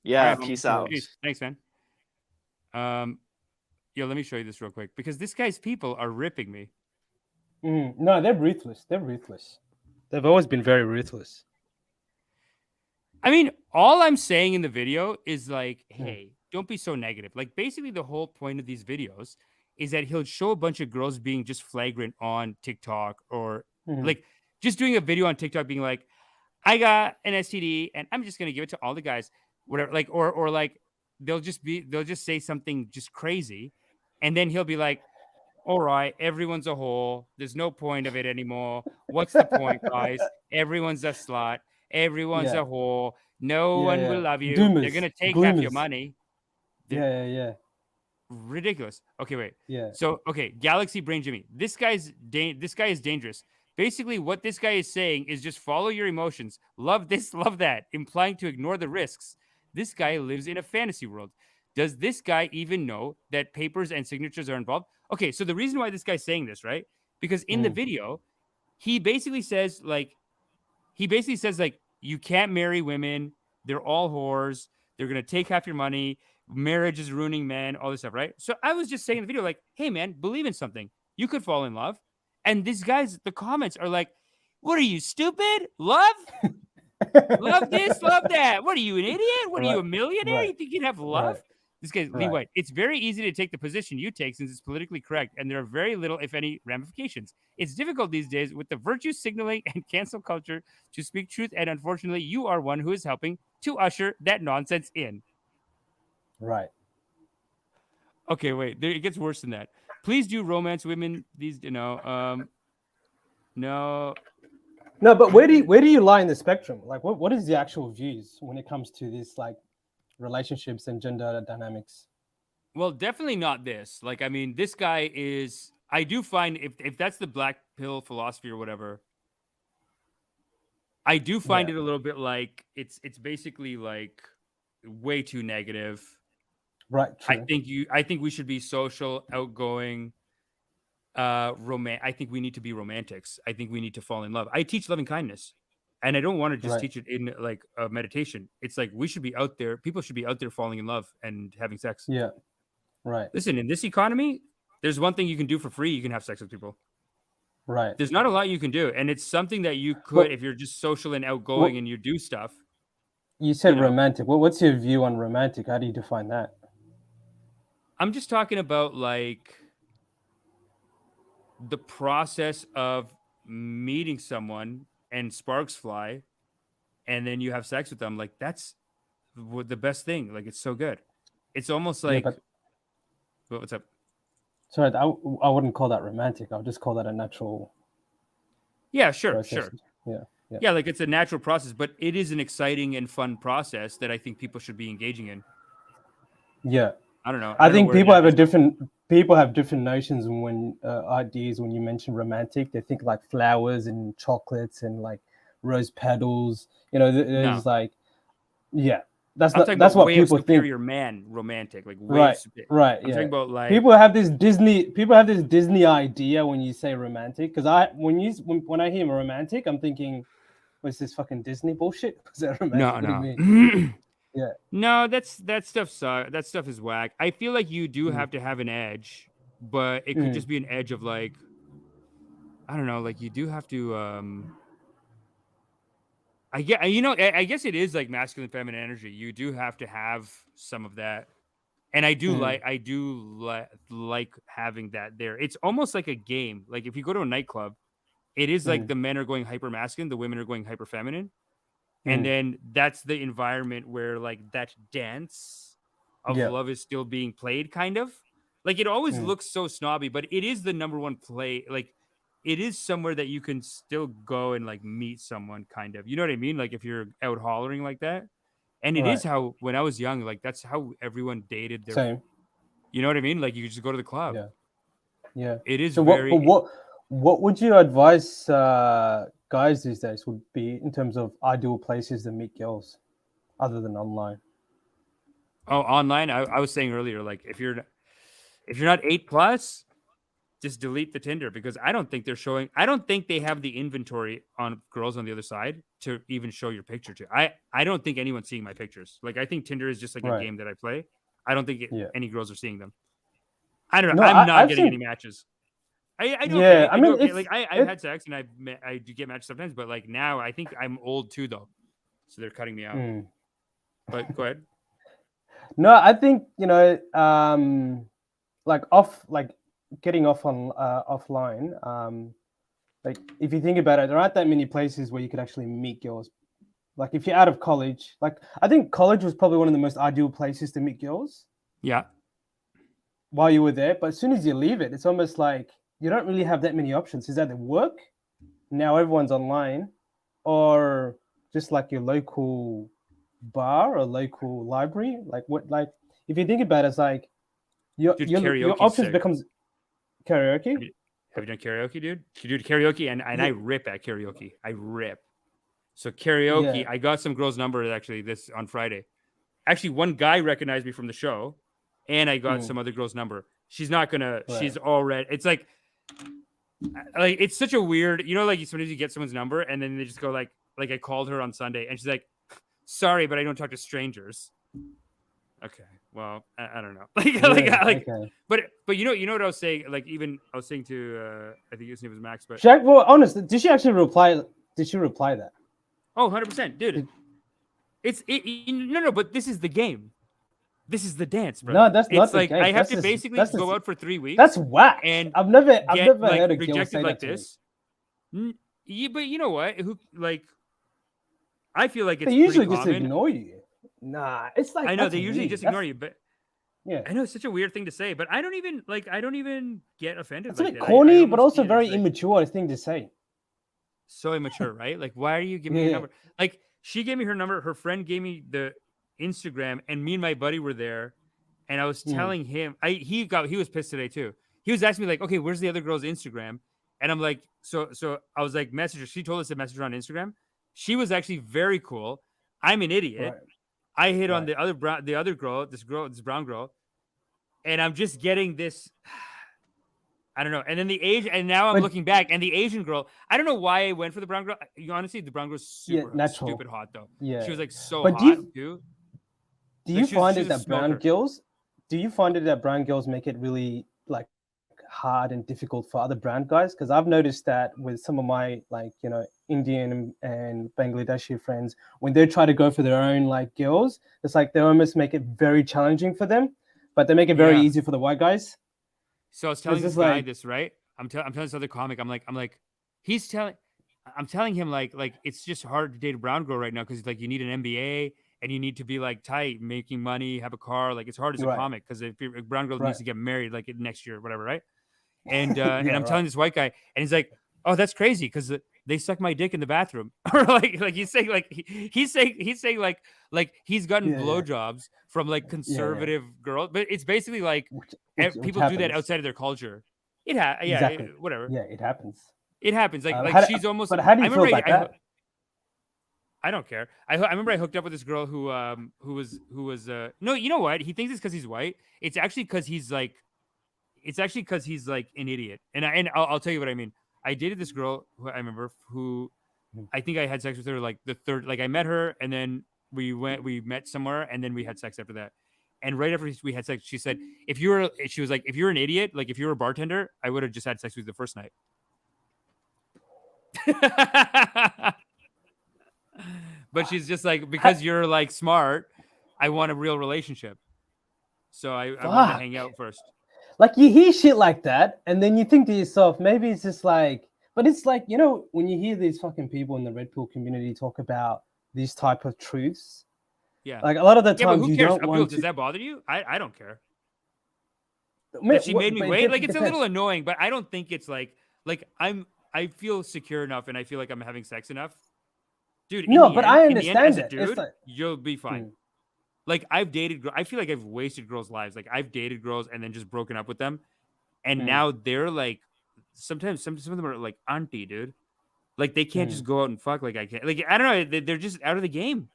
Speaker 8: yeah,
Speaker 1: Alright,
Speaker 8: peace out.
Speaker 1: peace. Thanks, man. Yo, let me show you this real quick because this guy's people are ripping me.
Speaker 7: No, they're ruthless. They're ruthless. They've always been very ruthless.
Speaker 1: I mean, all I'm saying in the video is like, hey, don't be so negative. Like, basically, the whole point of these videos is that he'll show a bunch of girls being just flagrant on TikTok or like just doing a video on TikTok being like, I got an STD and I'm just gonna give it to all the guys, whatever. Like, or like they'll just say something just crazy, and then he'll be like, all right, everyone's a whore. There's no point of it anymore. What's the point, guys? Everyone's a slut. Everyone's a whore. No one will love you.
Speaker 7: Doomers,
Speaker 1: They're gonna take half your
Speaker 7: gloomers.
Speaker 1: money.
Speaker 7: Yeah.
Speaker 1: Ridiculous. Okay, wait.
Speaker 7: Yeah.
Speaker 1: So, okay, Galaxy Brain Jimmy. This guy is dangerous. Basically, what this guy is saying is just follow your emotions. Love this, love that, implying to ignore the risks. This guy lives in a fantasy world. Does this guy even know that papers and signatures are involved? Okay, so the reason why this guy's saying this, right? Because in the video, he basically says like, you can't marry women. They're all whores. They're going to take half your money. Marriage is ruining men, all this stuff, right? So I was just saying in the video, like, hey, man, believe in something. You could fall in love. And these guys, the comments are like, what are you, stupid? Love? Love this, love that. What are you, an idiot? What are you, a millionaire? You think you'd have love? This guy's Lee White. It's very easy to take the position you take since it's politically correct, and there are very little, if any, ramifications. It's difficult these days with the virtue signaling and cancel culture to speak truth, and unfortunately, you are one who is helping to usher that nonsense in.
Speaker 7: Right.
Speaker 1: Okay, wait. It gets worse than that. Please do romance women. These, no.
Speaker 7: No, but where do you lie in the spectrum? Like, what is the actual views when it comes to this, like, relationships and gender dynamics?
Speaker 1: Well, definitely not this. Like, I mean, this guy is. I do find if that's the black pill philosophy or whatever, I do find it a little bit like it's basically like way too negative.
Speaker 7: Right. True.
Speaker 1: I think we should be social, outgoing, I think we need to be romantics. I think we need to fall in love. I teach loving kindness, and I don't want to just teach it in like a meditation. It's like we should be out there. People should be out there falling in love and having sex.
Speaker 7: Yeah. Right.
Speaker 1: Listen, in this economy, there's one thing you can do for free. You can have sex with people.
Speaker 7: Right.
Speaker 1: There's not a lot you can do, and it's something that you could if you're just social and outgoing and you do stuff.
Speaker 7: You said romantic. What's your view on romantic? How do you define that?
Speaker 1: I'm just talking about like the process of meeting someone and sparks fly, and then you have sex with them. Like that's the best thing. Like it's so good. It's almost like what's up?
Speaker 7: Sorry, I wouldn't call that romantic. I would just call that a natural.
Speaker 1: Yeah, sure,
Speaker 7: process.
Speaker 1: sure. Yeah, like it's a natural process, but it is an exciting and fun process that I think people should be engaging in.
Speaker 7: Yeah.
Speaker 1: I don't know.
Speaker 7: I think people have different notions when ideas when you mention romantic. They think like flowers and chocolates and like rose petals. You know, there's like, that's what people think.
Speaker 1: Man, romantic, like
Speaker 7: right.
Speaker 1: I'm talking about like
Speaker 7: people have this Disney idea when you say romantic. Because when I hear romantic, I'm thinking, what's this fucking Disney bullshit? Is that romantic?
Speaker 1: No.
Speaker 7: Yeah.
Speaker 1: No, that stuff is whack. I feel like you do have to have an edge, but it could just be an edge of like, I don't know, like you do have to I guess it is like masculine feminine energy. You do have to have some of that. And I do like having that there. It's almost like a game. Like if you go to a nightclub, it is like the men are going hyper masculine, the women are going hyper feminine. And then that's the environment where like that dance of love is still being played, kind of. Like it always looks so snobby, but it is the number one play. Like it is somewhere that you can still go and like meet someone, kind of. You know what I mean? Like if you're out hollering like that. And it is how, when I was young, like that's how everyone dated their.
Speaker 7: Same.
Speaker 1: You know what I mean? Like you could just go to the club.
Speaker 7: Yeah.
Speaker 1: It is
Speaker 7: so
Speaker 1: very.
Speaker 7: What would you advise guys these days would be in terms of ideal places to meet girls, other than online?
Speaker 1: Oh, online. I was saying earlier, like if you're not 8+, just delete the Tinder, because I don't think they're showing. I don't think they have the inventory on girls on the other side to even show your picture to. I don't think anyone's seeing my pictures. Like I think Tinder is just like a
Speaker 7: Right.
Speaker 1: game that I play. I don't think
Speaker 7: Yeah.
Speaker 1: any girls are seeing them. I don't know.
Speaker 7: No,
Speaker 1: I'm not
Speaker 7: I've
Speaker 1: getting
Speaker 7: seen-
Speaker 1: any matches. I do
Speaker 7: Yeah,
Speaker 1: okay.
Speaker 7: I
Speaker 1: I do
Speaker 7: mean,
Speaker 1: okay.
Speaker 7: it's-
Speaker 1: Like I've had sex and I do get matches sometimes, but like now I think I'm old too though, so they're cutting me out. But go ahead.
Speaker 7: No, I think like getting off on offline. Like if you think about it, there aren't that many places where you could actually meet girls. Like if you're out of college, like I think college was probably one of the most ideal places to meet girls.
Speaker 1: Yeah.
Speaker 7: While you were there, but as soon as you leave it, it's almost like you don't really have that many options. Is either work, now everyone's online, or just like your local bar or local library. Like if you think about it, it's like your
Speaker 1: Karaoke's
Speaker 7: options
Speaker 1: sick.
Speaker 7: becomes karaoke.
Speaker 1: Have you done karaoke, dude? You do karaoke, and I rip at karaoke. I rip. So karaoke,
Speaker 7: Yeah.
Speaker 1: I got some girl's number actually this on Friday. Actually, one guy recognized me from the show, and I got some other girl's number. She's not gonna.
Speaker 7: Right.
Speaker 1: She's already. It's like it's such a weird. You know, like sometimes you get someone's number, and then they just go like I called her on Sunday, and she's like, "Sorry, but I don't talk to strangers." Okay, well, I don't know.
Speaker 7: Okay.
Speaker 1: But you know what I was saying. Like even I was saying to I think his name was Max, but
Speaker 7: Jack, well, honestly, did she actually reply? Did she reply that?
Speaker 1: Oh, 100%, dude. No, but this is the game. This is the dance, bro.
Speaker 7: No, that's not
Speaker 1: it's
Speaker 7: the
Speaker 1: like
Speaker 7: game.
Speaker 1: I have
Speaker 7: That's
Speaker 1: to basically go out for 3 weeks.
Speaker 7: That's whack.
Speaker 1: And
Speaker 7: I've never
Speaker 1: get,
Speaker 7: heard a girl
Speaker 1: rejected
Speaker 7: say
Speaker 1: like
Speaker 7: that to me.
Speaker 1: this. Yeah, but you know what? Who like? I feel like it's
Speaker 7: They usually
Speaker 1: pretty
Speaker 7: just
Speaker 1: common.
Speaker 7: ignore you. Nah, it's like
Speaker 1: I know
Speaker 7: that's
Speaker 1: they usually
Speaker 7: weird.
Speaker 1: just
Speaker 7: That's-
Speaker 1: ignore you, but
Speaker 7: yeah,
Speaker 1: I know it's such a weird thing to say, but I don't even get offended.
Speaker 7: it's a
Speaker 1: like
Speaker 7: bit
Speaker 1: that.
Speaker 7: corny,
Speaker 1: I
Speaker 7: but
Speaker 1: almost
Speaker 7: also
Speaker 1: feel
Speaker 7: very
Speaker 1: it's like
Speaker 7: immature thing to say.
Speaker 1: so immature, right? Like, why are you giving me
Speaker 7: Yeah.
Speaker 1: your number? Like, she gave me her number. Her friend gave me the Instagram, and me and my buddy were there. And I was telling him, he was pissed today too. He was asking me like, okay, where's the other girl's Instagram? And I'm like, so I was like, message her. She told us to message her on Instagram. She was actually very cool. I'm an idiot.
Speaker 7: Right.
Speaker 1: I hit on the other girl, this brown girl, and I'm just getting this. I don't know. And then and now I'm looking back, and the Asian girl, I don't know why I went for the brown girl. Honestly, the brown girl's
Speaker 7: natural.
Speaker 1: stupid hot though.
Speaker 7: Yeah,
Speaker 1: she was like so
Speaker 7: But
Speaker 1: hot too.
Speaker 7: Do
Speaker 1: Like,
Speaker 7: you
Speaker 1: she
Speaker 7: find
Speaker 1: was
Speaker 7: it
Speaker 1: a
Speaker 7: that brown
Speaker 1: smoker.
Speaker 7: girls? Do you find it that brown girls make it really like hard and difficult for other brown guys? Because I've noticed that with some of my Indian and Bangladeshi friends, when they try to go for their own like girls, it's like they almost make it very challenging for them, but they make it very
Speaker 1: Yeah.
Speaker 7: easy for the white guys.
Speaker 1: So I was telling
Speaker 7: It's
Speaker 1: this
Speaker 7: just
Speaker 1: guy
Speaker 7: like-
Speaker 1: this, right? I'm telling this other comic. I'm telling him like it's just hard to date a brown girl right now because like you need an MBA and you need to be like tight, making money, have a car. Like it's hard as a
Speaker 7: Right.
Speaker 1: comic because if a brown girl
Speaker 7: Right.
Speaker 1: needs to get married like next year or whatever, right? And and
Speaker 7: Yeah,
Speaker 1: I'm
Speaker 7: right.
Speaker 1: telling this white guy, and he's like, "Oh, that's crazy because they suck my dick in the bathroom," or like he's saying like he's saying like he's gotten
Speaker 7: Yeah, yeah.
Speaker 1: blowjobs from like conservative girls, but it's basically like
Speaker 7: which
Speaker 1: people do that
Speaker 7: happens.
Speaker 1: outside of their culture.
Speaker 7: Exactly.
Speaker 1: Whatever.
Speaker 7: Yeah, it happens.
Speaker 1: It happens. Like
Speaker 7: how do-
Speaker 1: she's almost.
Speaker 7: But how do you
Speaker 1: I
Speaker 7: feel
Speaker 1: remember
Speaker 7: about that?
Speaker 1: I don't care. I remember I hooked up with this girl who was no, you know what? He thinks it's because he's white. It's actually because he's like an idiot. And I'll tell you what I mean. I dated this girl who I remember who I think I had sex with her like the third. Like I met her and then we met somewhere and then we had sex after that. And right after we had sex, she said, if you're an idiot, like if you were a bartender, I would have just had sex with you the first night. But she's just like, because you're like smart, I want a real relationship. So I want to
Speaker 7: Fuck.
Speaker 1: hang out first.
Speaker 7: Like you hear shit like that, and then you think to yourself, maybe it's just like, but it's like, when you hear these fucking people in the red pill community talk about these type of truths,
Speaker 1: Yeah.
Speaker 7: like a lot of the
Speaker 1: Yeah, but
Speaker 7: times
Speaker 1: who
Speaker 7: you
Speaker 1: cares?
Speaker 7: don't
Speaker 1: Abdul,
Speaker 7: want
Speaker 1: does
Speaker 7: to.
Speaker 1: that bother you? I don't care.
Speaker 7: Ma-
Speaker 1: That she
Speaker 7: what-
Speaker 1: made me
Speaker 7: but it
Speaker 1: wait.
Speaker 7: dep-
Speaker 1: Like it's a
Speaker 7: depends.
Speaker 1: little annoying, but I don't think it's like I feel secure enough and I feel like I'm having sex enough. Dude, in
Speaker 7: No,
Speaker 1: the
Speaker 7: but
Speaker 1: end-
Speaker 7: I
Speaker 1: in the end,
Speaker 7: understand
Speaker 1: as a
Speaker 7: it. It's
Speaker 1: dude,
Speaker 7: like-
Speaker 1: you'll be fine. Like I've dated I feel like I've wasted girls' lives. Like I've dated girls and then just broken up with them. And now they're like sometimes some of them are like auntie, dude. Like they can't just go out and fuck like I can't. Like I don't know, they're just out of the game.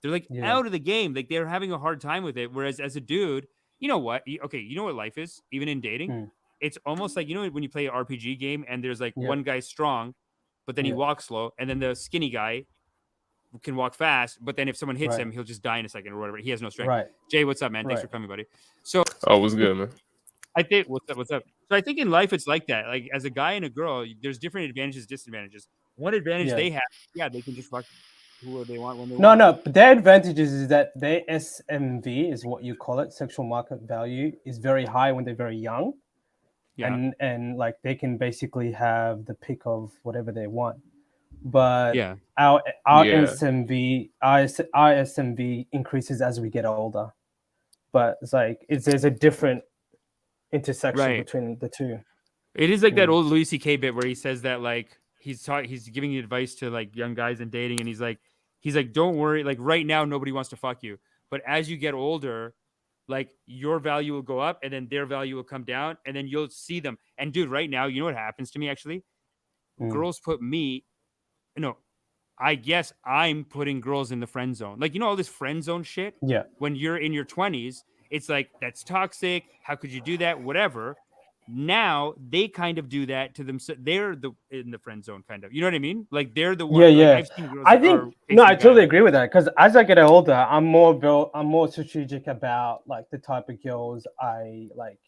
Speaker 1: They're like out of the game. Like they're having a hard time with it. Whereas as a dude, you know what? Okay, you know what life is, even in dating? It's almost like, you know, when you play an RPG game and there's like one guy strong, but then he walks slow, and then the skinny guy can walk fast, but then if someone hits him, he'll just die in a second or whatever. He has no strength. Jay, what's up, man? Thanks for coming, buddy. So
Speaker 14: what's good, man?
Speaker 1: I think what's up. So I think in life it's like that. Like as a guy and a girl, there's different advantages, disadvantages. One advantage they have, they can just fuck who they want when they want.
Speaker 7: No, but their advantages is that their SMV is what you call it, sexual market value, is very high when they're very young. Yeah. And like they can basically have the pick of whatever they want. But our SMV increases as we get older. But it's like there's a different intersection between the two.
Speaker 1: It is like that old Louis C.K. bit where he says that like he's giving advice to like young guys and dating, and he's like, don't worry, like right now nobody wants to fuck you, but as you get older, like your value will go up and then their value will come down, and then you'll see them. And dude, right now, you know what happens to me actually? Girls put me, I guess I'm putting girls in the friend zone. Like, you know, all this friend zone shit.
Speaker 7: Yeah.
Speaker 1: When you're in your 20s, it's like, that's toxic. How could you do that? Whatever. Now they kind of do that to themselves. They're in the friend zone, kind of. You know what I mean? Like they're the one.
Speaker 7: Yeah.
Speaker 1: I've seen girls
Speaker 7: I think I totally agree with that, because as I get older, I'm more strategic about like the type of girls I like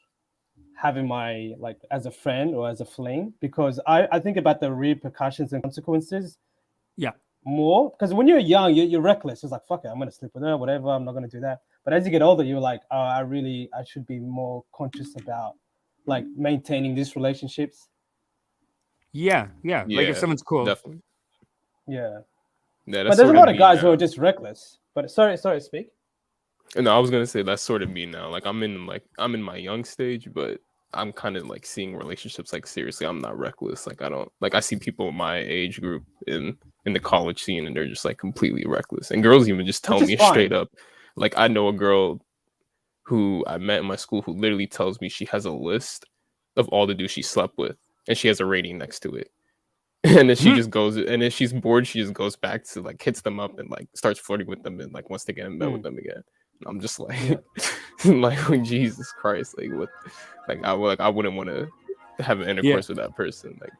Speaker 7: having my like as a friend or as a fling, because I think about the repercussions and consequences.
Speaker 1: Yeah.
Speaker 7: More because when you're young, you're reckless. It's like, fuck it, I'm gonna sleep with her, whatever. I'm not gonna do that. But as you get older, you're like, oh, I should be more conscious about like maintaining these relationships.
Speaker 1: Yeah. Like if someone's cool.
Speaker 14: Definitely.
Speaker 7: Yeah.
Speaker 14: But
Speaker 7: there's a lot of guys who are just reckless. But sorry, speak.
Speaker 14: No, I was gonna say that's sort of me now. Like I'm in my young stage, but I'm kind of like seeing relationships like seriously. I'm not reckless. Like I see people in my age group in the college scene, and they're just like completely reckless. And girls even just tell me straight up. Like I know a girl who I met in my school who literally tells me she has a list of all the dudes she slept with, and she has a rating next to it. And then she just goes, and if she's bored, she just goes back to like hits them up and like starts flirting with them and like wants to get in bed with them again. And I'm just like, like Jesus Christ, like what? Like I wouldn't want to have an intercourse with that person, like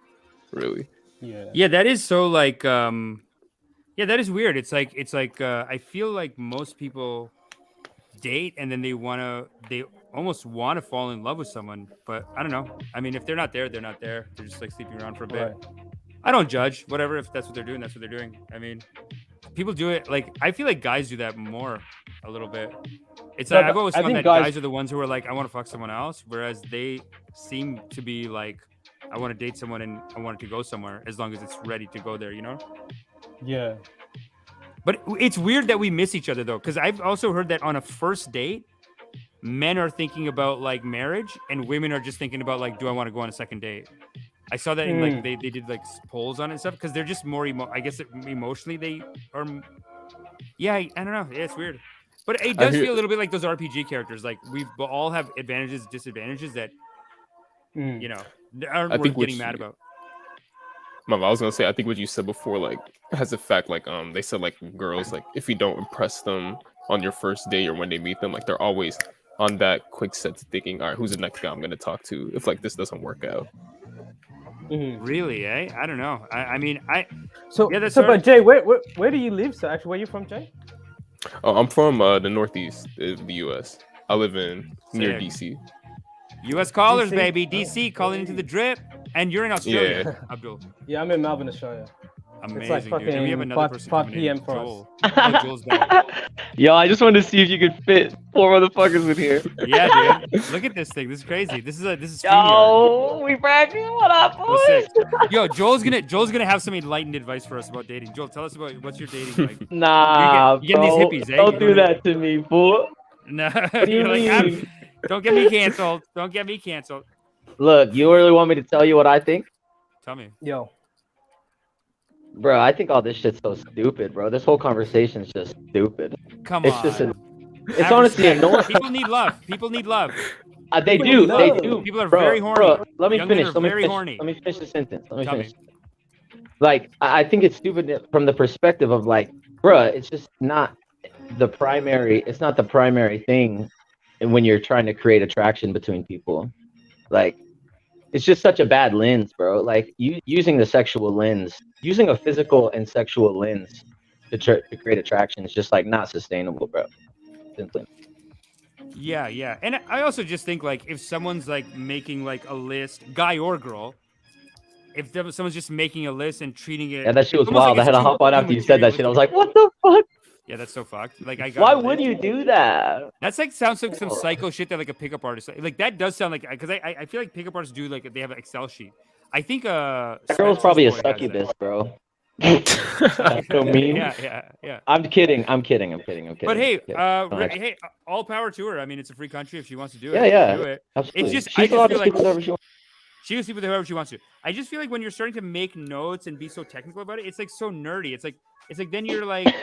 Speaker 14: really.
Speaker 1: Yeah, that is so like that is weird. It's like I feel like most people date and then they almost want to fall in love with someone, but I don't know. I mean, if they're not there, they're not there. They're just like sleeping around for a bit. I don't judge. Whatever, if that's what they're doing, that's what they're doing. I mean, people do it. Like I feel like guys do that more a little bit. It's like I've always found that guys are the ones who are like, I want to fuck someone else, whereas they seem to be like, I want to date someone and I want it to go somewhere as long as it's ready to go there, you know?
Speaker 7: Yeah.
Speaker 1: But it's weird that we miss each other though, because I've also heard that on a first date, men are thinking about like marriage and women are just thinking about like, do I want to go on a second date? I saw that in like they did like polls on it and stuff, because they're just more I guess emotionally they are. Yeah, I don't know. Yeah, it's weird, but it does feel a little bit like those RPG characters. Like we all have advantages, disadvantages that you know aren't worth getting mad about.
Speaker 14: I was gonna say, I think what you said before like has a fact. Like they said like girls, like if you don't impress them on your first date or when they meet them, like they're always on that quick set to thinking, all right, who's the next guy I'm gonna talk to if like this doesn't work out.
Speaker 1: Really, eh? I don't know. I mean,
Speaker 7: but Jay, where do you live? So actually, where are you from, Jay?
Speaker 14: Oh, I'm from the Northeast of the U.S. I live near DC.
Speaker 1: U.S. callers, baby. DC calling into the drip, and you're in Australia, Abdul.
Speaker 7: Yeah, I'm in Melbourne, Australia.
Speaker 1: Amazing,
Speaker 7: it's like fucking
Speaker 1: dude. And we have another person
Speaker 7: 5 p.m. for
Speaker 1: Joel.
Speaker 7: us.
Speaker 1: Oh, Joel's back.
Speaker 6: Yo, I just wanted to see if you could fit 4 motherfuckers in here.
Speaker 1: Yeah, dude. Look at this thing. This is crazy. This is.
Speaker 6: Yo, we bragging. What up, boys?
Speaker 1: Yo, Joel's gonna have some enlightened advice for us about dating. Joel, tell us about what's your dating like.
Speaker 6: Nah,
Speaker 1: you're getting these hippies, eh?
Speaker 6: Don't do that to me, fool.
Speaker 1: No, you're like, don't get me canceled. Don't get me canceled.
Speaker 6: Look, you really want me to tell you what I think?
Speaker 1: Tell me.
Speaker 7: Yo.
Speaker 6: Bro, I think all this shit's so stupid, bro. This whole conversation's just stupid.
Speaker 1: Come
Speaker 6: on. It's honestly annoying.
Speaker 1: People need love. People need love.
Speaker 6: They do.
Speaker 1: People are very horny.
Speaker 6: Bro, let me
Speaker 1: Young
Speaker 6: finish.
Speaker 1: men are very horny.
Speaker 6: Let me finish the sentence. Like, I think it's stupid from the perspective of like, bro, it's just not. the primary. It's not the primary thing, when you're trying to create attraction between people. Like, it's just such a bad lens, bro. Like, using the sexual lens, using a physical and sexual lens to create attraction is just like not sustainable, bro. Simply.
Speaker 1: Yeah. And I also just think, like, if someone's like making like a list, guy or girl, if someone's just making a list and treating it,
Speaker 6: Yeah, that shit was
Speaker 1: almost
Speaker 6: wild.
Speaker 1: like
Speaker 6: I had to
Speaker 1: it's
Speaker 6: hop on after
Speaker 1: too
Speaker 6: you said that shit. I was like, what the fuck?
Speaker 1: Yeah, that's so fucked. Like,
Speaker 6: Why would you do that?
Speaker 1: That's like sounds like some psycho shit that like a pickup artist like that does sound like, because I feel like pickup artists do, like, they have an Excel sheet. I think
Speaker 6: That girl's probably a succubus, bro. So mean.
Speaker 1: Yeah.
Speaker 6: I'm kidding.
Speaker 1: But hey,
Speaker 6: Kidding.
Speaker 1: hey, all power to her. I mean, it's a free country. If she wants to do
Speaker 6: Yeah,
Speaker 1: it,
Speaker 6: yeah,
Speaker 1: do it.
Speaker 6: absolutely.
Speaker 1: It's just
Speaker 6: She's
Speaker 1: I
Speaker 6: allowed
Speaker 1: just
Speaker 6: to
Speaker 1: feel
Speaker 6: sleep with whoever
Speaker 1: like
Speaker 6: she wants.
Speaker 1: she can sleep with whoever she wants to. I just feel like when you're starting to make notes and be so technical about it, it's like so nerdy. It's like then you're like.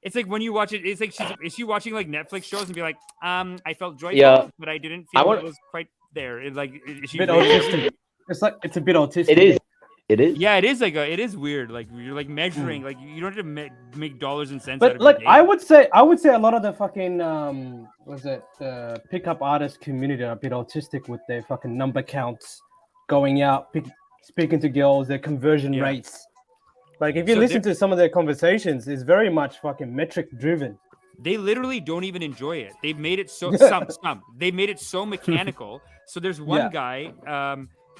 Speaker 1: It's like when you watch it, it's like is she watching like Netflix shows and be like, I felt joyful, but I didn't feel it was quite there. It's like, is she
Speaker 7: bit autistic. It's a bit autistic.
Speaker 6: It is.
Speaker 1: Yeah, it is it is weird. Like, you're like measuring, like, you don't have to make dollars and cents.
Speaker 7: But like, I would say a lot of the fucking the pickup artist community are a bit autistic with their fucking number counts, going out, speaking to girls, their conversion rates. Like, if you listen to some of their conversations, it's very much fucking metric driven.
Speaker 1: They literally don't even enjoy it. They've made it so They made it so mechanical. So there's one guy,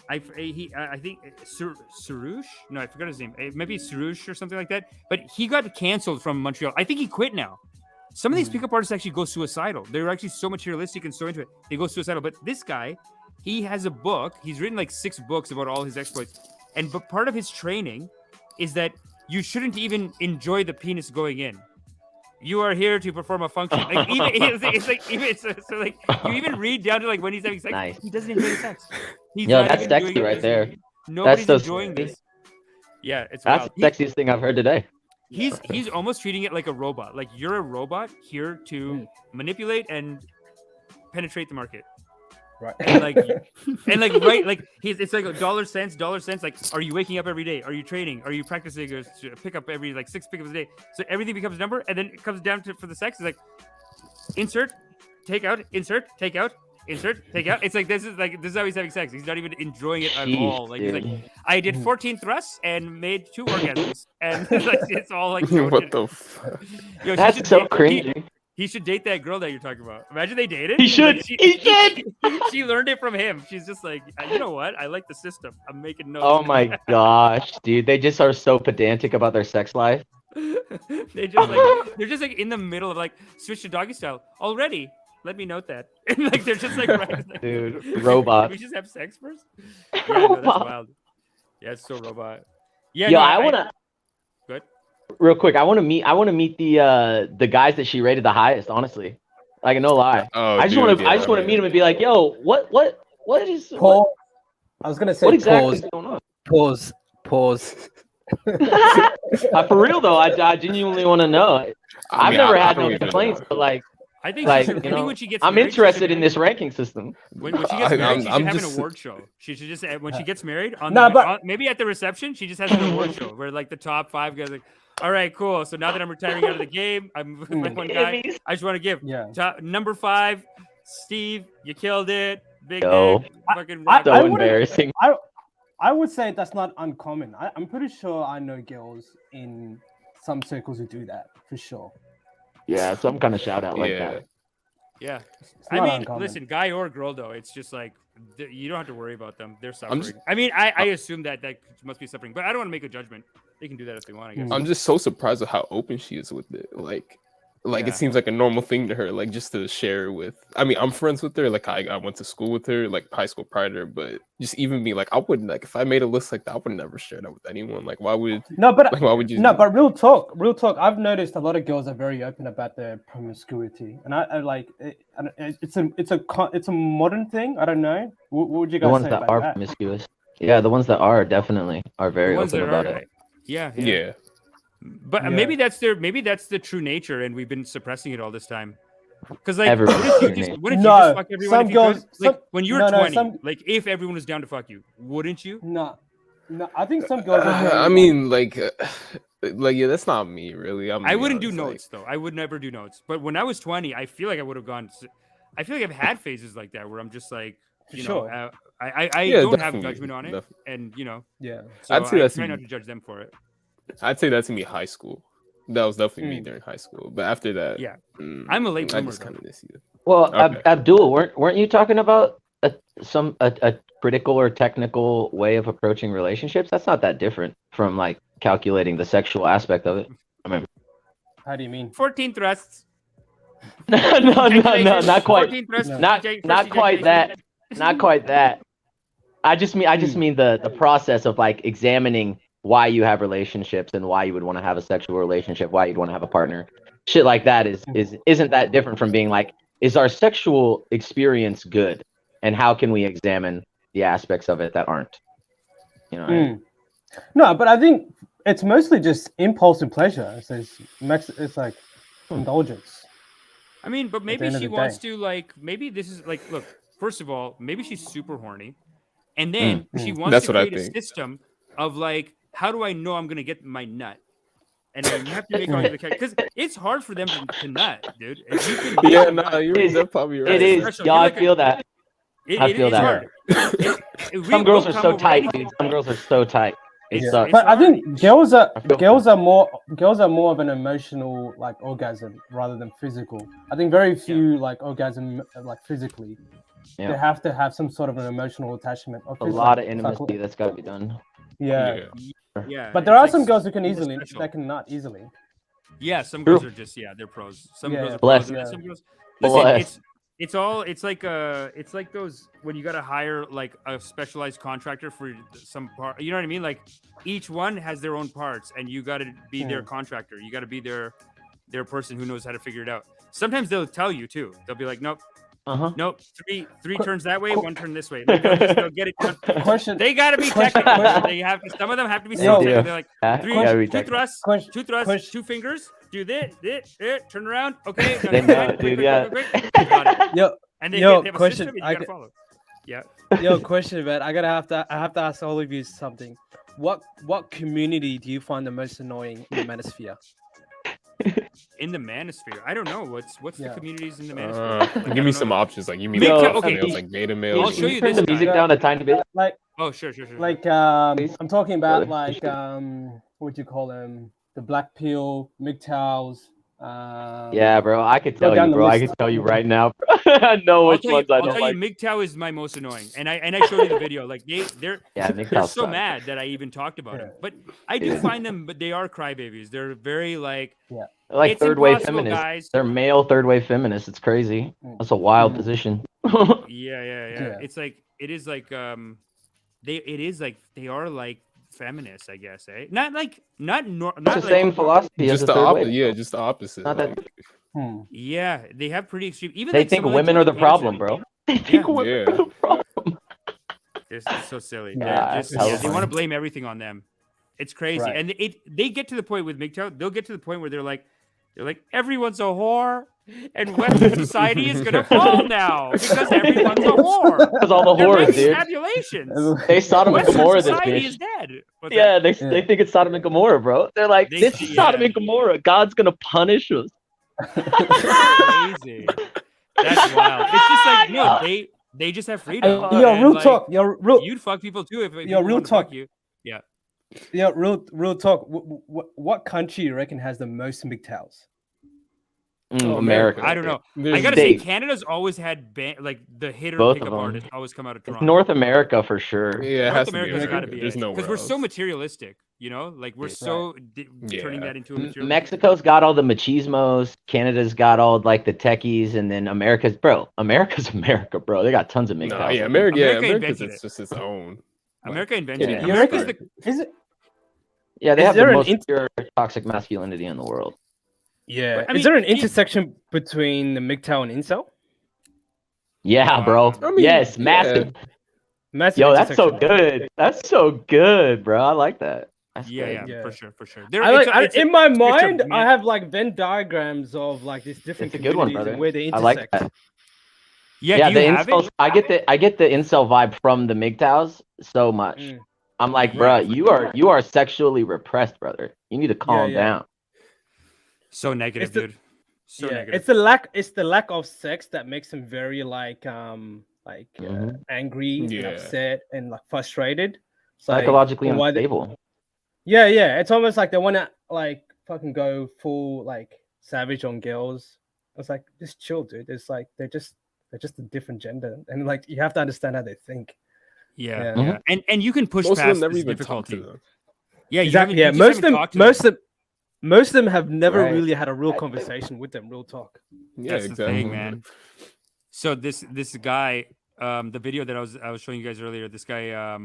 Speaker 1: I think Sarush. No, I forgot his name. Maybe Sarush or something like that. But he got canceled from Montreal. I think he quit now. Some of these pickup artists actually go suicidal. They're actually so materialistic and so into it. They go suicidal. But this guy, he has a book. He's written like 6 books about all his exploits. But part of his training is that you shouldn't even enjoy the penis going in. You are here to perform a function. Like, so like you even read down to like when he's having sex.
Speaker 6: Nice.
Speaker 1: He doesn't enjoy the sex. He's
Speaker 6: Yo,
Speaker 1: not
Speaker 6: that's
Speaker 1: even
Speaker 6: sexy
Speaker 1: doing it.
Speaker 6: right there.
Speaker 1: Nobody's
Speaker 6: That's so
Speaker 1: enjoying
Speaker 6: sexy.
Speaker 1: this. Yeah, it's
Speaker 6: That's
Speaker 1: wild.
Speaker 6: the sexiest thing I've heard today.
Speaker 1: He's almost treating it like a robot. Like, you're a robot here to manipulate and penetrate the market.
Speaker 7: Right.
Speaker 1: And like right, like it's like dollar cents. Like, are you waking up every day? Are you training? Are you practicing or pick up every like 6 pickups a day? So everything becomes a number, and then it comes down to for the sex. It's like insert, take out, insert, take out, insert, take out. It's like this is how he's having sex. He's not even enjoying it at all. Like, he's like, I did 14 thrusts and made 2 orgasms, and like, it's all like
Speaker 14: what the fuck?
Speaker 1: Yo,
Speaker 6: That's so cringy.
Speaker 1: He should date that girl that you're talking about. Imagine they dated.
Speaker 6: He should.
Speaker 1: Like,
Speaker 6: He should.
Speaker 1: She learned it from him. She's just like, you know what? I like the system. I'm making notes.
Speaker 6: Oh my gosh, dude! They just are so pedantic about their sex life.
Speaker 1: they're just like in the middle of like, switch to doggy style already. Let me note that. And like, they're just like, right, like,
Speaker 6: dude, robot.
Speaker 1: Can we just have sex first? Yeah, no, that's wild. Yeah, it's so robot. Yeah,
Speaker 6: Yo,
Speaker 1: no,
Speaker 6: I wanna.
Speaker 1: Good.
Speaker 6: Real quick, I want to meet the guys that she rated the highest. Honestly, like, no lie.
Speaker 14: Oh,
Speaker 6: I just want to meet him and be like, yo, what is?
Speaker 7: Pause. I was gonna say
Speaker 6: what exactly
Speaker 7: pause.
Speaker 6: is going on?
Speaker 7: Pause.
Speaker 6: For real though, I genuinely want to know. I've never had no complaints, but like,
Speaker 1: I think, when she gets
Speaker 6: I'm
Speaker 1: married,
Speaker 6: interested in this ranking system.
Speaker 1: When she gets married, she should have an award show. She should just, when she gets married, maybe at the reception, she just has an award show where like the top 5 guys like, all right, cool. So now that I'm retiring out of the game, I'm with my one guy. I just want to give number 5, Steve, you killed it. Big dick, fucking
Speaker 6: so embarrassing.
Speaker 7: I would say that's not uncommon. I'm pretty sure I know girls in some circles who do that for sure.
Speaker 6: Yeah, some kind of shout out like that.
Speaker 1: Yeah, I mean, listen, guy or girl though, it's just like you don't have to worry about them. They're suffering. I assume that must be suffering, but I don't want to make a judgment. They can do that if they want, I guess.
Speaker 14: I'm just so surprised at how open she is with it. Like it seems like a normal thing to her, like just to share with. I mean, I'm friends with her. Like I went to school with her, like high school prior to her. But just even me, like I wouldn't, like if I made a list like that, I would never share that with anyone. Like why would?
Speaker 7: No, but
Speaker 14: like, why would you?
Speaker 7: No, but real talk. I've noticed a lot of girls are very open about their promiscuity, and I like it, it's a modern thing. I don't know. What would you guys say?
Speaker 6: The ones that
Speaker 7: about
Speaker 6: are
Speaker 7: that?
Speaker 6: promiscuous. Yeah, the ones that are definitely are very open about it.
Speaker 1: Yeah. But maybe that's the true nature, and we've been suppressing it all this time. Because like, wouldn't you just fuck everyone? If you could? When you were 20, like if everyone was down to fuck you, wouldn't you?
Speaker 7: No, I think some girls.
Speaker 14: I mean, like, Like, yeah, that's not me, really.
Speaker 1: I wouldn't do notes though. I would never do notes. But when I was 20, I feel like I would have gone. I feel like I've had phases like that where I'm just like, you know, I don't have judgment on it, and you know, so
Speaker 14: I'd say
Speaker 1: I
Speaker 14: that's
Speaker 1: try not to judge them for it.
Speaker 14: I'd say that's me high school. That was definitely me during high school. But after that,
Speaker 1: I'm a late bloomer.
Speaker 14: I just kind of miss you.
Speaker 6: Well, Abdul, weren't you talking about a critical or technical way of approaching relationships? That's not that different from like calculating the sexual aspect of it. I mean,
Speaker 7: how do you mean?
Speaker 1: 14 thrusts.
Speaker 6: no, not quite. Not quite that. Not quite that. I just mean the process of like examining why you have relationships and why you would want to have a sexual relationship, why you'd want to have a partner. Shit like that isn't that different from being like, is our sexual experience good, and how can we examine the aspects of it that aren't? You know. What I mean?
Speaker 7: No, but I think it's mostly just impulse and pleasure. It's like indulgence.
Speaker 1: I mean, but maybe she wants to like. Maybe this is like. Look, first of all, maybe she's super horny, and then she wants to create a system of like, how do I know I'm gonna get my nut? And then you have to make all the because it's hard for them to nut, dude. If you can
Speaker 14: you're probably right.
Speaker 6: It is. Yeah, I feel that. I feel that. Some girls are so tight, dude. Some girls are so tight.
Speaker 7: But I think girls are more of an emotional like orgasm rather than physical. I think very few like orgasm like physically. They have to have some sort of an emotional attachment.
Speaker 6: A lot of intimacy that's got to be done.
Speaker 7: Yeah. But there are some girls who can not easily.
Speaker 1: Yeah, some girls are just they're pros. Some girls are pros. Some girls. Listen, it's like those when you gotta hire like a specialized contractor for some part. You know what I mean? Like each one has their own parts, and you gotta be their contractor. You gotta be their person who knows how to figure it out. Sometimes they'll tell you too. They'll be like, nope. Nope. Three turns that way, one turn this way. They'll get it done. They gotta be technical. They have to. Some of them have to be so technical. They're like two thrusts, two fingers. Do this, turn around. Okay.
Speaker 6: They know, dude. Yeah.
Speaker 1: And they have a
Speaker 7: question.
Speaker 1: System you gotta follow. Yeah.
Speaker 7: Yo, question, man. I have to ask all of you something. What community do you find the most annoying in the manosphere?
Speaker 1: In the manosphere, I don't know. What's the communities in the manosphere?
Speaker 14: Like, give me some options. Like you mean males, like beta males.
Speaker 1: I'll show you
Speaker 6: turn
Speaker 1: this.
Speaker 6: The music down a tiny bit.
Speaker 7: Like
Speaker 1: sure.
Speaker 7: Like I'm talking about like what would you call them? The black pill, MGTOWs.
Speaker 6: Yeah, bro. I could tell you, bro. I can tell you right now. I know which ones I don't like.
Speaker 1: I'll tell you, MGTOW is my most annoying, and I showed you the video. Like they're so mad that I even talked about them. But I do find them, but they are crybabies. They're very like
Speaker 6: like third wave feminists. Guys. They're male third wave feminists. It's crazy. That's a wild position.
Speaker 1: Yeah. It's like it is like they are like feminists, I guess, eh? Not the
Speaker 6: same philosophy.
Speaker 14: Just the opposite. Yeah, just the opposite.
Speaker 6: Not that.
Speaker 1: Yeah, they have pretty extreme. Even
Speaker 6: they
Speaker 1: like
Speaker 6: think women are the problem, bro. They think women are the problem.
Speaker 1: They're so silly. They want to blame everything on them. It's crazy, and they get to the point with MGTOW. They'll get to the point where they're like everyone's a whore, and Western society is gonna fall now because everyone's a whore.
Speaker 6: Because all the whores, dude.
Speaker 1: Tabulations.
Speaker 6: They Sodom and Gomorrah this bitch.
Speaker 1: Is dead.
Speaker 6: They think it's Sodom and Gomorrah, bro. They're like, this is Sodom and Gomorrah. God's gonna punish us.
Speaker 1: Crazy. That's wild. It's just like no, they just have freedom.
Speaker 7: Real talk.
Speaker 1: You'd fuck people too if
Speaker 7: real talk.
Speaker 1: Fuck you. Yeah.
Speaker 7: Yeah, real talk. What country you reckon has the most MGTOWs?
Speaker 6: America.
Speaker 1: I don't know. I gotta say, Canada's always had like the hit or pickup artists always come out of Toronto.
Speaker 6: It's North America for sure.
Speaker 14: Yeah,
Speaker 1: North America's got to be
Speaker 14: because
Speaker 1: we're so materialistic. You know, like we're turning that into a material.
Speaker 6: Mexico's got all the machismos. Canada's got all like the techies, and then America's America, bro. They got tons of MGTOWs.
Speaker 14: America's just its own.
Speaker 1: America invented it.
Speaker 7: Is it?
Speaker 6: Yeah, they have the most pure toxic masculinity in the world.
Speaker 7: Yeah. Is there an intersection between the MGTOW and incel?
Speaker 6: Yeah, bro. Yes, massive.
Speaker 7: Massive.
Speaker 6: Yo, that's so good. That's so good, bro. I like that.
Speaker 1: Yeah, for sure.
Speaker 7: In my mind, I have like Venn diagrams of like these different.
Speaker 6: It's a good one, brother.
Speaker 7: Where they intersect.
Speaker 6: I like that.
Speaker 1: Yeah,
Speaker 6: the incels. I get the incel vibe from the MGTOWs so much. I'm like, bruh, you are sexually repressed, brother. You need to calm down.
Speaker 1: So negative, dude. So negative.
Speaker 7: It's the lack of sex that makes him very like angry and upset and like frustrated. It's
Speaker 6: psychologically
Speaker 7: like,
Speaker 6: unstable.
Speaker 7: Yeah. It's almost like they want to like fucking go full like savage on girls. It's like, just chill, dude. It's like they're just a different gender, and like you have to understand how they think.
Speaker 1: Yeah. And you can push
Speaker 14: most
Speaker 1: past
Speaker 14: of them never
Speaker 1: this
Speaker 14: even
Speaker 1: difficulty.
Speaker 14: talk to them.
Speaker 7: Yeah, exactly. Yeah, most of them have never really had a real conversation with them, real talk.
Speaker 14: Yeah,
Speaker 1: That's
Speaker 14: exactly.
Speaker 1: the thing, man. So this guy, the video that I was showing you guys earlier, this guy,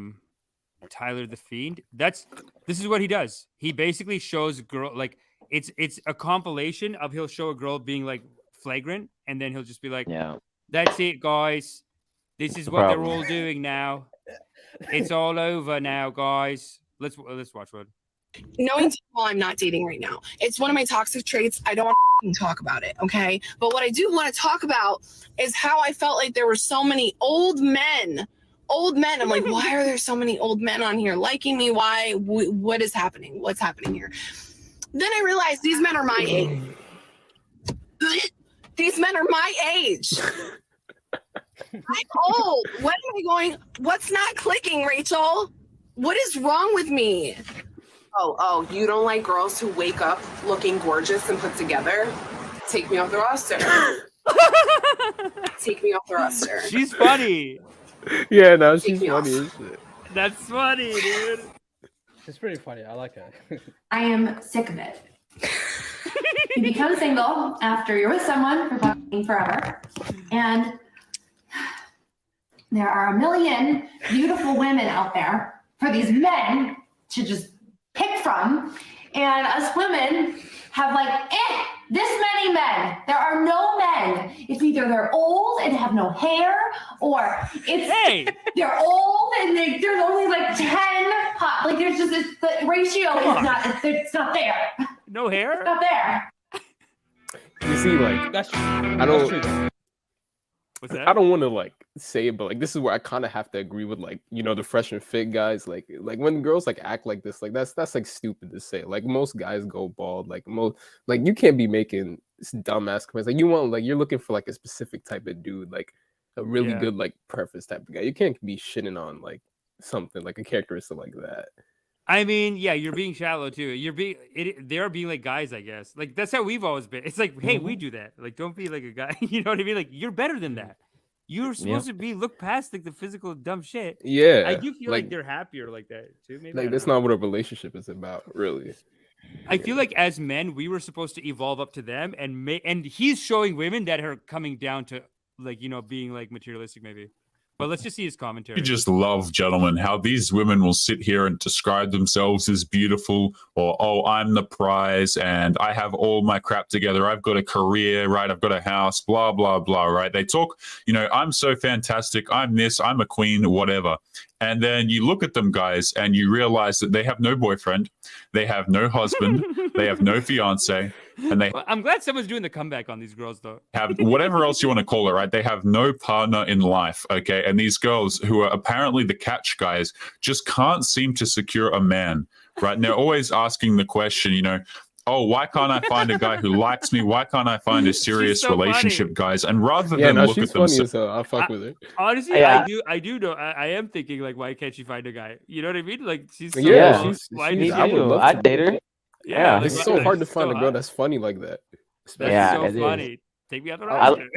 Speaker 1: Tyler the Fiend. This is what he does. He basically shows girl like it's a compilation of he'll show a girl being like flagrant, and then he'll just be like, that's it, guys. This is what they're all doing now. It's all over now, guys. Let's watch one.
Speaker 15: Knowing people I'm not dating right now. It's one of my toxic traits. I don't want to talk about it, okay? But what I do want to talk about is how I felt like there were so many old men. I'm like, why are there so many old men on here liking me? Why? What is happening? What's happening here? Then I realized these men are my age. These men are my age. I'm old. What am I going? What's not clicking, Rachel? What is wrong with me? Oh, you don't like girls who wake up looking gorgeous and put together? Take me off the roster. Take me off the roster.
Speaker 1: She's funny.
Speaker 14: Yeah, no, she's funny as shit.
Speaker 1: That's funny, dude.
Speaker 7: She's pretty funny. I like her.
Speaker 16: I am sick of it. You become single after you're with someone for fucking forever, and there are a million beautiful women out there for these men to just pick from, and us women have like this many men. There are no men. It's either they're old and have no hair, or it's they're old and there's only like 10 hot. Like there's just the ratio is not. It's not there.
Speaker 1: No hair.
Speaker 16: It's not there.
Speaker 14: You see, like I don't.
Speaker 1: What's that?
Speaker 14: I don't want to like say it, but like this is where I kind of have to agree with like the fresh and fit guys. Like when girls like act like this, like that's like stupid to say. Like most guys go bald. Like you can't be making dumbass comments. Like you're looking for like a specific type of dude, like a really good like preference type of guy. You can't be shitting on like something like a characteristic like that.
Speaker 1: I mean, yeah, you're being shallow too. They're being like guys, I guess. Like that's how we've always been. It's like, hey, we do that. Like, don't be like a guy. You know what I mean? Like, you're better than that. You're supposed to look past like the physical dumb shit.
Speaker 14: Yeah,
Speaker 1: I do feel like they're happier like that too. Maybe
Speaker 14: like that's not what a relationship is about, really.
Speaker 1: I feel like as men, we were supposed to evolve up to them, and he's showing women that are coming down to like being like materialistic, maybe. But let's just see his commentary.
Speaker 17: I just love, gentlemen, how these women will sit here and describe themselves as beautiful, or, oh, I'm the prize and I have all my crap together. I've got a career, right? I've got a house, blah, blah, blah, right? They talk, I'm so fantastic. I'm this, I'm a queen, whatever. And then you look at them, guys, and you realize that they have no boyfriend, they have no husband, they have no fiance, and they
Speaker 1: I'm glad someone's doing the comeback on these girls, though.
Speaker 17: have whatever else you want to call it, right? They have no partner in life, okay? And these girls, who are apparently the catch guys, just can't seem to secure a man, right? And they're always asking the question, oh, why can't I find a guy who likes me? Why can't I find a serious relationship, guys? And rather than look at them,
Speaker 14: I'll fuck with her.
Speaker 1: Honestly,
Speaker 6: Yeah.
Speaker 1: I do know. I am thinking like, why can't she find a guy? You know what I mean? Like she's so
Speaker 6: I'd date her. Yeah,
Speaker 14: it's so hard to find a girl that's funny like that.
Speaker 1: That's so funny. Take me out the roster.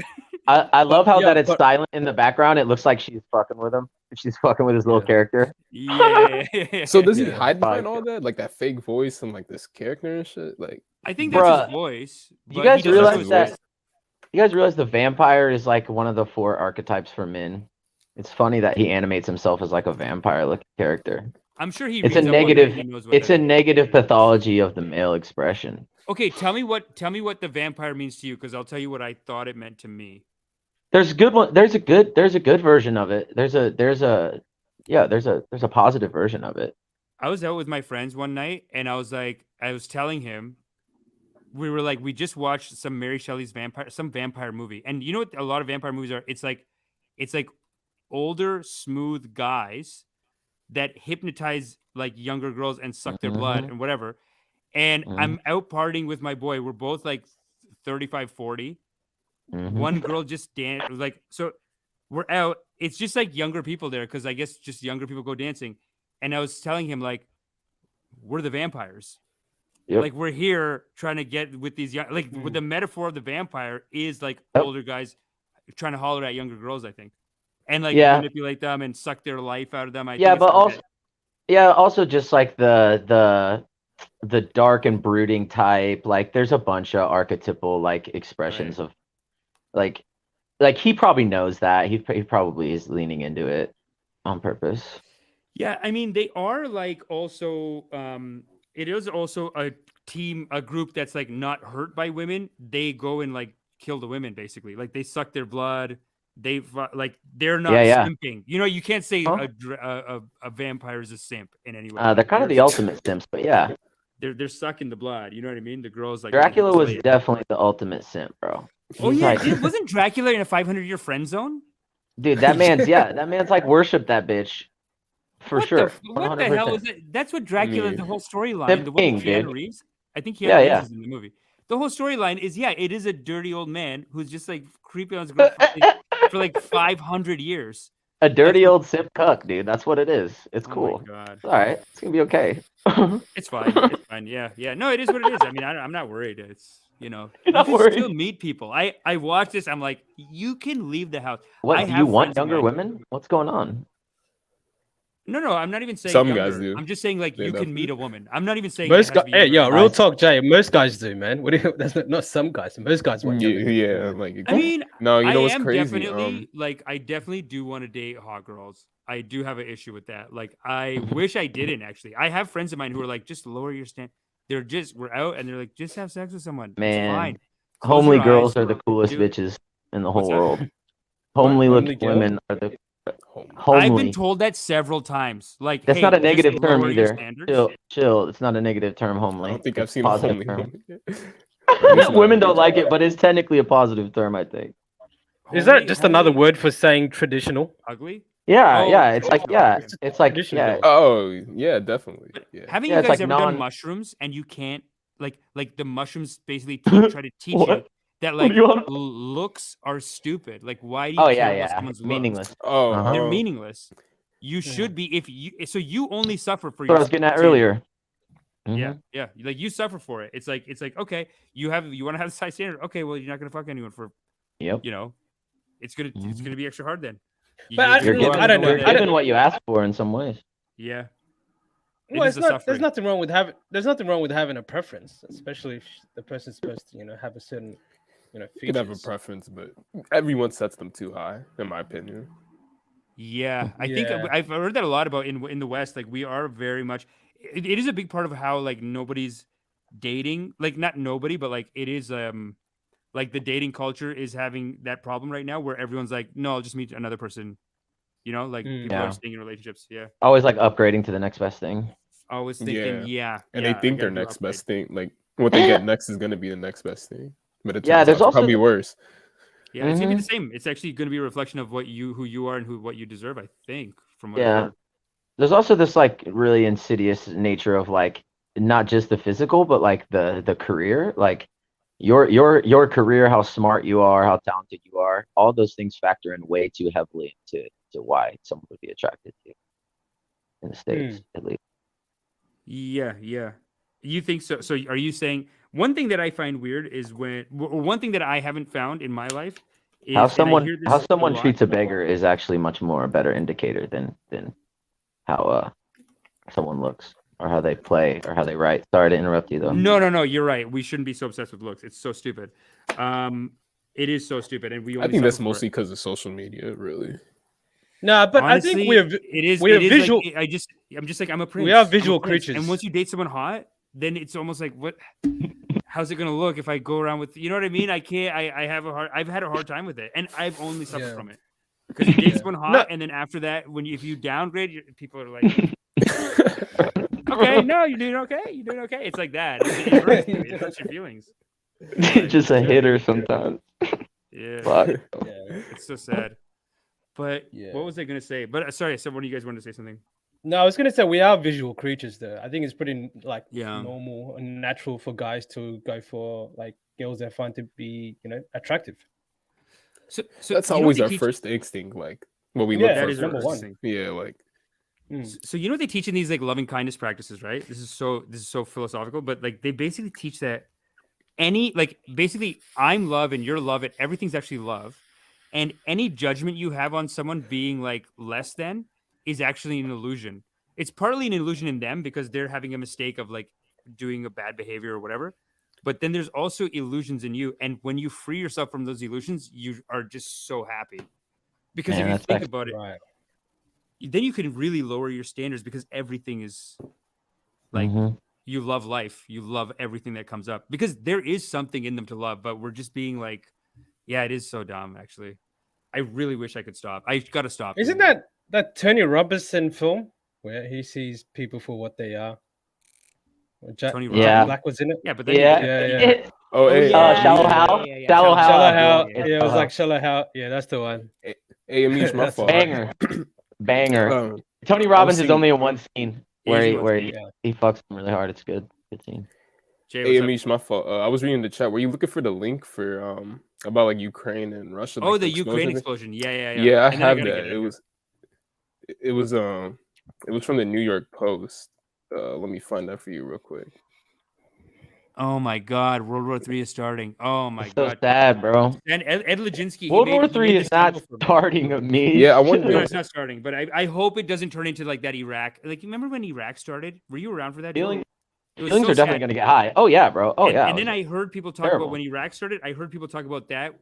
Speaker 6: I love how that it's silent in the background. It looks like she's fucking with him. She's fucking with his little character.
Speaker 1: Yeah.
Speaker 14: So does he hide behind all that, like that fake voice and like this character and shit? Like,
Speaker 1: I think that's his voice.
Speaker 6: You guys realize that? You guys realize the vampire is like one of the 4 archetypes for men? It's funny that he animates himself as like a vampire-looking character.
Speaker 1: I'm sure he.
Speaker 6: It's a negative. It's a negative pathology of the male expression.
Speaker 1: Okay, tell me what the vampire means to you, because I'll tell you what I thought it meant to me.
Speaker 6: There's a good one. There's a good version of it. There's a positive version of it.
Speaker 1: I was out with my friends one night, and I was telling him, we just watched some Mary Shelley's vampire movie, and you know what? A lot of vampire movies are. It's like older, smooth guys that hypnotize like younger girls and suck their blood and whatever. And I'm out partying with my boy. We're both like 35, 40. One girl just danced. Like, so we're out. It's just like younger people there because I guess just younger people go dancing. And I was telling him, like, we're the vampires.
Speaker 6: Yep.
Speaker 1: Like, we're here trying to get with these young, like, with the metaphor of the vampire is like older guys trying to holler at younger girls, I think. And like manipulate them and suck their life out of them. I think
Speaker 6: but also, also just like the dark and brooding type. Like, there's a bunch of archetypal like expressions of, like he probably knows that. He probably is leaning into it on purpose.
Speaker 1: Yeah, I mean, they are like also. It is also a group that's like not hurt by women. They go and like kill the women, basically. Like they suck their blood. They're not simping. You know, you can't say a vampire is a simp in any way.
Speaker 6: They're kind of the ultimate simps, but yeah.
Speaker 1: They're sucking the blood. You know what I mean? The girls like
Speaker 6: Dracula was definitely the ultimate simp, bro.
Speaker 1: Oh yeah, wasn't Dracula in a 500-year friend zone?
Speaker 6: Dude, that man's like worshipped that bitch. For sure.
Speaker 1: What the hell is it? That's what Dracula, the whole storyline, the one with Keanu Reeves. I think Keanu Reeves is in the movie. The whole storyline is, it is a dirty old man who's just like creepy on his girl for like 500 years.
Speaker 6: A dirty old simp cuck, dude. That's what it is. It's cool.
Speaker 1: My God.
Speaker 6: It's all right. It's gonna be okay.
Speaker 1: It's fine. It's fine. Yeah. No, it is what it is. I mean, I'm not worried. It's, you know,
Speaker 6: You're not
Speaker 1: you can
Speaker 6: worried.
Speaker 1: still meet people. I watch this. I'm like, you can leave the house.
Speaker 6: What, do you want younger women? What's going on?
Speaker 1: No, I'm not even saying
Speaker 14: some
Speaker 1: younger.
Speaker 14: guys do.
Speaker 1: I'm just saying like you can meet a woman. I'm not even saying
Speaker 18: most guys. Hey, real talk, Jay. Most guys do, man. What do you, that's not some guys. Most guys want younger.
Speaker 14: Yeah, like
Speaker 1: I mean,
Speaker 14: no, you know what's
Speaker 1: I am
Speaker 14: crazy?
Speaker 1: definitely like I definitely do want to date hot girls. I do have an issue with that. Like I wish I didn't actually. I have friends of mine who are like, just lower your stand. We're out and they're like, just have sex with someone.
Speaker 6: Man,
Speaker 1: it's fine.
Speaker 6: Homely girls are the coolest bitches in the whole world. Homely looking women are the homely.
Speaker 1: I've been told that several times. Like
Speaker 6: that's
Speaker 1: hey,
Speaker 6: not a negative
Speaker 1: just
Speaker 6: term
Speaker 1: lower your
Speaker 6: either.
Speaker 1: standards.
Speaker 6: Chill. It's not a negative term. Homely.
Speaker 14: I don't think
Speaker 6: It's
Speaker 14: I've seen
Speaker 6: a
Speaker 14: a
Speaker 6: positive
Speaker 14: homely
Speaker 6: term. Women don't like it, but it's technically a positive term, I think.
Speaker 18: Is that just another word for saying traditional?
Speaker 1: Ugly?
Speaker 6: Yeah. It's like
Speaker 14: Oh yeah, definitely. Yeah.
Speaker 1: Haven't you guys ever done mushrooms and you can't like the mushrooms basically try to teach you that like looks are stupid. Like why do you care about someone's
Speaker 6: meaningless?
Speaker 1: Looks? They're meaningless. You should be you only suffer for
Speaker 6: what I was getting at earlier.
Speaker 1: Yeah. Like you suffer for it. It's like okay, you want to have this high standard. Okay, well you're not gonna fuck anyone for you know, it's gonna be extra hard then.
Speaker 18: But I don't know.
Speaker 6: You're given what you asked for in some ways.
Speaker 1: Yeah.
Speaker 18: Well, it's not. There's nothing wrong with having a preference, especially if the person's supposed to, have a certain,
Speaker 14: You can have a preference, but everyone sets them too high, in my opinion.
Speaker 1: Yeah, I think I've heard that a lot about in the West. Like we are very much. It is a big part of how like nobody's dating. Like not nobody, but like it is. Like the dating culture is having that problem right now, where everyone's like, "No, I'll just meet another person." You know, like people are staying in relationships. Yeah.
Speaker 6: Always like upgrading to the next best thing.
Speaker 1: Always thinking,
Speaker 14: and they think their next best thing, like what they get next, is going to be the next best thing, but it
Speaker 6: there's also
Speaker 14: probably worse.
Speaker 1: Yeah, it's gonna be the same. It's actually gonna be a reflection of who you are and what you deserve. I think from what I've heard.
Speaker 6: There's also this like really insidious nature of like not just the physical, but like the career, like your career, how smart you are, how talented you are, all those things factor in way too heavily into why someone would be attracted to you in the States, at least.
Speaker 1: Yeah. You think so? So are you saying one thing that I find weird is one thing that I haven't found in my life is
Speaker 6: how someone treats a beggar is actually much more a better indicator than how someone looks or how they play or how they write. Sorry to interrupt you though.
Speaker 1: No, you're right. We shouldn't be so obsessed with looks. It's so stupid. It is so stupid, and
Speaker 14: I think that's mostly because of social media, really.
Speaker 18: No, but honestly, I think we have visual.
Speaker 1: Like, I'm just like I'm a prince.
Speaker 18: We are visual creatures,
Speaker 1: and once you date someone hot, then it's almost like what? How's it gonna look if I go around with? You know what I mean? I can't. I've had a hard time with it, and I've only suffered from it because you date someone hot, and then after that, if you downgrade, people are like, okay, no, you're doing okay. It's like that. It hurts your feelings.
Speaker 6: Just a hitter sometimes.
Speaker 1: Yeah.
Speaker 6: Fuck.
Speaker 1: It's so sad. But what was I gonna say? But sorry, someone of you guys wanted to say something.
Speaker 18: No, I was gonna say we are visual creatures, though. I think it's pretty like
Speaker 1: Yeah.
Speaker 18: normal and natural for guys to go for like girls they find to be, attractive.
Speaker 1: So
Speaker 14: that's always our first instinct, like what we look
Speaker 18: Yeah,
Speaker 14: for.
Speaker 18: that is number
Speaker 14: first.
Speaker 18: one.
Speaker 14: Yeah, like
Speaker 1: So you know what they teach in these like loving kindness practices, right? This is so philosophical, but like they basically teach that basically I'm love and you're love, and everything's actually love, and any judgment you have on someone being like less than is actually an illusion. It's partly an illusion in them because they're having a mistake of like doing a bad behavior or whatever. But then there's also illusions in you, and when you free yourself from those illusions, you are just so happy. Because if you think about it, then you can really lower your standards because everything is like you love life, you love everything that comes up because there is something in them to love, but we're just being like, yeah, it is so dumb. Actually, I really wish I could stop. I gotta stop.
Speaker 18: Isn't that Tony Robertson film where he sees people for what they are?
Speaker 1: Tony
Speaker 18: Jack Black was in it.
Speaker 1: Yeah, but then
Speaker 18: yeah.
Speaker 6: Shallow Hal.
Speaker 18: Shallow Hal.
Speaker 6: Yeah,
Speaker 18: Yeah, it was like Shallow Hal. Yeah, that's the one.
Speaker 14: Amish, my fault.
Speaker 6: Banger. Tony Robbins is only in one scene where he fucks him really hard. It's good. Good scene.
Speaker 14: Hey, Amish, my fault. I was reading the chat. Were you looking for the link for about like Ukraine and Russia?
Speaker 1: Oh,
Speaker 14: like,
Speaker 1: the Ukraine explosion. Yeah.
Speaker 14: Yeah, I have that. It was from the New York Post. Let me find that for you real quick.
Speaker 1: Oh my God, World War III is starting. Oh my
Speaker 6: So
Speaker 1: God,
Speaker 6: sad, bro.
Speaker 1: And Ed Leginsky.
Speaker 6: World War III is not starting, Amish.
Speaker 14: Yeah, I wonder.
Speaker 1: No, it's not starting, but I hope it doesn't turn into like that Iraq. Like, you remember when Iraq started? Were you around for that?
Speaker 6: Feelings are definitely going to get high. Oh yeah, bro. Oh yeah.
Speaker 1: And then I heard people talk about when Iraq started. I heard people talk about that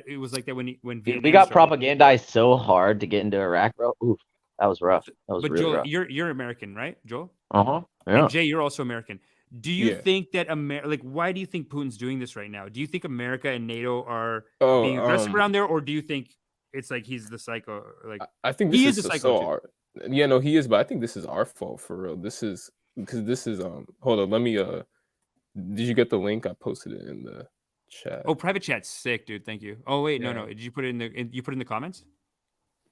Speaker 1: it was like that when Vietnam
Speaker 6: we got
Speaker 1: started.
Speaker 6: propagandized so hard to get into Iraq, bro. Oof, that was rough. That was
Speaker 1: But
Speaker 6: really
Speaker 1: Joel,
Speaker 6: rough.
Speaker 1: you're American, right, Joel?
Speaker 6: Yeah.
Speaker 1: And Jay, you're also American. Do you think that why do you think Putin's doing this right now? Do you think America and NATO are being aggressive around there, or do you think it's like he's the psycho? Like,
Speaker 14: I think
Speaker 1: he
Speaker 14: this
Speaker 1: is a psycho.
Speaker 14: Yeah, no, he is, but I think this is our fault for real. This is because this is hold on, let me did you get the link? I posted it in the chat.
Speaker 1: Oh, private chat's sick, dude. Thank you. Oh wait, no. Did you put it in the comments?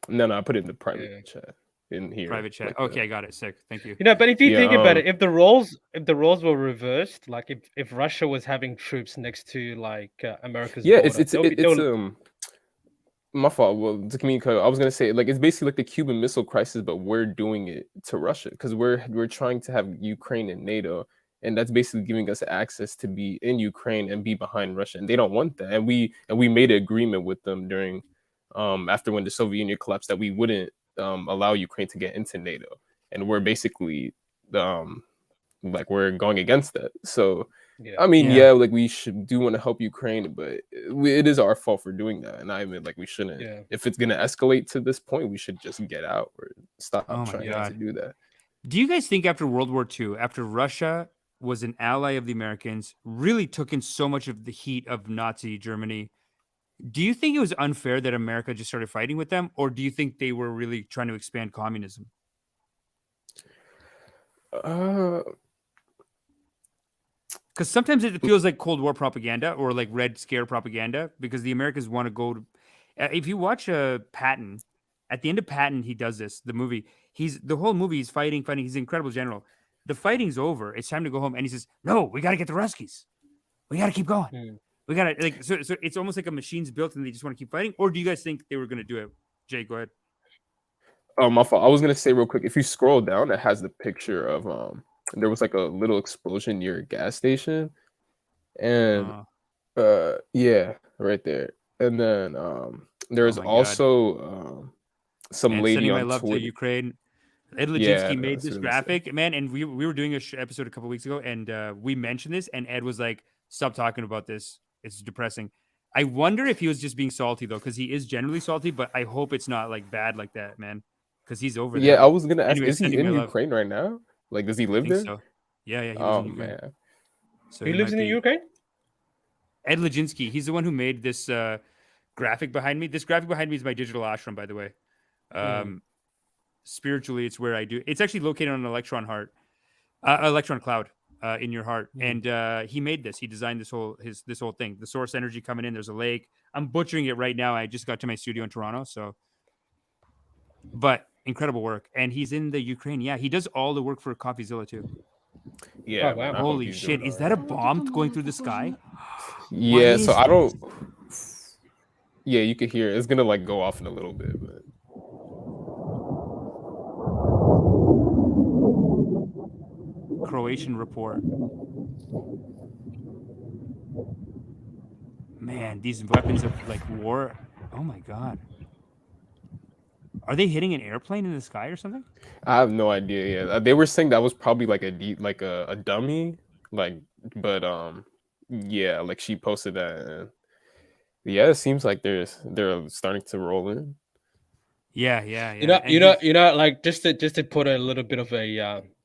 Speaker 14: No, I put it in the private chat in here.
Speaker 1: Private chat.
Speaker 14: Like
Speaker 1: okay, I got it. Sick. Thank you.
Speaker 18: But if you think about it, if the roles were reversed, like if Russia was having troops next to like America's border,
Speaker 14: it's my fault. Well, to communicate, I was gonna say like it's basically like the Cuban Missile Crisis, but we're doing it to Russia because we're trying to have Ukraine and NATO, and that's basically giving us access to be in Ukraine and be behind Russia, and they don't want that. And we made an agreement with them during after when the Soviet Union collapsed that we wouldn't allow Ukraine to get into NATO, and we're basically like we're going against that. So I mean, like we do want to help Ukraine, but it is our fault for doing that. And I admit, like we shouldn't. If it's gonna escalate to this point, we should just get out or stop trying not to do that.
Speaker 1: Do you guys think after World War II, after Russia was an ally of the Americans, really took in so much of the heat of Nazi Germany, do you think it was unfair that America just started fighting with them, or do you think they were really trying to expand communism? Because sometimes it feels like Cold War propaganda or like Red Scare propaganda because the Americans want to go to... if you watch Patton, at the end of Patton, he does this, the movie. The whole movie, he's fighting. He's an incredible general. The fighting's over. It's time to go home. And he says, no, we got to get the Ruskies. We got to keep going. We got to... so it's almost like a machine's built and they just want to keep fighting? Or do you guys think they were going to do it? Jay, go ahead.
Speaker 14: Oh, my fault. I was going to say real quick, if you scroll down, it has the picture of... there was like a little explosion near a gas station, and yeah, right there. And then there's also some lady on
Speaker 1: love
Speaker 14: Twitter.
Speaker 1: To Ukraine. Ed Leginsky made this graphic, man, and we were doing a episode a couple weeks ago, and we mentioned this, and Ed was like, "Stop talking about this. It's depressing." I wonder if he was just being salty though, because he is generally salty, but I hope it's not like bad like that, man, because he's over there.
Speaker 14: Yeah, I was gonna ask,
Speaker 1: Anyway,
Speaker 14: is he in Ukraine right now? Like, does he live there?
Speaker 1: So. Yeah, he lives
Speaker 14: oh
Speaker 1: in Ukraine.
Speaker 14: Man,
Speaker 1: so
Speaker 18: he lives in the Ukraine.
Speaker 1: Ed Leginsky, he's the one who made this graphic behind me. This graphic behind me is my digital ashram, by the way. Spiritually, it's where I do. It's actually located on an electron cloud in your heart. And he made this. He designed this whole thing. The source energy coming in. There's a lake. I'm butchering it right now. I just got to my studio in Toronto, so. But incredible work, and he's in the Ukraine. Yeah, he does all the work for CoffeeZilla too.
Speaker 14: Yeah,
Speaker 7: Oh, wow.
Speaker 14: man, I hope
Speaker 1: Holy
Speaker 14: he's
Speaker 1: shit!
Speaker 14: doing
Speaker 1: Is that a bomb going through the sky?
Speaker 14: Yeah,
Speaker 1: What
Speaker 14: so
Speaker 1: is
Speaker 14: I don't.
Speaker 1: this?
Speaker 14: Yeah, you can hear it. It's gonna like go off in a little bit, but
Speaker 1: Croatian report. Man, these weapons of like war. Oh my god. Are they hitting an airplane in the sky or something?
Speaker 14: I have no idea. Yeah, they were saying that was probably like a dummy, like, but yeah, like she posted that. And yeah, it seems like they're starting to roll in.
Speaker 1: Yeah, yeah,
Speaker 18: You
Speaker 1: yeah.
Speaker 18: know, like just to put a little bit of a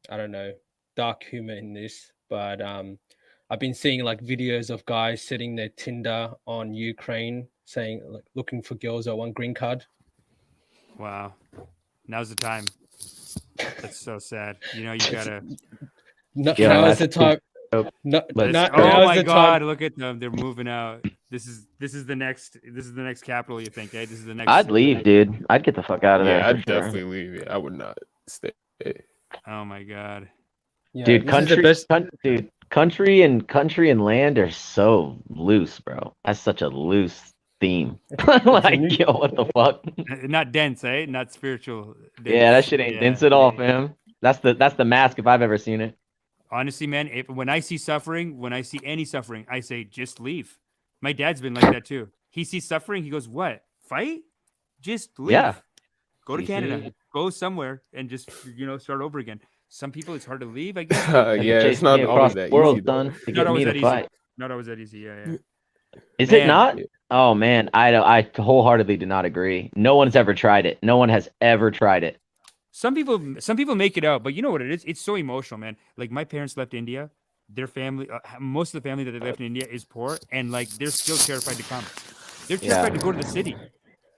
Speaker 18: I don't know, dark humor in this, but I've been seeing like videos of guys setting their Tinder on Ukraine, saying like looking for girls that want green card.
Speaker 1: Wow, now's the time. That's so sad. You know, you gotta.
Speaker 18: Now's the time.
Speaker 1: Oh
Speaker 18: Now's
Speaker 1: my
Speaker 18: the
Speaker 1: god!
Speaker 18: time.
Speaker 1: Look at them. They're moving out. This is the next capital. You think? Eh? This is the next.
Speaker 6: I'd leave, dude. I'd get the fuck out of there.
Speaker 14: Yeah,
Speaker 6: for
Speaker 14: I'd
Speaker 6: sure.
Speaker 14: definitely leave. Yeah, I would not stay.
Speaker 1: Oh my god.
Speaker 18: Yeah,
Speaker 6: Dude,
Speaker 18: this is
Speaker 6: country and land are so loose, bro. That's such a loose theme. Like, yo, what the fuck?
Speaker 1: Not dense, eh? Not spiritual. Dense.
Speaker 6: Yeah, that shit ain't dense at all, fam. That's the mask if I've ever seen it.
Speaker 1: Honestly, man, when I see suffering, when I see any suffering, I say just leave. My dad's been like that too. He sees suffering, he goes, "What? Fight? Just leave.
Speaker 6: Yeah.
Speaker 1: Go to
Speaker 6: You
Speaker 1: Canada.
Speaker 6: see?
Speaker 1: Go somewhere and just start over again." Some people, it's hard to leave, I guess.
Speaker 14: Yeah, it's not always that
Speaker 6: world,
Speaker 14: easy.
Speaker 6: son, to
Speaker 1: Not
Speaker 6: get
Speaker 1: always
Speaker 6: me
Speaker 1: that
Speaker 6: to
Speaker 1: easy.
Speaker 6: fight.
Speaker 1: Not always that easy. Yeah, yeah.
Speaker 6: Is
Speaker 1: Man.
Speaker 6: it not? Oh man, I wholeheartedly do not agree. No one's ever tried it. No one has ever tried it.
Speaker 1: Some people make it out, but you know what it is? It's so emotional, man. Like my parents left India. Their family, most of the family that they left in India is poor, and like they're still terrified to come. They're terrified to go to the city.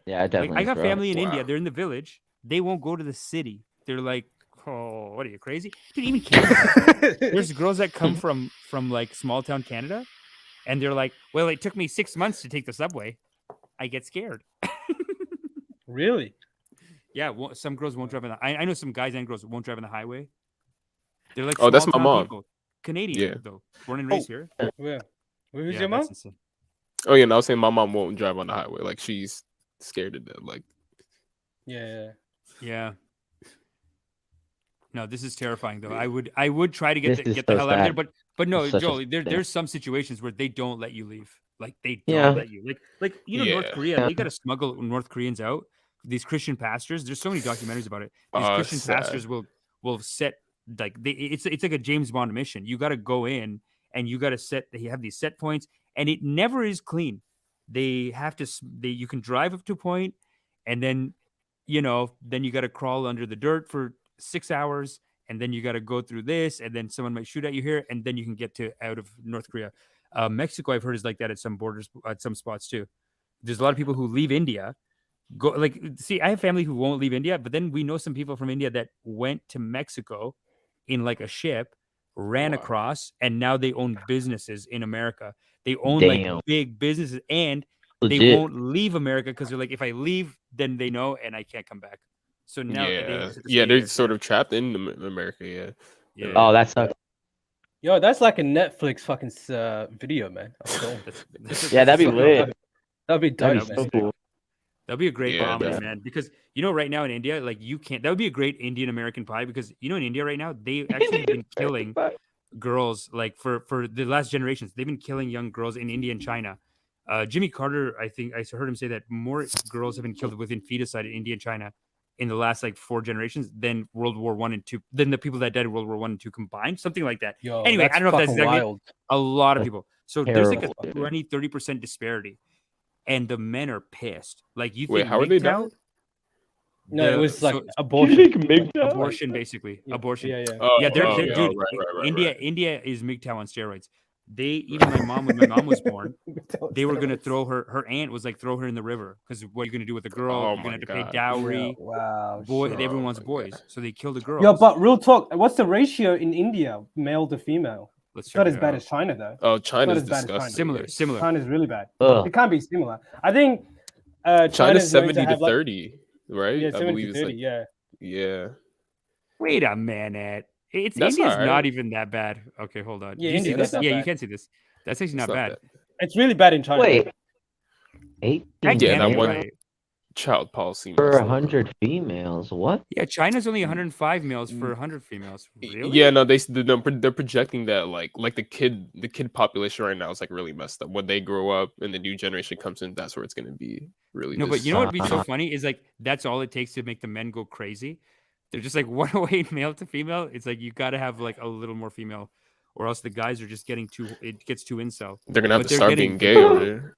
Speaker 6: Yeah, definitely.
Speaker 1: Like I got
Speaker 6: bro.
Speaker 1: family in India. They're in the village. They won't go to the city. They're like, oh, what are you, crazy? Dude, even Canada. There's girls that come from like small town Canada, and they're like, well, it took me 6 months to take the subway. I get scared.
Speaker 18: Really?
Speaker 1: Yeah, some girls won't drive on the. I know some guys and girls won't drive on the highway. They're like,
Speaker 14: Oh, that's my
Speaker 1: small-town
Speaker 14: mom.
Speaker 1: people. Canadian,
Speaker 14: Yeah.
Speaker 1: though, born and raised here.
Speaker 18: Where? Who's
Speaker 1: Yeah,
Speaker 18: your mom?
Speaker 1: that's insane.
Speaker 14: Oh yeah, no, I was saying my mom won't drive on the highway. Like she's scared of that. Like
Speaker 1: Yeah. No, this is terrifying though. I would try to get
Speaker 6: This is
Speaker 1: the
Speaker 6: so
Speaker 1: hell out of there,
Speaker 6: sad.
Speaker 1: but no,
Speaker 6: It's such a
Speaker 1: Joel,
Speaker 6: sad thing.
Speaker 1: there's some situations where they don't let you leave. Like they don't
Speaker 6: Yeah.
Speaker 1: let you. Like North
Speaker 14: Yeah.
Speaker 1: Korea, they gotta smuggle North Koreans out. These Christian pastors, there's so many documentaries about it. These Christian
Speaker 14: sad.
Speaker 1: pastors will set like it's like a James Bond mission. You gotta go in and you gotta they have these set points, and it never is clean. They have to you can drive up to a point, and then then you got to crawl under the dirt for 6 hours, and then you got to go through this, and then someone might shoot at you here, and then you can get out of North Korea. Mexico, I've heard, is like that at some borders, at some spots too. There's a lot of people who leave India, I have family who won't leave India, but then we know some people from India that went to Mexico in like a ship, ran across, and now they own businesses in America. They own
Speaker 6: Damn.
Speaker 1: like big businesses, and
Speaker 6: Legit.
Speaker 1: they won't leave America because they're like, if I leave, then they know, and I can't come back. So now
Speaker 14: they're sort of trapped in America. Yeah.
Speaker 6: Oh, that sucks.
Speaker 18: Yo, that's like a Netflix fucking video, man.
Speaker 6: Yeah, that'd be lit.
Speaker 18: That'd be dope.
Speaker 6: That'd be so cool.
Speaker 1: That'd be a great
Speaker 14: Yeah,
Speaker 1: comedy,
Speaker 14: man.
Speaker 1: man. Because right now in India, like you can't. That would be a great Indian American Pie. Because in India right now, they actually have been killing girls like for the last generations. They've been killing young girls in India and China. Jimmy Carter, I think I heard him say that more girls have been killed within feticide in India and China in the last like 4 generations than World War I and II, than the people that died in World War I and II combined, something like that.
Speaker 18: Yo,
Speaker 1: anyway, I don't know if that's exactly
Speaker 18: wild.
Speaker 1: a lot of people. So there's like a
Speaker 6: terrible.
Speaker 1: 20-30% disparity, and the men are pissed. Like you
Speaker 14: Wait,
Speaker 1: think
Speaker 14: how are they
Speaker 1: MGTOW?
Speaker 14: down?
Speaker 18: No, it was like
Speaker 1: so-
Speaker 18: abortion.
Speaker 1: Abortion, basically. Abortion.
Speaker 18: Yeah.
Speaker 1: Dude,
Speaker 14: right.
Speaker 1: India is MGTOW on steroids. Even my mom, when my mom was born, they were gonna throw her aunt was like, throw her in the river, because what are you gonna do with a girl?
Speaker 14: Oh
Speaker 1: You're gonna
Speaker 14: my
Speaker 1: have to pay
Speaker 14: God.
Speaker 1: dowry.
Speaker 18: Wow.
Speaker 1: Everyone wants boys, so they kill the girls.
Speaker 18: Yo, but real talk, what's the ratio in India, male to female?
Speaker 1: Let's
Speaker 18: It's not
Speaker 1: check
Speaker 18: as
Speaker 1: it
Speaker 18: bad
Speaker 1: out.
Speaker 18: as China, though.
Speaker 14: Oh,
Speaker 18: It's not
Speaker 14: China's
Speaker 18: as bad as China.
Speaker 14: disgusting.
Speaker 1: Similar.
Speaker 18: China's really bad.
Speaker 6: Ugh.
Speaker 18: It can't be similar. I think
Speaker 14: China's
Speaker 18: China's known
Speaker 14: 70 to
Speaker 18: have, like,
Speaker 14: 30, right?
Speaker 18: Yeah,
Speaker 14: I
Speaker 18: 70
Speaker 14: believe
Speaker 18: to
Speaker 14: it's
Speaker 18: 30,
Speaker 14: like
Speaker 18: yeah.
Speaker 14: Yeah.
Speaker 1: Wait a minute. It's
Speaker 14: That's
Speaker 1: India's
Speaker 14: alright.
Speaker 1: not even that bad. Okay, hold on.
Speaker 7: Yeah,
Speaker 1: Do you see
Speaker 7: India's
Speaker 1: this?
Speaker 7: not that
Speaker 1: Yeah, you
Speaker 7: bad.
Speaker 1: can see this. That's actually
Speaker 14: It's
Speaker 1: not
Speaker 14: not
Speaker 1: bad.
Speaker 14: that.
Speaker 7: It's really bad in China.
Speaker 6: Wait, 18
Speaker 1: That
Speaker 14: Yeah,
Speaker 1: can't
Speaker 14: that
Speaker 1: be
Speaker 14: one
Speaker 1: right.
Speaker 14: child policy
Speaker 6: for
Speaker 14: messed up.
Speaker 6: 100 females. What?
Speaker 1: Yeah, China's only 105 males for 100 females. Really?
Speaker 14: Yeah, no, they're projecting that like the kid population right now is like really messed up. When they grow up and the new generation comes in, that's where it's gonna be really.
Speaker 1: No, but you know
Speaker 14: just-
Speaker 1: what would be so funny is like that's all it takes to make the men go crazy. They're just like 108 male to female. It's like you got to have like a little more female, or else the guys are just getting too. It gets too incel.
Speaker 14: They're gonna have
Speaker 1: But
Speaker 14: to
Speaker 1: they're
Speaker 14: start
Speaker 1: getting-
Speaker 14: being gay over there.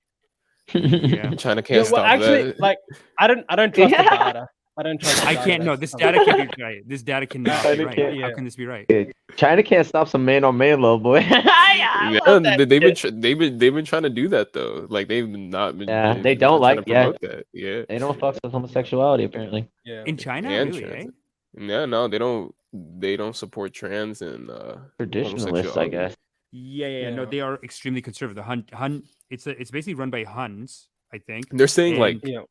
Speaker 1: Yeah.
Speaker 14: China
Speaker 7: Yeah,
Speaker 14: can't
Speaker 7: well,
Speaker 14: stop
Speaker 7: actually,
Speaker 14: that.
Speaker 7: like I don't trust the data. I don't trust. The
Speaker 1: I
Speaker 7: data
Speaker 1: can't. No,
Speaker 7: that's
Speaker 1: this
Speaker 7: coming.
Speaker 1: data can't be right. This data cannot be
Speaker 6: China
Speaker 1: right.
Speaker 6: can't-
Speaker 1: How can this be right?
Speaker 6: China can't stop some man on man love, boy.
Speaker 14: Yeah, they've been trying to do that though. Like they've not been.
Speaker 6: Yeah,
Speaker 14: they've
Speaker 6: they
Speaker 14: been
Speaker 6: don't
Speaker 14: trying
Speaker 6: like-
Speaker 14: to
Speaker 6: yeah.
Speaker 14: promote that. Yeah.
Speaker 6: They don't fuck with homosexuality apparently.
Speaker 7: Yeah.
Speaker 1: In China,
Speaker 14: And
Speaker 1: really?
Speaker 14: trans.
Speaker 1: Eh?
Speaker 14: Yeah, no, they don't. They don't support trans and
Speaker 6: Traditionalists, I
Speaker 14: homosexuality.
Speaker 6: guess.
Speaker 1: Yeah. No,
Speaker 7: Yeah.
Speaker 1: they are extremely conservative. The Hun. It's basically run by Huns, I think.
Speaker 14: They're saying like
Speaker 1: And-
Speaker 7: Yeah.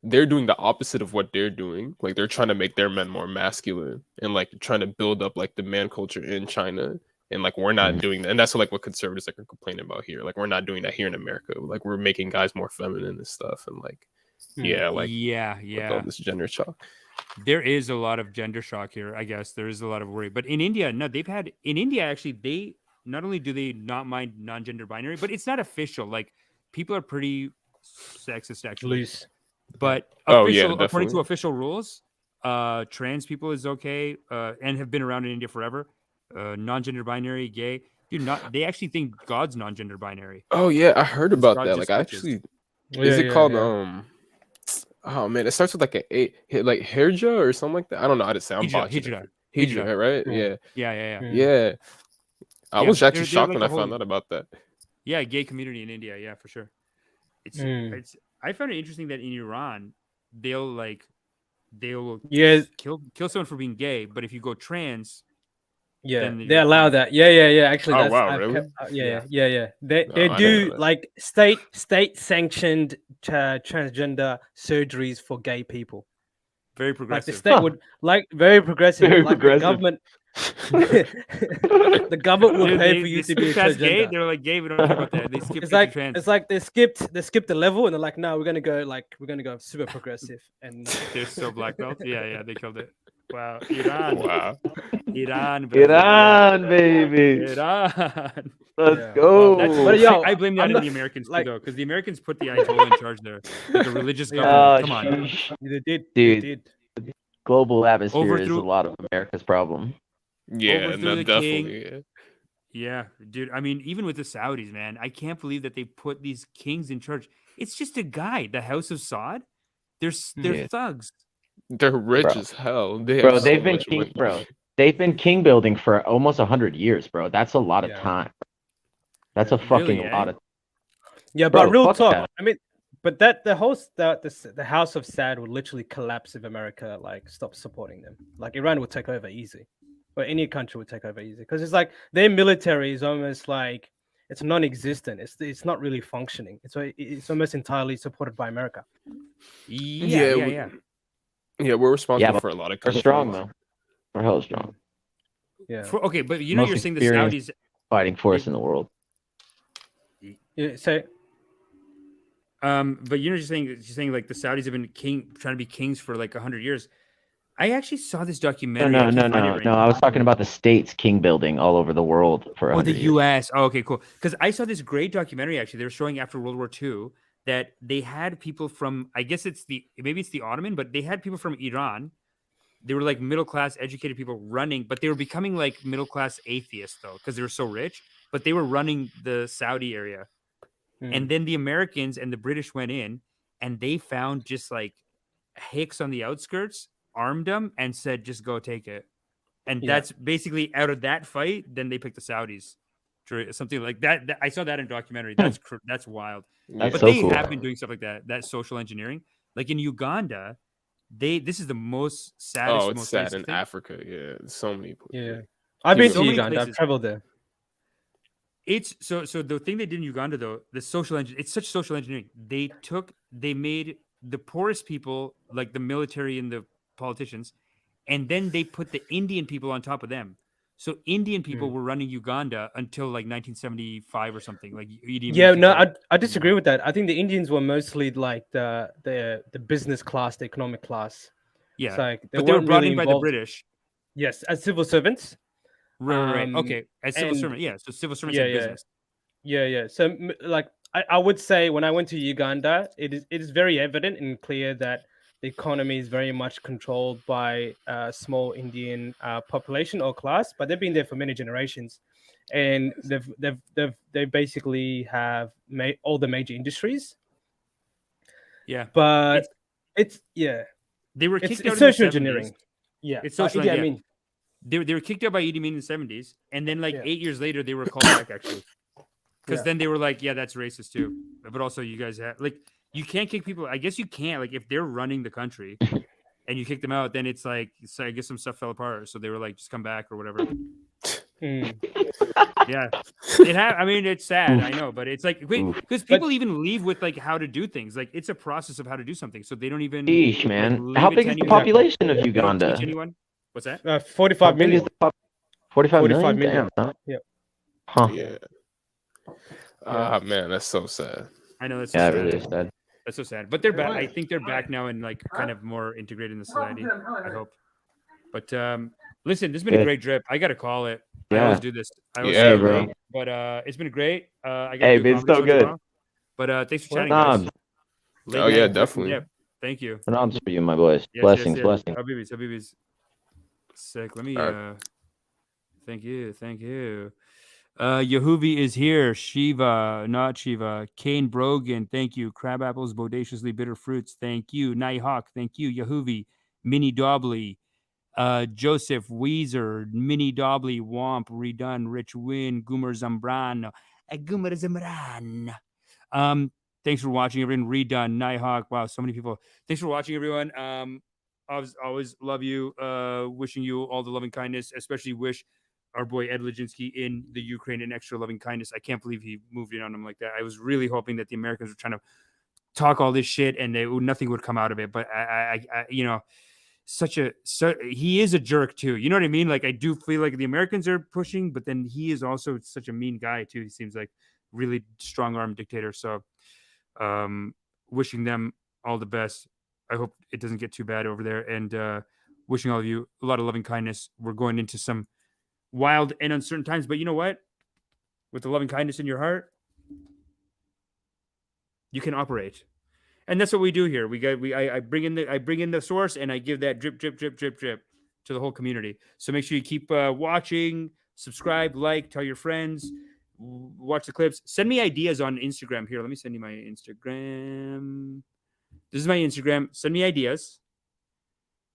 Speaker 14: they're doing the opposite of what they're doing. Like they're trying to make their men more masculine and like trying to build up like the man culture in China. And like we're not doing that. And that's what conservatives are complaining about here. Like we're not doing that here in America. Like we're making guys more feminine and stuff. And like yeah, like
Speaker 1: yeah.
Speaker 14: with all this gender shock.
Speaker 1: There is a lot of gender shock here, I guess. There is a lot of worry. But in India, no, in India, actually, they not only do they not mind non-gender binary, but it's not official. Like, people are pretty sexist, actually.
Speaker 7: Loose.
Speaker 1: But
Speaker 14: Oh, yeah,
Speaker 1: according to
Speaker 14: definitely.
Speaker 1: official rules, trans people is okay and have been around in India forever. Non-gender binary, gay. Dude, they actually think God's non-gender binary.
Speaker 14: Oh yeah, I heard about
Speaker 1: God
Speaker 14: that.
Speaker 1: just
Speaker 14: Like I
Speaker 1: switches.
Speaker 14: actually is
Speaker 7: Yeah,
Speaker 14: it called
Speaker 7: yeah.
Speaker 14: oh man, it starts with like like Hirja or something like that. I don't know how to say. I'm botching it. Hijra, right? Yeah.
Speaker 1: Yeah.
Speaker 14: Yeah. I
Speaker 1: Yeah,
Speaker 14: was actually
Speaker 1: they're
Speaker 14: shocked
Speaker 1: like
Speaker 14: when
Speaker 1: a
Speaker 14: I found
Speaker 1: whole-
Speaker 14: out about that.
Speaker 1: Yeah, gay community in India. Yeah, for sure. It's I found it interesting that in Iran, they'll
Speaker 7: Yeah.
Speaker 1: kill someone for being gay, but if you go trans,
Speaker 7: Yeah,
Speaker 1: then
Speaker 7: they
Speaker 1: you're
Speaker 7: allow
Speaker 1: fine.
Speaker 7: that. Yeah. Actually,
Speaker 14: Oh,
Speaker 7: that's
Speaker 14: wow,
Speaker 7: I've
Speaker 14: really?
Speaker 7: Yeah. They
Speaker 14: No, I didn't
Speaker 7: do
Speaker 14: know that.
Speaker 7: like state sanctioned transgender surgeries for gay people.
Speaker 1: Very
Speaker 7: Like the
Speaker 1: progressive.
Speaker 7: state would very progressive.
Speaker 6: Very
Speaker 7: like
Speaker 6: progressive.
Speaker 7: the government. The government will
Speaker 1: Dude,
Speaker 7: pay for you to be a
Speaker 1: past gay.
Speaker 7: transgender.
Speaker 1: They're like gay. We don't care about that. They skip trans.
Speaker 7: It's like they skipped the level and they're like, no, we're gonna go super progressive and
Speaker 1: They're so black belt. Yeah, they killed it. Wow, Iran.
Speaker 14: Wow.
Speaker 1: Iran, brother.
Speaker 6: Iran, baby.
Speaker 1: Iran.
Speaker 6: Let's
Speaker 7: Yeah.
Speaker 6: go.
Speaker 1: That's,
Speaker 7: But yo,
Speaker 1: I blame that
Speaker 7: I'm
Speaker 1: on
Speaker 7: not-
Speaker 1: the Americans
Speaker 7: like-
Speaker 1: too, though, because the Americans put the Ayatollah in charge there, like the religious
Speaker 7: Yeah.
Speaker 1: government. Come on,
Speaker 6: sheesh.
Speaker 7: they did.
Speaker 6: Dude.
Speaker 7: They did.
Speaker 6: Global atmosphere is
Speaker 1: Overthrew-
Speaker 6: a lot of America's problem.
Speaker 14: Yeah,
Speaker 1: Overthrew
Speaker 14: no,
Speaker 1: the
Speaker 14: definitely. Yeah.
Speaker 1: yeah, dude. I mean, even with the Saudis, man, I can't believe that they put these kings in charge. It's just a guy, the House of Saud. They're
Speaker 6: Yeah.
Speaker 1: thugs.
Speaker 14: They're rich
Speaker 6: Bro.
Speaker 14: as hell. They
Speaker 6: Bro,
Speaker 14: have so
Speaker 6: they've been
Speaker 14: much
Speaker 6: king,
Speaker 14: money.
Speaker 6: bro. They've been king building for almost 100 years, bro. That's a lot of
Speaker 7: Yeah.
Speaker 6: time. That's a fucking
Speaker 1: Really, eh?
Speaker 6: lot of.
Speaker 7: Yeah, but
Speaker 6: Bro,
Speaker 7: real
Speaker 6: fuck
Speaker 7: talk.
Speaker 6: that.
Speaker 7: I mean, but the House of Saud would literally collapse if America like stopped supporting them. Like Iran would take over easy, or any country would take over easy because it's like their military is almost like it's non-existent. It's not really functioning. It's almost entirely supported by America.
Speaker 1: Yeah.
Speaker 14: Yeah, we're responsible
Speaker 6: Yeah, but
Speaker 14: for a lot of
Speaker 6: We're
Speaker 14: countries.
Speaker 6: strong though. We're hella strong.
Speaker 7: Yeah.
Speaker 1: Okay, but you know,
Speaker 6: Most
Speaker 1: you're saying the
Speaker 6: experienced
Speaker 1: Saudis.
Speaker 6: fighting force in the world.
Speaker 7: Yeah. So
Speaker 1: But you're saying like the Saudis have been trying to be kings for like 100 years. I actually saw this documentary. I
Speaker 6: No.
Speaker 1: can't find it right now.
Speaker 6: I was talking about the states king building all over the world for
Speaker 1: Oh,
Speaker 6: 100
Speaker 1: the
Speaker 6: years.
Speaker 1: U.S. Oh, okay, cool. Because I saw this great documentary. Actually, they were showing after World War II that they had people from. I guess maybe it's the Ottoman, but they had people from Iran. They were like middle class, educated people running, but they were becoming like middle class atheists though, because they were so rich. But they were running the Saudi area, and then the Americans and the British went in, and they found just like hicks on the outskirts, armed them, and said, "Just go take it." And
Speaker 7: Yeah.
Speaker 1: that's basically out of that fight. Then they picked the Saudis, something like that. I saw that in a documentary. That's wild.
Speaker 6: That's
Speaker 1: but
Speaker 6: so
Speaker 1: they
Speaker 6: cool.
Speaker 1: have been doing stuff like that. That social engineering, like in Uganda, this is the most saddest.
Speaker 14: Oh, it's
Speaker 1: most
Speaker 14: sad
Speaker 1: racist
Speaker 14: in
Speaker 1: thing.
Speaker 14: Africa. Yeah, so many.
Speaker 7: yeah, I've been
Speaker 1: So
Speaker 7: to
Speaker 1: many
Speaker 7: Uganda. I've
Speaker 1: places.
Speaker 7: traveled there.
Speaker 1: It's so the thing they did in Uganda though, the social it's such social engineering. They made the poorest people, like the military and the politicians, and then they put the Indian people on top of them. So Indian people
Speaker 18: Hmm.
Speaker 1: were running Uganda until like 1975 or something. Like Idi Amin
Speaker 7: Yeah,
Speaker 1: kicked
Speaker 7: no,
Speaker 1: out.
Speaker 7: I disagree with that. I think the Indians were mostly like the business class, the economic class.
Speaker 1: Yeah,
Speaker 7: It's like
Speaker 1: but they were
Speaker 7: weren't
Speaker 1: brought
Speaker 7: really
Speaker 1: in by the
Speaker 7: involved.
Speaker 1: British.
Speaker 7: Yes, as civil servants.
Speaker 1: Right. Okay, as civil
Speaker 7: and-
Speaker 1: servant. Yeah, so civil servants
Speaker 7: yeah,
Speaker 1: in
Speaker 7: yeah.
Speaker 1: business.
Speaker 7: Yeah. So like I would say when I went to Uganda, it is very evident and clear that the economy is very much controlled by a small Indian population or class, but they've been there for many generations, and they basically have all the major industries.
Speaker 1: Yeah,
Speaker 7: But it's yeah,
Speaker 1: they were
Speaker 7: it's
Speaker 1: kicked out in
Speaker 7: social
Speaker 1: the
Speaker 7: engineering.
Speaker 1: 70s.
Speaker 7: Yeah,
Speaker 1: It's social.
Speaker 7: yeah,
Speaker 1: Yeah.
Speaker 7: I mean,
Speaker 1: They were kicked out by Idi Amin in the 70s, and then like
Speaker 7: Yeah.
Speaker 1: 8 years later they were called back actually, because
Speaker 7: Yeah.
Speaker 1: then they were like, yeah, that's racist too. But also you guys have like you can't kick people. I guess you can't, like if they're running the country and you kick them out, then it's like so I guess some stuff fell apart. So they were like, just come back or whatever. Yeah, I mean, it's sad, I know, but it's like because people even leave with like how to do things. Like it's a process of how to do something, so they don't even.
Speaker 6: Sheesh,
Speaker 1: like,
Speaker 6: man.
Speaker 1: leave
Speaker 6: How
Speaker 1: it
Speaker 6: big
Speaker 1: to
Speaker 6: is the
Speaker 1: anyone.
Speaker 6: population of
Speaker 1: They don't
Speaker 6: Uganda?
Speaker 1: teach anyone. What's that?
Speaker 7: 45
Speaker 6: How big
Speaker 7: million.
Speaker 6: is the 45 million?
Speaker 7: million.
Speaker 6: Damn, huh?
Speaker 7: Yeah.
Speaker 6: Huh.
Speaker 14: Yeah. Ah, man, that's so sad.
Speaker 1: I know that's so
Speaker 6: Yeah, it
Speaker 1: sad.
Speaker 6: really is sad.
Speaker 1: That's so sad. But they're back. I think they're back now and like kind of more integrated in the society. I hope. But listen, this has been a
Speaker 6: Good.
Speaker 1: great trip. I gotta call it. I
Speaker 6: Yeah.
Speaker 1: always do this. I always
Speaker 6: Yeah,
Speaker 1: say
Speaker 6: bro.
Speaker 1: late, but it's been great. I
Speaker 6: Hey,
Speaker 1: got to do a
Speaker 6: it's
Speaker 1: comedy
Speaker 6: so
Speaker 1: show
Speaker 6: good.
Speaker 1: tomorrow. But thanks for chatting,
Speaker 6: Knobs.
Speaker 1: guys. Late
Speaker 14: Oh, yeah,
Speaker 1: night,
Speaker 14: definitely.
Speaker 1: Yeah, thank you.
Speaker 6: Knobs for you, my boys.
Speaker 1: Yes,
Speaker 6: Blessings,
Speaker 1: yes.
Speaker 6: blessings.
Speaker 1: Habibis. Sick. Let me thank you. Yehuvi is here. Shiva, not Shiva. Kane Brogan, thank you. Crab apples, bodaciously bitter fruits, thank you. Nighthawk, thank you. Yehuvi, Mini Dobley, Joseph Weezer, Mini Dobley, Womp, Redone, Rich Win, Gumer Zambrano, Gumer Zambrano. Thanks for watching, everyone. Redone, Nighthawk. Wow, so many people. Thanks for watching, everyone. Always love you. Wishing you all the loving kindness, especially wish our boy Ed Leginsky in the Ukraine an extra loving kindness. I can't believe he moved in on him like that. I was really hoping that the Americans were trying to talk all this shit and nothing would come out of it. But I you know, he is a jerk too. You know what I mean? Like I do feel like the Americans are pushing, but then he is also such a mean guy too. He seems like really strong arm dictator. So, wishing them all the best. I hope it doesn't get too bad over there, and wishing all of you a lot of loving kindness. We're going into some wild and uncertain times, but you know what? With the loving kindness in your heart, you can operate, and that's what we do here. I bring in the source, and I give that drip to the whole community. So make sure you keep watching, subscribe, like, tell your friends, watch the clips. Send me ideas on Instagram. Here, let me send you my Instagram. This is my Instagram. Send me ideas.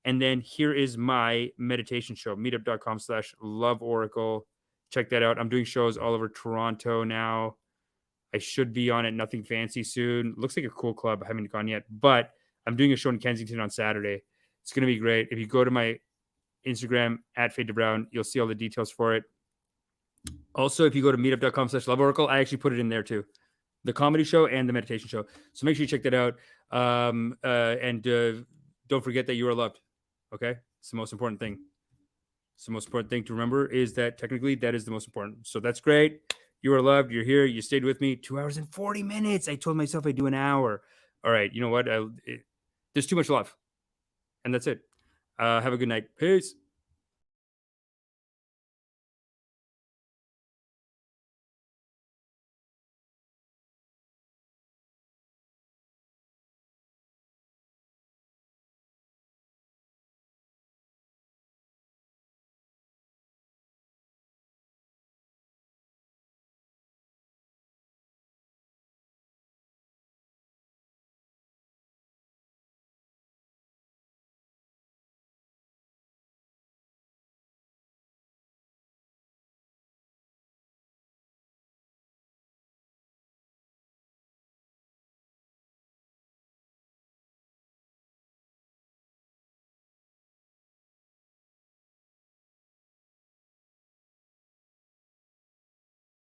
Speaker 1: And then here is my meditation show, meetup.com/loveoracle. Check that out. I'm doing shows all over Toronto now. I should be on it. Nothing fancy soon. Looks like a cool club. I haven't gone yet, but I'm doing a show in Kensington on Saturday. It's going to be great. If you go to my Instagram @FadeToBrown, you'll see all the details for it. Also, if you go to meetup.com/loveoracle, I actually put it in there too. The comedy show and the meditation show. So make sure you check that out. And don't forget that you are loved. Okay, it's the most important thing. It's the most important thing to remember is that technically that is the most important. So that's great. You are loved. You're here. You stayed with me 2 hours and 40 minutes. I told myself I'd do an hour. All right. You know what? There's too much love. And that's it. Have a good night. Peace.